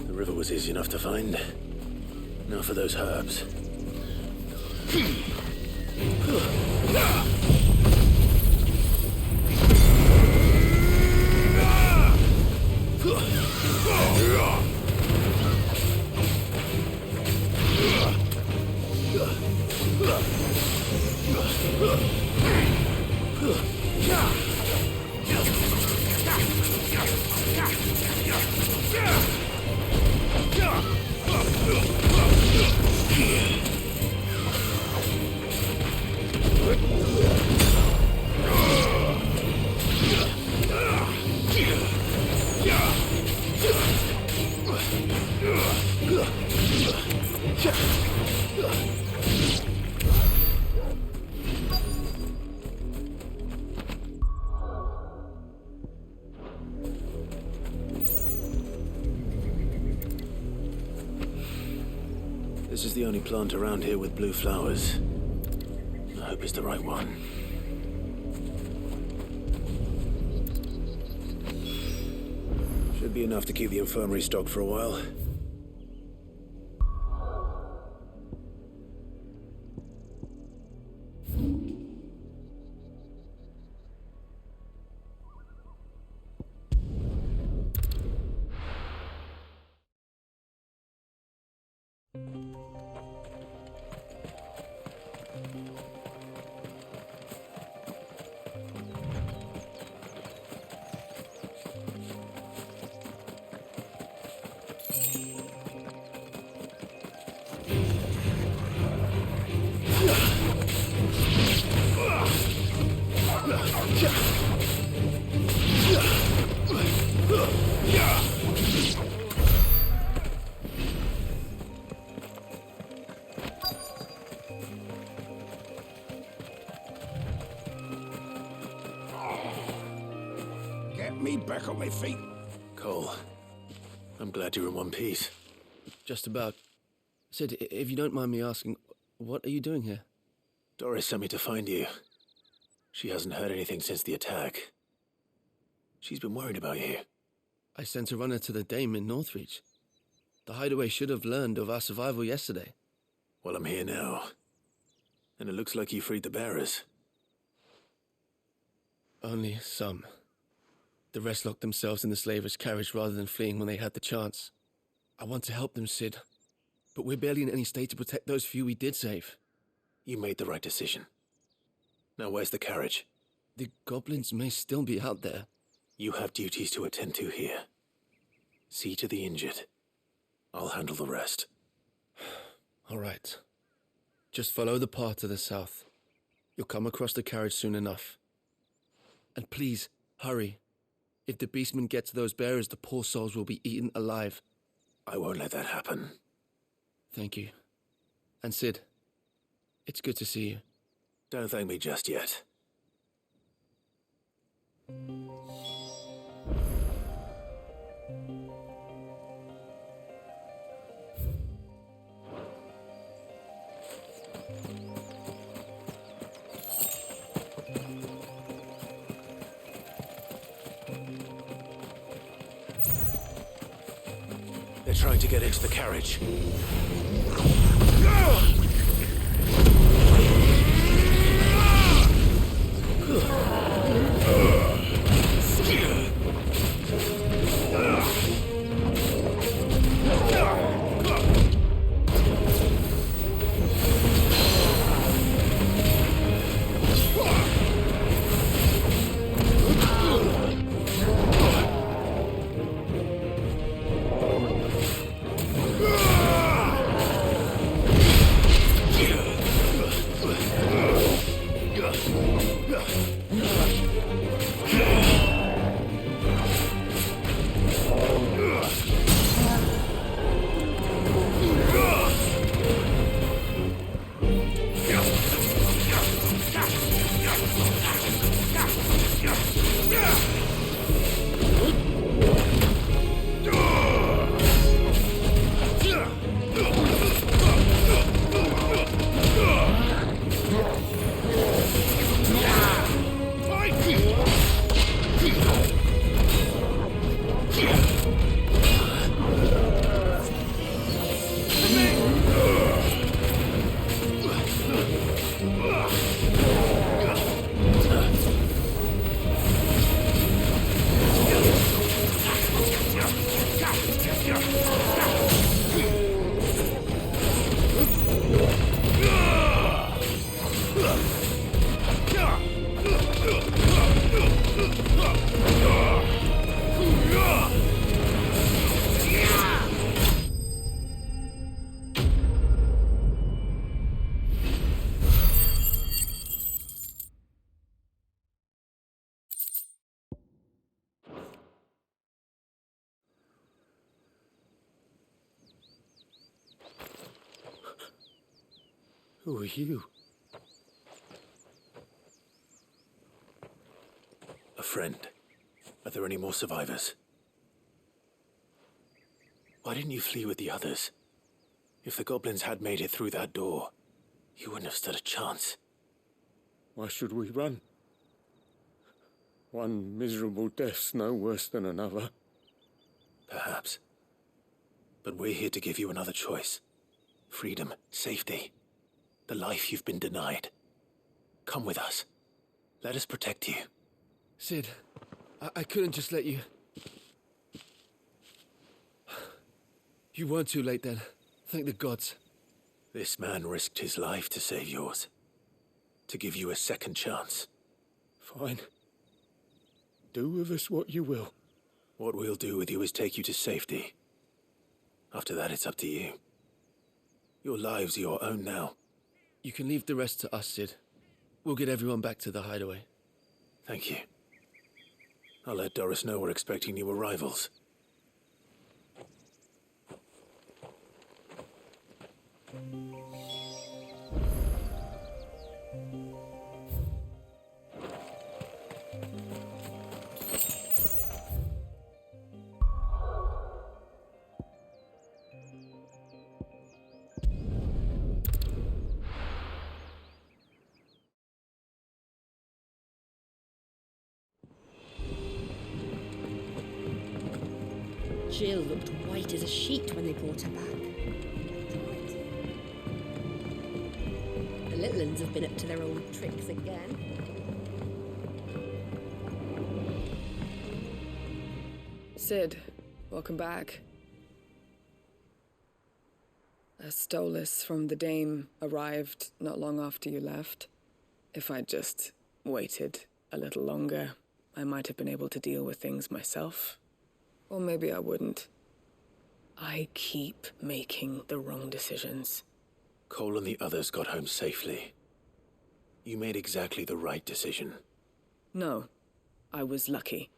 The river was easy enough to find. Now for those herbs. This is the only plant around here with blue flowers. I hope it's the right one. Should be enough to keep the infirmary stocked for a while. my feet. Cole, I'm glad you're in one piece. Just about. Sid, if you don't mind me asking, what are you doing here? Doris sent me to find you. She hasn't heard anything since the attack. She's been worried about you. I sent a runner to the Dame in Northreach. The hideaway should have learned of our survival yesterday. Well, I'm here now. And it looks like you freed the bearers. Only some. The rest locked themselves in the slavers' carriage rather than fleeing when they had the chance. I want to help them, Sid. But we're barely in any state to protect those few we did save. You made the right decision. Now where's the carriage? The goblins may still be out there. You have duties to attend to here. See to the injured. I'll handle the rest. All right. Just follow the path to the south. You'll come across the carriage soon enough. And please, hurry. If the beastmen get to those bearers, the poor souls will be eaten alive. I won't let that happen. Thank you. And Sid, it's good to see you. Don't thank me just yet. They're trying to get into the carriage. Who are you? A friend. Are there any more survivors? Why didn't you flee with the others? If the goblins had made it through that door, you wouldn't have stood a chance. Why should we run? One miserable death's no worse than another. Perhaps. But we're here to give you another choice. Freedom, safety. The life you've been denied. Come with us. Let us protect you. Sid, I couldn't just let you... You weren't too late then. Thank the gods. This man risked his life to save yours. To give you a second chance. Fine. Do with us what you will. What we'll do with you is take you to safety. After that, it's up to you. Your lives are your own now. You can leave the rest to us, Sid. We'll get everyone back to the hideaway. Thank you. I'll let Doris know we're expecting new arrivals. Jill looked white as a sheet when they brought her back. The little ones have been up to their old tricks again. Sid, welcome back. A Stolas from the Dame arrived not long after you left. If I'd just waited a little longer, I might have been able to deal with things myself. Or maybe I wouldn't. I keep making the wrong decisions. Cole and the others got home safely. You made exactly the right decision. No, I was lucky.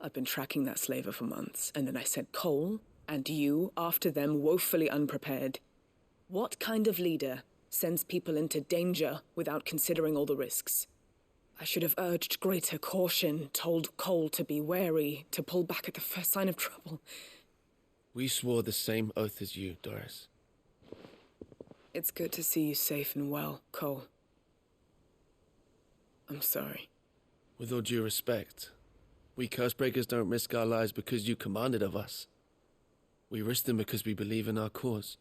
I've been tracking that slaver for months, and then I sent Cole and you after them woefully unprepared. What kind of leader sends people into danger without considering all the risks? I should have urged greater caution, told Cole to be wary, to pull back at the first sign of trouble. We swore the same oath as you, Doris. It's good to see you safe and well, Cole. I'm sorry. With all due respect, we Cursebreakers don't risk our lives because you commanded of us. We risk them because we believe in our cause.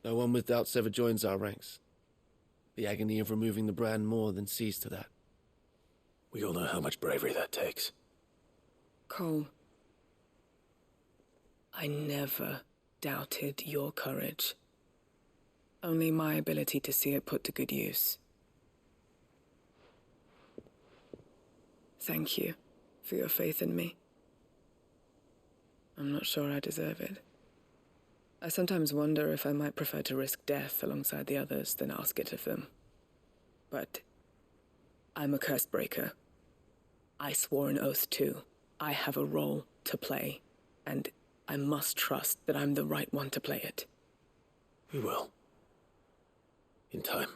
No one with doubts ever joins our ranks. The agony of removing the brand more than sees to that. We all know how much bravery that takes. Cole, I never doubted your courage. Only my ability to see it put to good use. Thank you for your faith in me. I'm not sure I deserve it. I sometimes wonder if I might prefer to risk death alongside the others than ask it of them. But I'm a Cursebreaker. I swore an oath too. I have a role to play, and I must trust that I'm the right one to play it. We will. In time.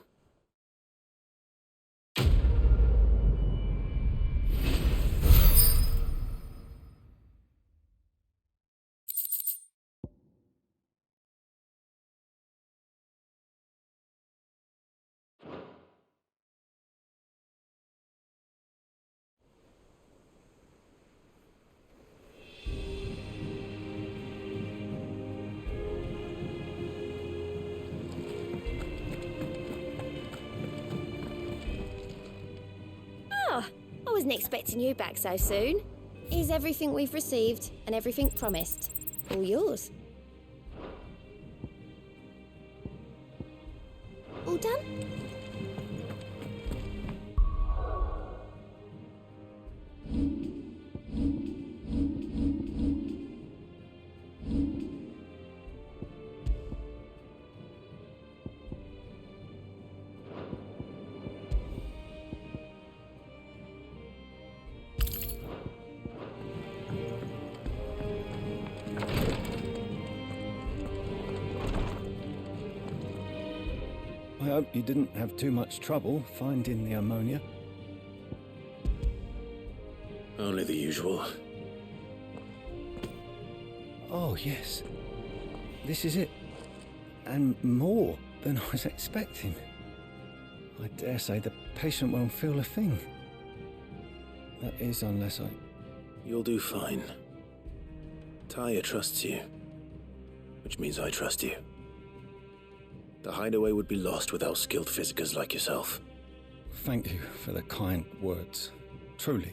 I wasn't expecting you back so soon. Is everything we've received and everything promised all yours? All done? I hope you didn't have too much trouble finding the ammonia. Only the usual. Oh, yes. This is it. And more than I was expecting. I dare say the patient won't feel a thing. That is, unless I... You'll do fine. Tyre trusts you, which means I trust you. The hideaway would be lost without skilled physicers like yourself. Thank you for the kind words. Truly.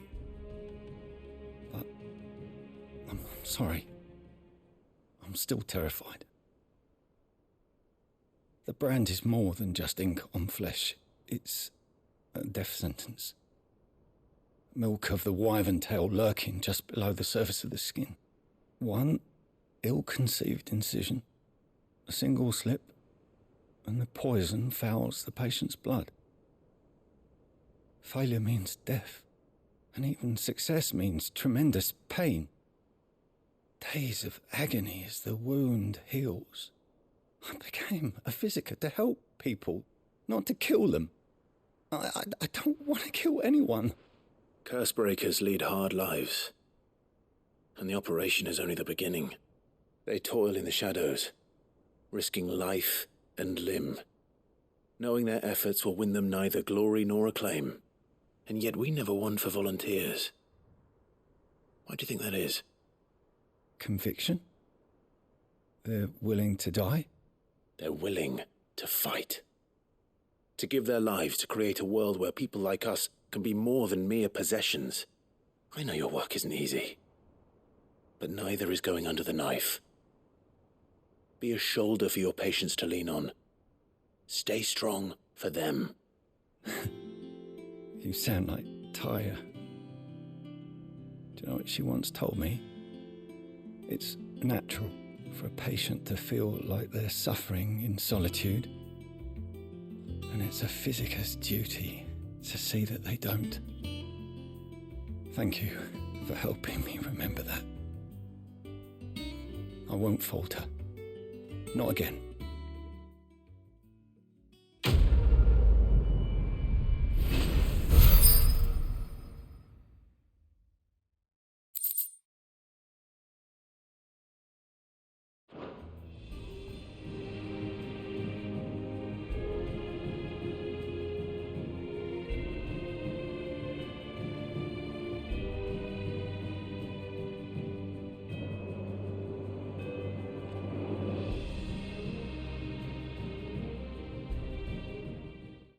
But I'm sorry. I'm still terrified. The brand is more than just ink on flesh. It's a death sentence. Milk of the wyvern tail lurking just below the surface of the skin. One ill-conceived incision, a single slip, and the poison fouls the patient's blood. Failure means death, and even success means tremendous pain. Days of agony as the wound heals. I became a physiker to help people, not to kill them. I don't want to kill anyone. Cursebreakers lead hard lives, and the operation is only the beginning. They toil in the shadows, risking life and limb, knowing their efforts will win them neither glory nor acclaim. And yet we never won for volunteers. Why do you think that is? conviction? They're willing to die? They're willing to fight. To give their lives to create a world where people like us can be more than mere possessions. I know your work isn't easy, but neither is going under the knife. Be a shoulder for your patients to lean on. Stay strong for them. You sound like Tyre. Do you know what she once told me? It's natural for a patient to feel like they're suffering in solitude. And it's a physicist's duty to see that they don't. Thank you for helping me remember that. I won't falter. Not again.